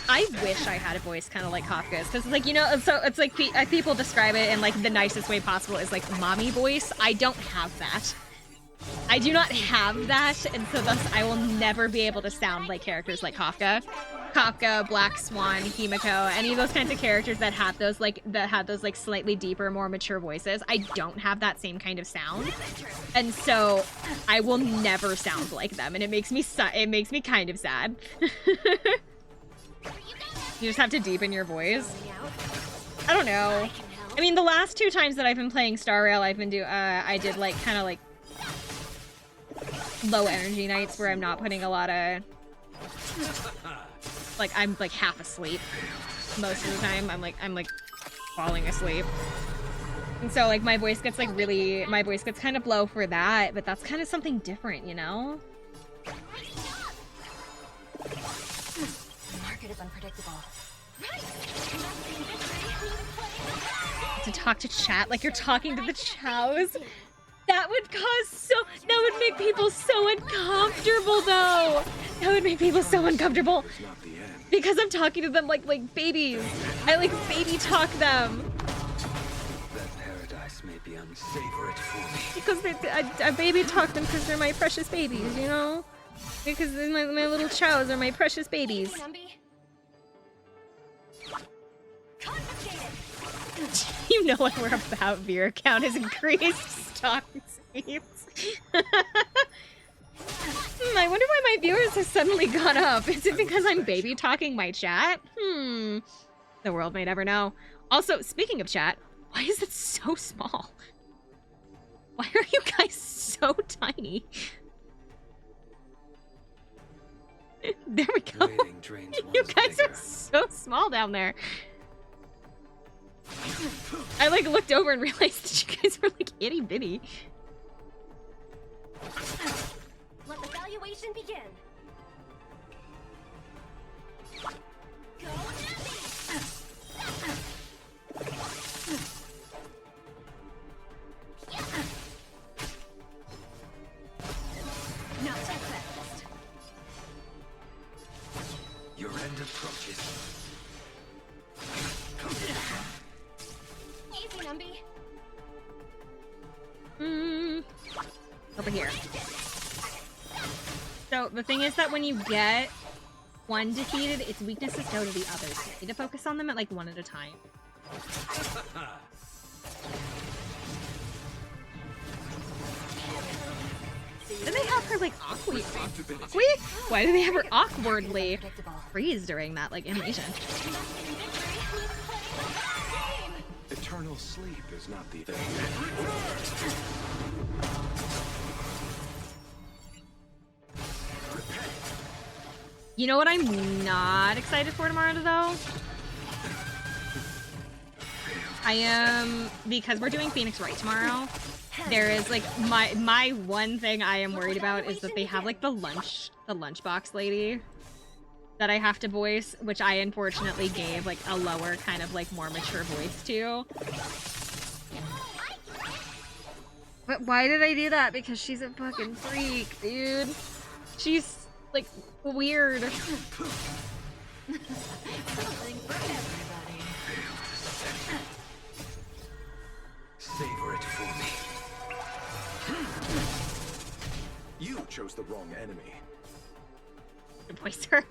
[SPEAKER 2] I wish I had a voice kind of like Kafka's, because like, you know, so it's like people describe it in like the nicest way possible as like mommy voice. I don't have that. I do not have that, and so thus I will never be able to sound like characters like Kafka. Kafka, Black Swan, Himiko, any of those kinds of characters that have those like slightly deeper, more mature voices. I don't have that same kind of sound, and so I will never sound like them, and it makes me kind of sad. You just have to deepen your voice. I don't know. I mean, the last 2 times that I've been playing Star Rail, I've been I did like kind of like low energy nights where I'm not putting a lot of, like, I'm like half asleep most of the time. I'm like falling asleep, and so like my voice gets kind of low for that, but that's kind of something different, you know.
[SPEAKER 3] The market is unpredictable.
[SPEAKER 2] To talk to chat like you're talking to the chows. That would make people so uncomfortable, though. That would make people so uncomfortable. Because I'm talking to them like babies. I like baby talk them.
[SPEAKER 1] That paradise may be unsavored for me.
[SPEAKER 2] Because I baby talk them because they're my precious babies, you know? Because my little chows are my precious babies. You know what we're about. Viewer count has increased. Stock receipts. I wonder why my viewers have suddenly gone up. Is it because I'm baby talking my chat? The world may never know. Also, speaking of chat, why is it so small? Why are you guys so tiny? There we go. You guys are so small down there. I like looked over and realized that you guys were like itty bitty.
[SPEAKER 3] Let the valuation begin. Go Not so fast.
[SPEAKER 1] Your end approaches.
[SPEAKER 3] Easy, Numby.
[SPEAKER 2] Over here. So the thing is that when you get one defeated, its weaknesses go to the others. You need to focus on them at like one at a time. Do they have her like awkwardly? Why do they have her awkwardly freeze during that like animation?
[SPEAKER 4] Eternal sleep is not the thing.
[SPEAKER 2] You know what I'm not excited for tomorrow, though? I am, because we're doing Phoenix Wright tomorrow, there is, like, my one thing I am worried about is that they have, like, the lunchbox lady that I have to voice, which I unfortunately gave, like, a lower, kind of, like, more mature voice to. But why did I do that? Because she's a fucking freak, dude. She's, like, weird.
[SPEAKER 1] Savor it for me.
[SPEAKER 4] You chose the wrong enemy.
[SPEAKER 2] Voice her.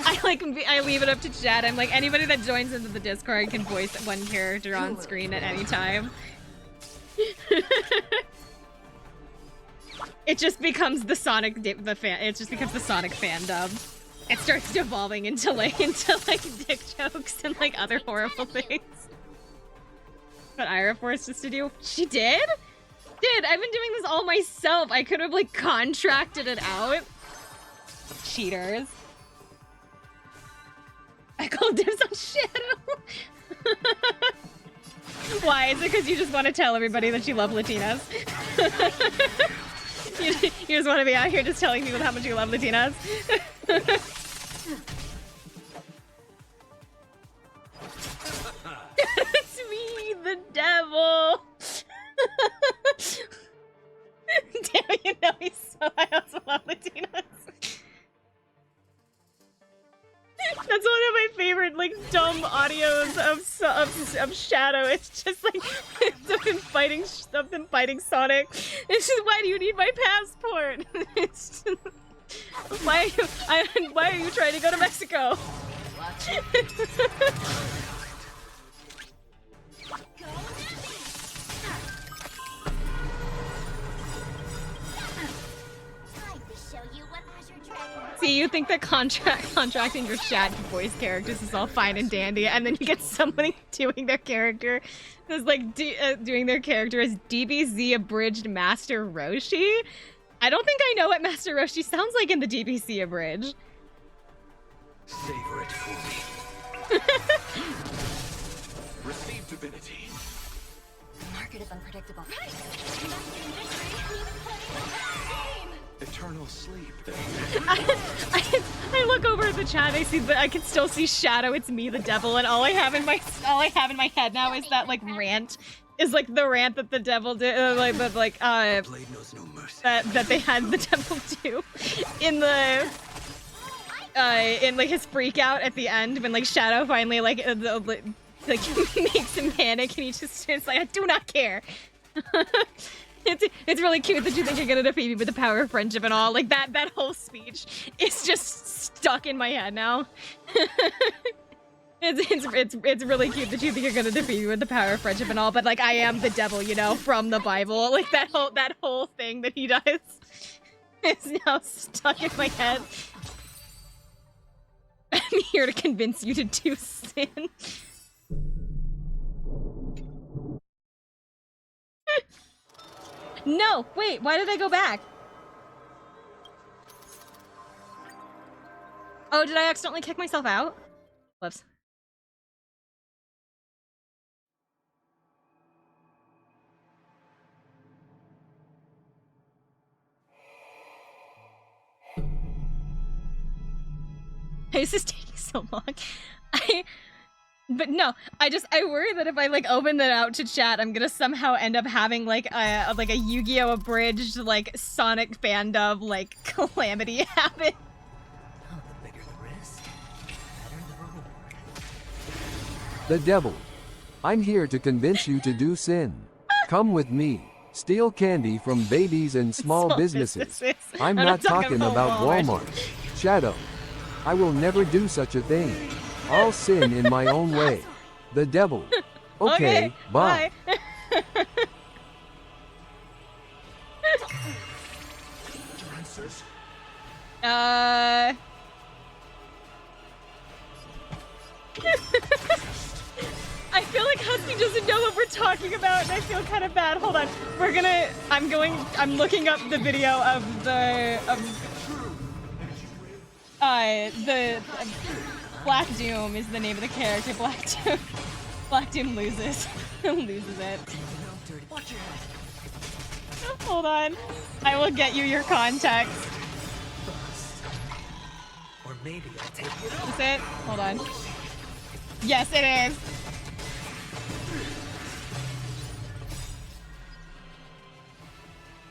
[SPEAKER 2] I leave it up to chat. I'm like, anybody that joins into the Discord can voice one character on screen at any time. It just becomes the Sonic it just becomes the Sonic fandom. It starts devolving into like dick jokes and like other horrible things. But Ira forced us to do. She did? I've been doing this all myself. I could have like contracted it out. Cheaters. I called dibs on Shadow. Why? Is it because you just want to tell everybody that you love Latinas? You just want to be out here just telling people how much you love Latinas? It's me, the devil! audios of Shadow. It's just like of them fighting Sonic. It's just, why do you need my passport? It's just, why are you trying to go to Mexico? See, you think that contracting your chat to voice characters is all fine and dandy, and then you get somebody doing their character as like doing their character as DBZ abridged Master Roshi. I don't think I know what Master Roshi sounds like in the DBZ abridged.
[SPEAKER 4] Savor it for me. Receive divinity.
[SPEAKER 3] The market is unpredictable.
[SPEAKER 4] Eternal sleep.
[SPEAKER 2] I look over at the chat. I can still see Shadow. It's me, the devil, and all I have in my head now is that like rant. Is like the rant that the devil did,
[SPEAKER 4] Blade knows no mercy.
[SPEAKER 2] that they had the devil do in the in like his freak out at the end when like Shadow finally like makes him panic and he just is like, I do not care. It's really cute that you think you're gonna defeat me with the power of friendship and all. Like that whole speech is just stuck in my head now. It's really cute that you think you're gonna defeat me with the power of friendship and all, but like I am the devil, you know, from the Bible. Like that whole thing that he does is now stuck in my head. I'm here to convince you to do sin. No, wait, why did I go back? Oh, did I accidentally kick myself out? Whoops. This is taking so long. But no, I worry that if I like open that out to chat, I'm gonna somehow end up having like a Yu-Gi-Oh! Abridged like Sonic fandom like calamity happen.
[SPEAKER 5] Oh, the bigger the risk, the better the reward.
[SPEAKER 8] The devil. I'm here to convince you to do sin. Come with me. Steal candy from babies and small businesses. I'm not talking about Walmart. Shadow. I will never do such a thing. I'll sin in my own way. The devil. Okay, bye.
[SPEAKER 2] I feel like Husky doesn't know what we're talking about, and I feel kind of bad. Hold on. I'm looking up the video of the Black Doom is the name of the character. Black Doom loses. Loses it. Hold on. I will get you your context.
[SPEAKER 5] Or maybe I'll take it off.
[SPEAKER 2] Is it? Hold on. Yes, it is.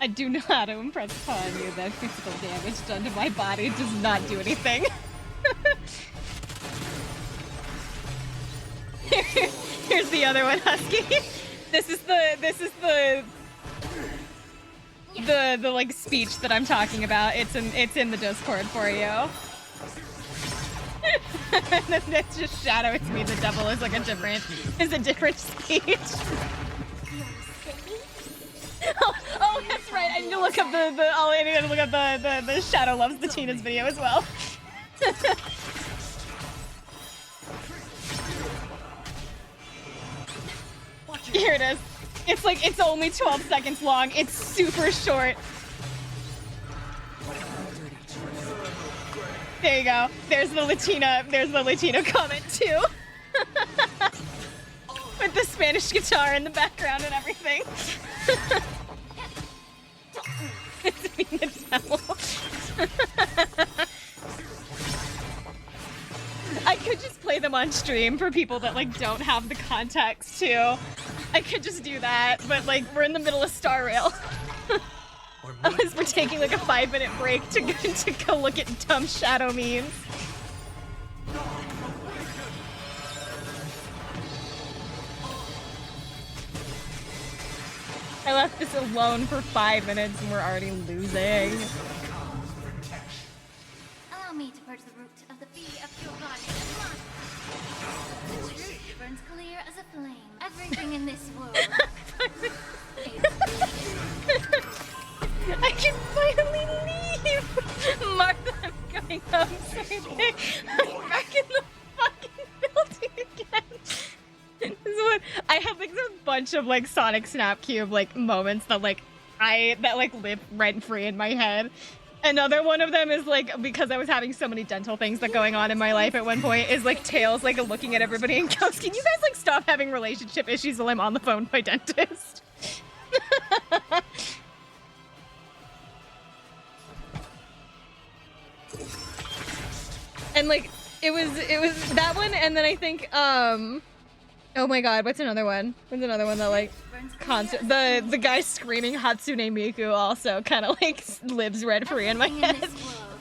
[SPEAKER 2] I do know how to impress upon you that physical damage done to my body does not do anything. Here's the other one, Husky. This is the like speech that I'm talking about. It's in the Discord for you. That's just Shadow. It's me, the devil. Is like a different speech. Oh, that's right. I need to look up I need to look up the Shadow Loves the Tina's video as well. Here it is. It's only 12 seconds long. It's super short. There you go. There's the Latino comment too. With the Spanish guitar in the background and everything. It's me, the devil. I could just play them on stream for people that like don't have the context too. I could just do that, but like we're in the middle of Star Rail. Unless we're taking like a 5-minute break to go look at dumb Shadow memes. I left this alone for 5 minutes and we're already losing.
[SPEAKER 3] Allow me to purge the root of the bee of pure goddess and mine. The truth burns clear as a flame. Everything in this world.
[SPEAKER 2] I can finally leave! Martha, I'm going home. Sorry, I'm back in the fucking building again. This is what I have like a bunch of like Sonic Snap Cube like moments that like live rent free in my head. Another one of them is like, because I was having so many dental things that going on in my life at one point, is like Tails like looking at everybody and goes, "Can you guys like stop having relationship issues while I'm on the phone with my dentist?" And like it was that one, and then I think oh my god, what's another one? What's another one that like constant the guy screaming Hatsune Miku also kind of like lives rent free in my head.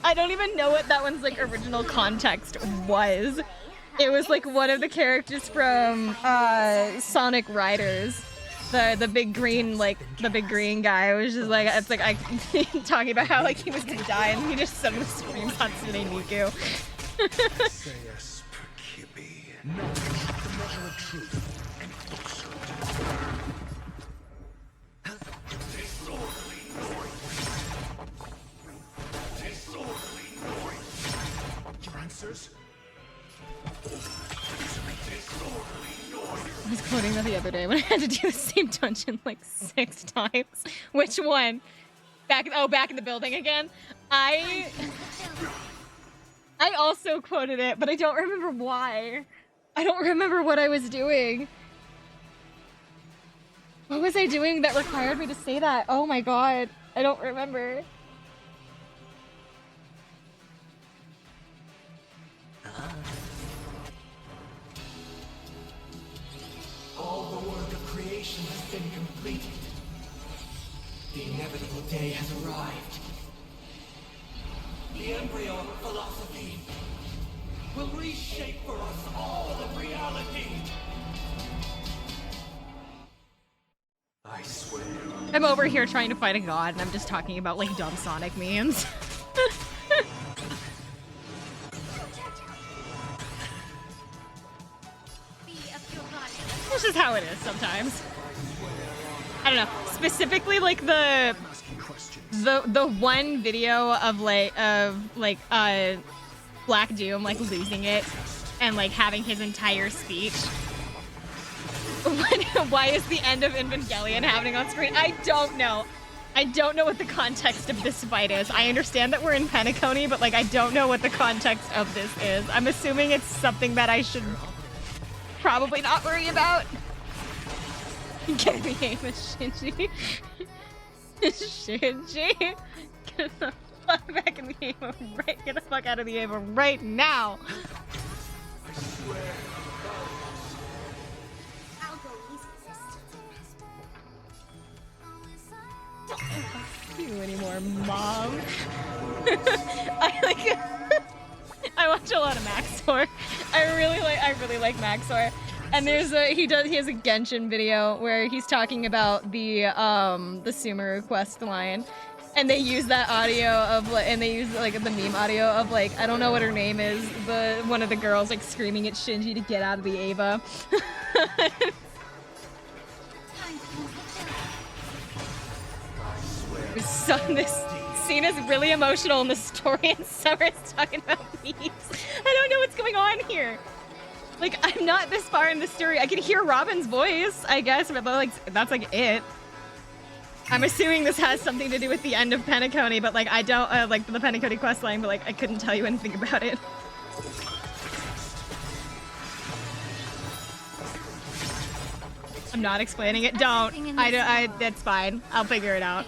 [SPEAKER 2] I don't even know what that one's like original context was. It was like one of the characters from Sonic Riders. The big green guy was just like, it's like I talking about how like he was gonna die and he just suddenly screams Hatsune Miku.
[SPEAKER 4] Sayas Perkibi. Knowledge, the measure of truth, and falsehood. Disorderly noise. Your answers?
[SPEAKER 2] I was quoting that the other day when I had to do the same dungeon like 6 times. Which one? Back in the building again? I also quoted it, but I don't remember why. I don't remember what I was doing. What was I doing that required me to say that? Oh my god. I don't remember.
[SPEAKER 5] All the work of creation has been completed. The inevitable day has arrived. The embryo of philosophy will reshape for us all of reality. I swear.
[SPEAKER 2] I'm over here trying to fight a god, and I'm just talking about like dumb Sonic memes. This is how it is sometimes. I don't know. Specifically, like the one video of Black Doom like losing it and like having his entire speech. Why is the end of Evangelion happening on screen? I don't know. I don't know what the context of this fight is. I understand that we're in Penacony, but like I don't know what the context of this is. I'm assuming it's something that I should probably not worry about. Get the aim of Shinji. Shinji. Get the fuck back in the aim of right. Get the fuck out of the aim of right now.
[SPEAKER 3] I'll go easy, sister.
[SPEAKER 2] Do anymore, Mom. I watch a lot of Maxor. I really like Maxor. And there's he has a Genshin video where he's talking about the Sumeru quest line. And they use that audio of and they use like the meme audio of like, I don't know what her name is, but one of the girls like screaming at Shinji to get out of the Ava. This scene is really emotional and the story, and Summer's talking about memes. I don't know what's going on here. Like, I'm not this far in the story. I can hear Robin's voice, I guess, but like that's like it. I'm assuming this has something to do with the end of Penacony, but like I don't like the Penacony questline, but like I couldn't tell you anything about it. I'm not explaining it. Don't. That's fine. I'll figure it out.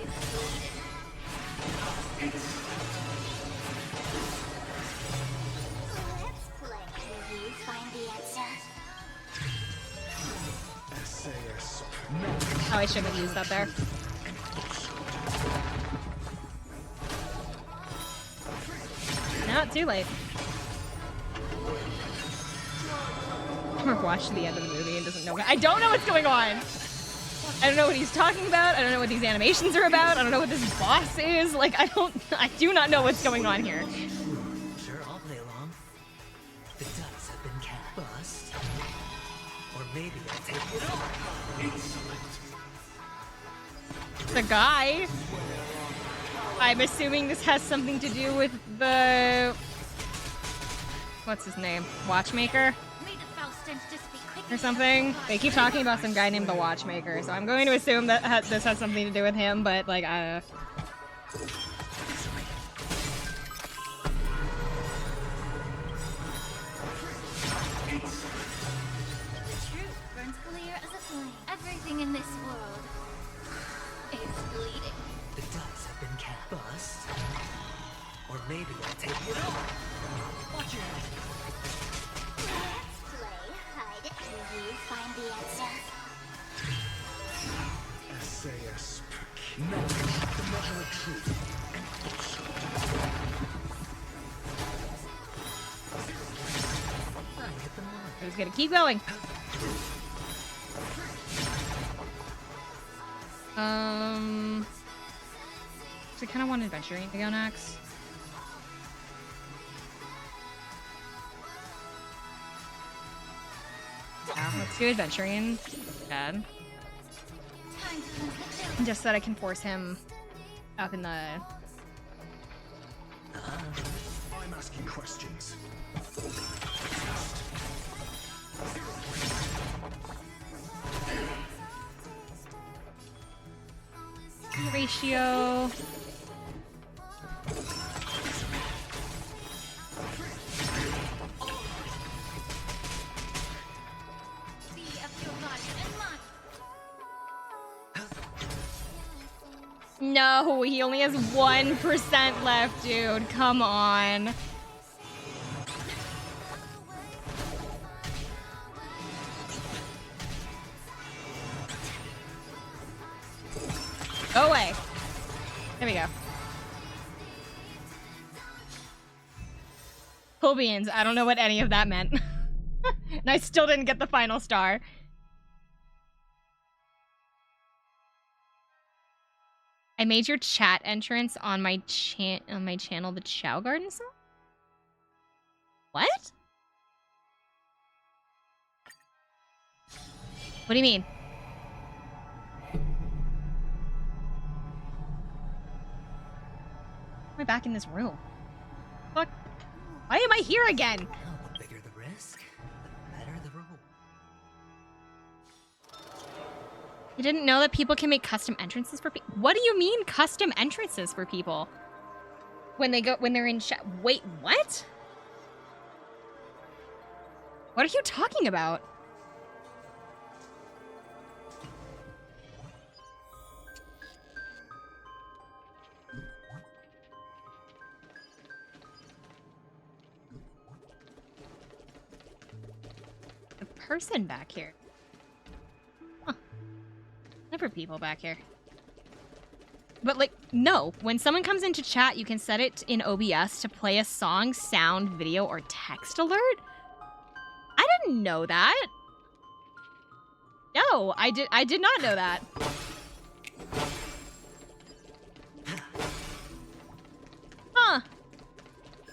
[SPEAKER 2] Oh, I shouldn't have used that there. Not too late. Or watched the end of the movie and doesn't know. I don't know what's going on. I don't know what he's talking about. I don't know what these animations are about. I don't know what this boss is. Like, I do not know what's going on here.
[SPEAKER 5] Sure, I'll play along. The dice have been cast. Bust. Or maybe I'll take it all.
[SPEAKER 2] The guy. I'm assuming this has something to do with the... What's his name? Watchmaker?
[SPEAKER 3] May the foul stench just be quick
[SPEAKER 2] Or something. They keep talking about some guy named the Watchmaker, so I'm going to assume that this has something to do with him, but, like,
[SPEAKER 3] The truth burns clear as a flame. Everything in this world is bleeding.
[SPEAKER 5] The dice have been cast. Bust. Or maybe I'll take it all. Watch your head.
[SPEAKER 3] Let's play hide. Will you find the answer?
[SPEAKER 4] SAS. Knowledge, the measure of truth and falsehood.
[SPEAKER 5] I hit the mark.
[SPEAKER 2] I'm just gonna keep going. So I kind of want Adventurine to go next. Yeah, let's do Adventurine. Bad.
[SPEAKER 3] Time to cleanse the filth.
[SPEAKER 2] Just so that I can force him up in the...
[SPEAKER 4] I'm asking questions.
[SPEAKER 2] ratio.
[SPEAKER 3] Be of your body and mine.
[SPEAKER 2] No, he only has 1% left, dude. Come on. Go away. There we go. Cool beans. I don't know what any of that meant. And I still didn't get the final star. I made your chat entrance on my channel the Chow Garden song? What? What do you mean? Why am I back in this room? Fuck. Why am I here again?
[SPEAKER 5] Well, the bigger the risk, the better the roll.
[SPEAKER 2] You didn't know that people can make custom entrances for people? What do you mean custom entrances for people? When they're in chat. Wait, what? What are you talking about? The person back here. Huh. Never people back here. But, like, no. When someone comes into chat, you can set it in OBS to play a song, sound, video, or text alert? I didn't know that. No, I did not know that. Huh.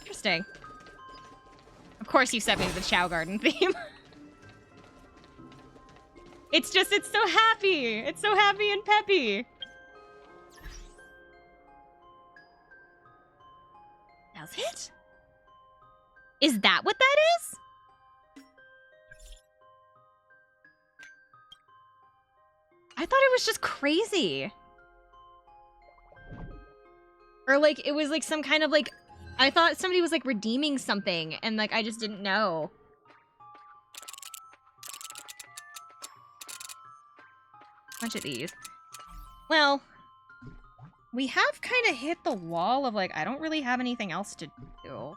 [SPEAKER 2] Interesting. Of course you set me to the Chow Garden theme. It's so happy. It's so happy and peppy. Does it? Is that what that is? I thought it was just crazy. Or like, it was like some kind of like, I thought somebody was like redeeming something and like, I just didn't know. Bunch of these. Well, we have kind of hit the wall of like, I don't really have anything else to do.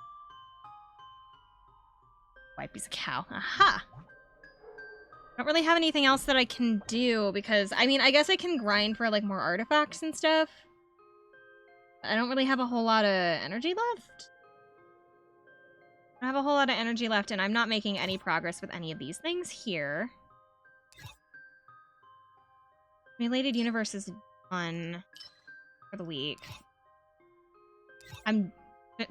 [SPEAKER 2] White piece of cow. Aha! I don't really have anything else that I can do because, I mean, I guess I can grind for like more artifacts and stuff. I don't really have a whole lot of energy left. I have a whole lot of energy left and I'm not making any progress with any of these things here. Related Universe is done for the week. I'm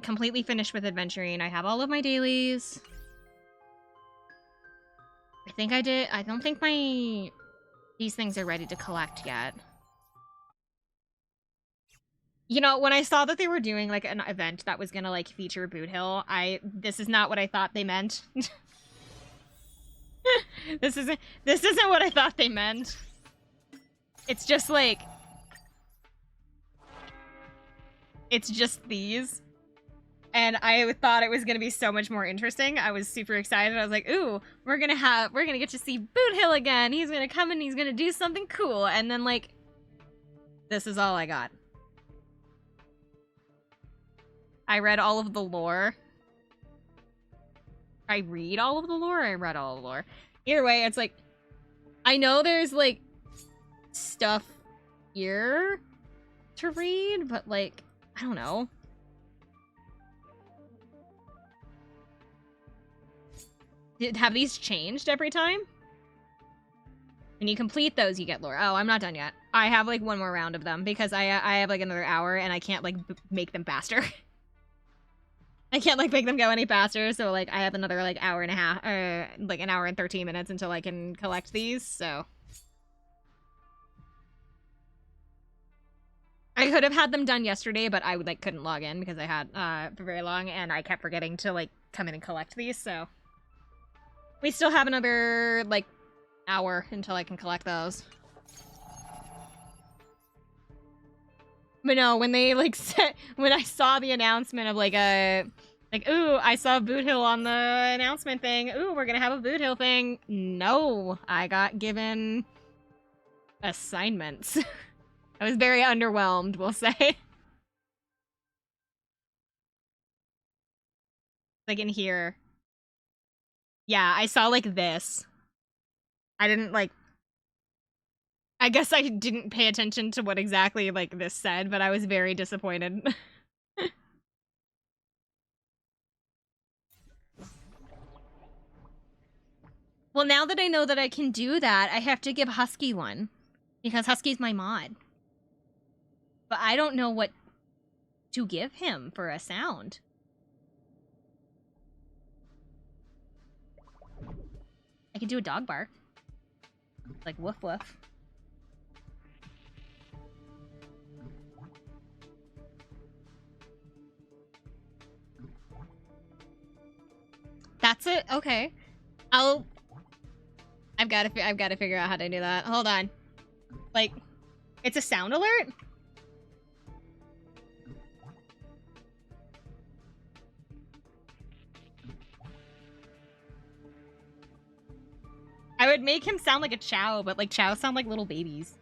[SPEAKER 2] completely finished with Adventurine. I have all of my dailies. I think I did. I don't think these things are ready to collect yet. You know, when I saw that they were doing like an event that was gonna like feature Boot Hill, this is not what I thought they meant. This isn't what I thought they meant. It's just like, it's just these. And I thought it was gonna be so much more interesting. I was super excited. I was like, ooh, we're gonna get to see Boot Hill again. He's gonna come and he's gonna do something cool. And then like, this is all I got. I read all of the lore. I read all of the lore? I read all of the lore. Either way, it's like, I know there's like stuff here to read, but like, I don't know. Have these changed every time? When you complete those, you get lore. Oh, I'm not done yet. I have like one more round of them because I have like another hour and I can't like make them faster. I can't like make them go any faster, so like I have another like hour and a half, or like an hour and 13 minutes until I can collect these, so. I could have had them done yesterday, but I like couldn't log in because I had for very long and I kept forgetting to like come in and collect these, so. We still have another like hour until I can collect those. But no, when they like when I saw the announcement of like ooh, I saw Boot Hill on the announcement thing. Ooh, we're gonna have a Boot Hill thing. No, I got given assignments. I was very underwhelmed, we'll say. Like in here. Yeah, I saw like this. I didn't like, I guess I didn't pay attention to what exactly like this said, but I was very disappointed. Well, now that I know that I can do that, I have to give Husky one. Because Husky's my mod. But I don't know what to give him for a sound. I could do a dog bark. Like woof woof. That's it? Okay. I've got to figure out how to do that. Hold on. Like, it's a sound alert? I would make him sound like a chow, but like chows sound like little babies.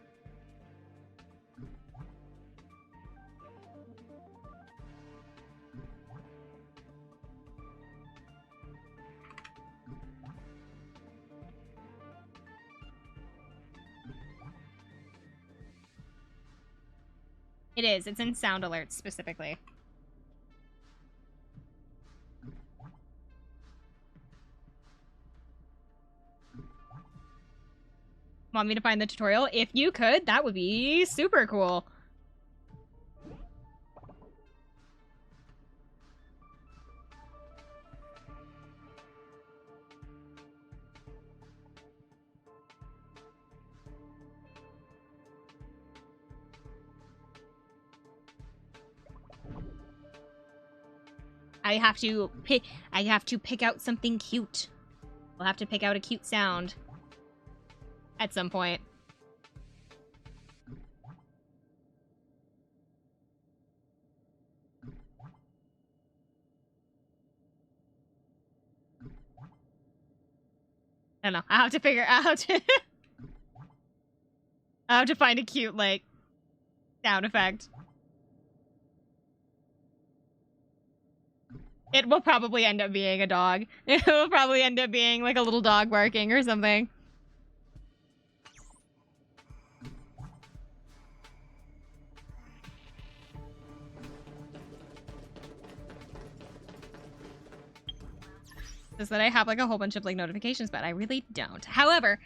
[SPEAKER 2] It is. It's in sound alerts specifically. Want me to find the tutorial? If you could, that would be super cool. I have to pick out something cute. We'll have to pick out a cute sound at some point. I don't know. I have to figure out how to I have to find a cute like sound effect. It will probably end up being a dog. It will probably end up being like a little dog barking or something. Is that I have like a whole bunch of like notifications, but I really don't. However,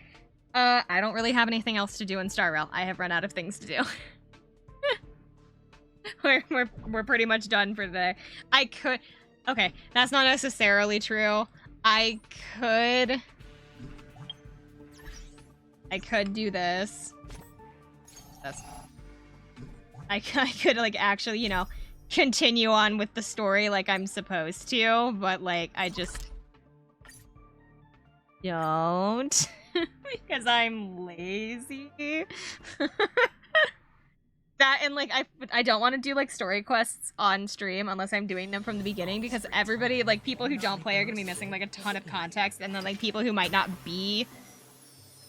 [SPEAKER 2] I don't really have anything else to do in Star Rail. I have run out of things to do. we're pretty much done for today. Okay, that's not necessarily true. I could do this. I could like actually, you know, continue on with the story like I'm supposed to, but like I just don't because I'm lazy. That and like I don't want to do like story quests on stream unless I'm doing them from the beginning, because everybody, like people who don't play are gonna be missing like a ton of context, and then like people who might not be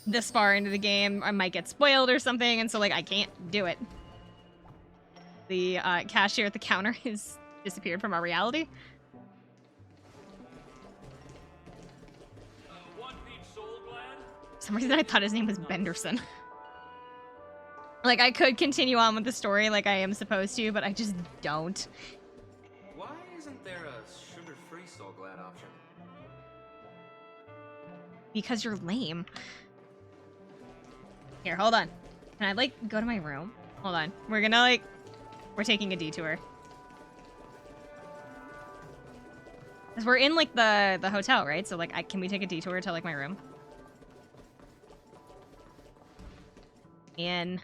[SPEAKER 2] this far into the game might get spoiled or something, and so like I can't do it. The cashier at the counter has disappeared from our reality. For some reason I thought his name was Benderson. Like, I could continue on with the story like I am supposed to, but I just don't.
[SPEAKER 9] Why isn't there a sugar-free Soul Glad option?
[SPEAKER 2] Because you're lame. Here, hold on. Can I, like, go to my room? Hold on. We're gonna, like... We're taking a detour. Because we're in, like, the hotel, right? So, like, can we take a detour to, like, my room? And...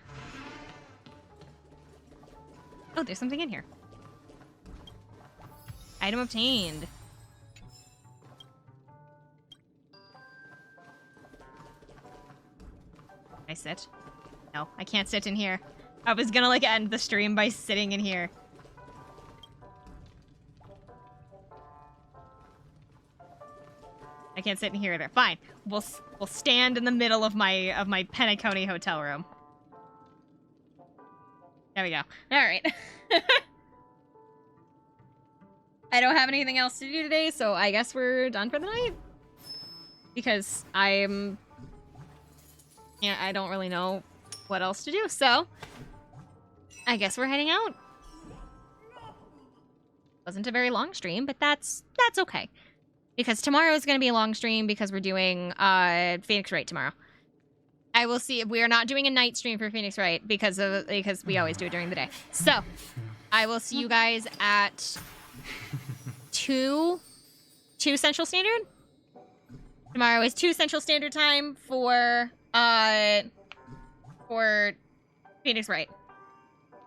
[SPEAKER 2] Oh, there's something in here. Item obtained. Can I sit? No, I can't sit in here. I was gonna, like, end the stream by sitting in here. I can't sit in here either. Fine. We'll stand in the middle of my Penacony hotel room. There we go. Alright. I don't have anything else to do today, so I guess we're done for the night. Because yeah, I don't really know what else to do, so I guess we're heading out. Wasn't a very long stream, but that's okay. Because tomorrow is going to be a long stream because we're doing Phoenix Wright tomorrow. I will see if we are not doing a night stream for Phoenix Wright because we always do it during the day. So, I will see you guys at 2 Central Standard. Tomorrow is 2 Central Standard Time for Phoenix Wright.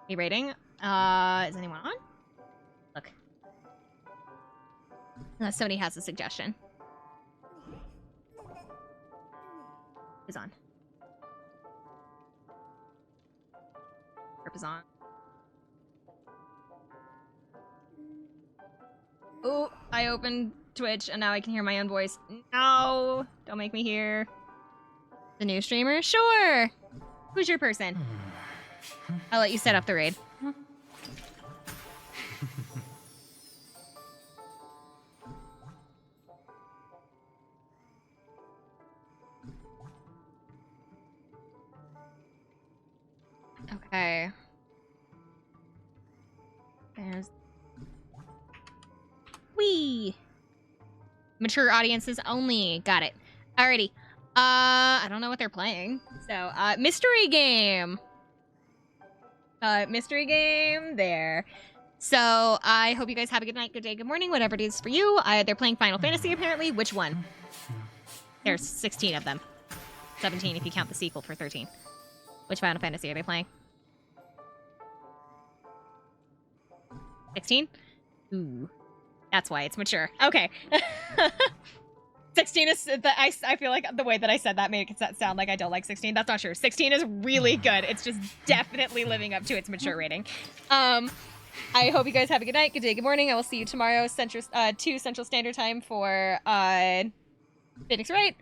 [SPEAKER 2] Me rating. Is anyone on? Look. Unless somebody has a suggestion. Who's on? Is on. Oh, I opened Twitch and now I can hear my own voice. No, don't make me hear. The new streamer? Sure. Who's your person? I'll let you set up the raid. Okay. There's... Whee! Mature audiences only. Got it. Alrighty. I don't know what they're playing. So, mystery game. Mystery game there. So, I hope you guys have a good night, good day, good morning, whatever it is for you. They're playing Final Fantasy, apparently. Which one? There's 16 of them. 17 if you count the sequel for 13. Which Final Fantasy are they playing? 16? Ooh. That's why it's mature. Okay. 16 is... I feel like the way that I said that made it sound like I don't like 16. That's not true. 16 is really good. It's just definitely living up to its mature rating. I hope you guys have a good night, good day, good morning. I will see you tomorrow, 2 Central Standard Time for Phoenix Wright.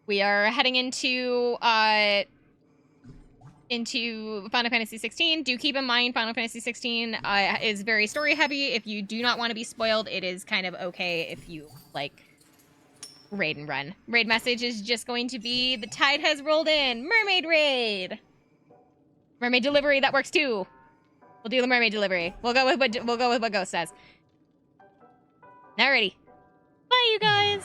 [SPEAKER 2] We are heading into Final Fantasy 16. Do keep in mind Final Fantasy 16 is very story heavy. If you do not want to be spoiled, it is kind of okay if you like raid and run. Raid message is just going to be the tide has rolled in. Mermaid raid. Mermaid delivery, that works too. We'll do the mermaid delivery. We'll go with what Ghost says. Alrighty. Bye you guys.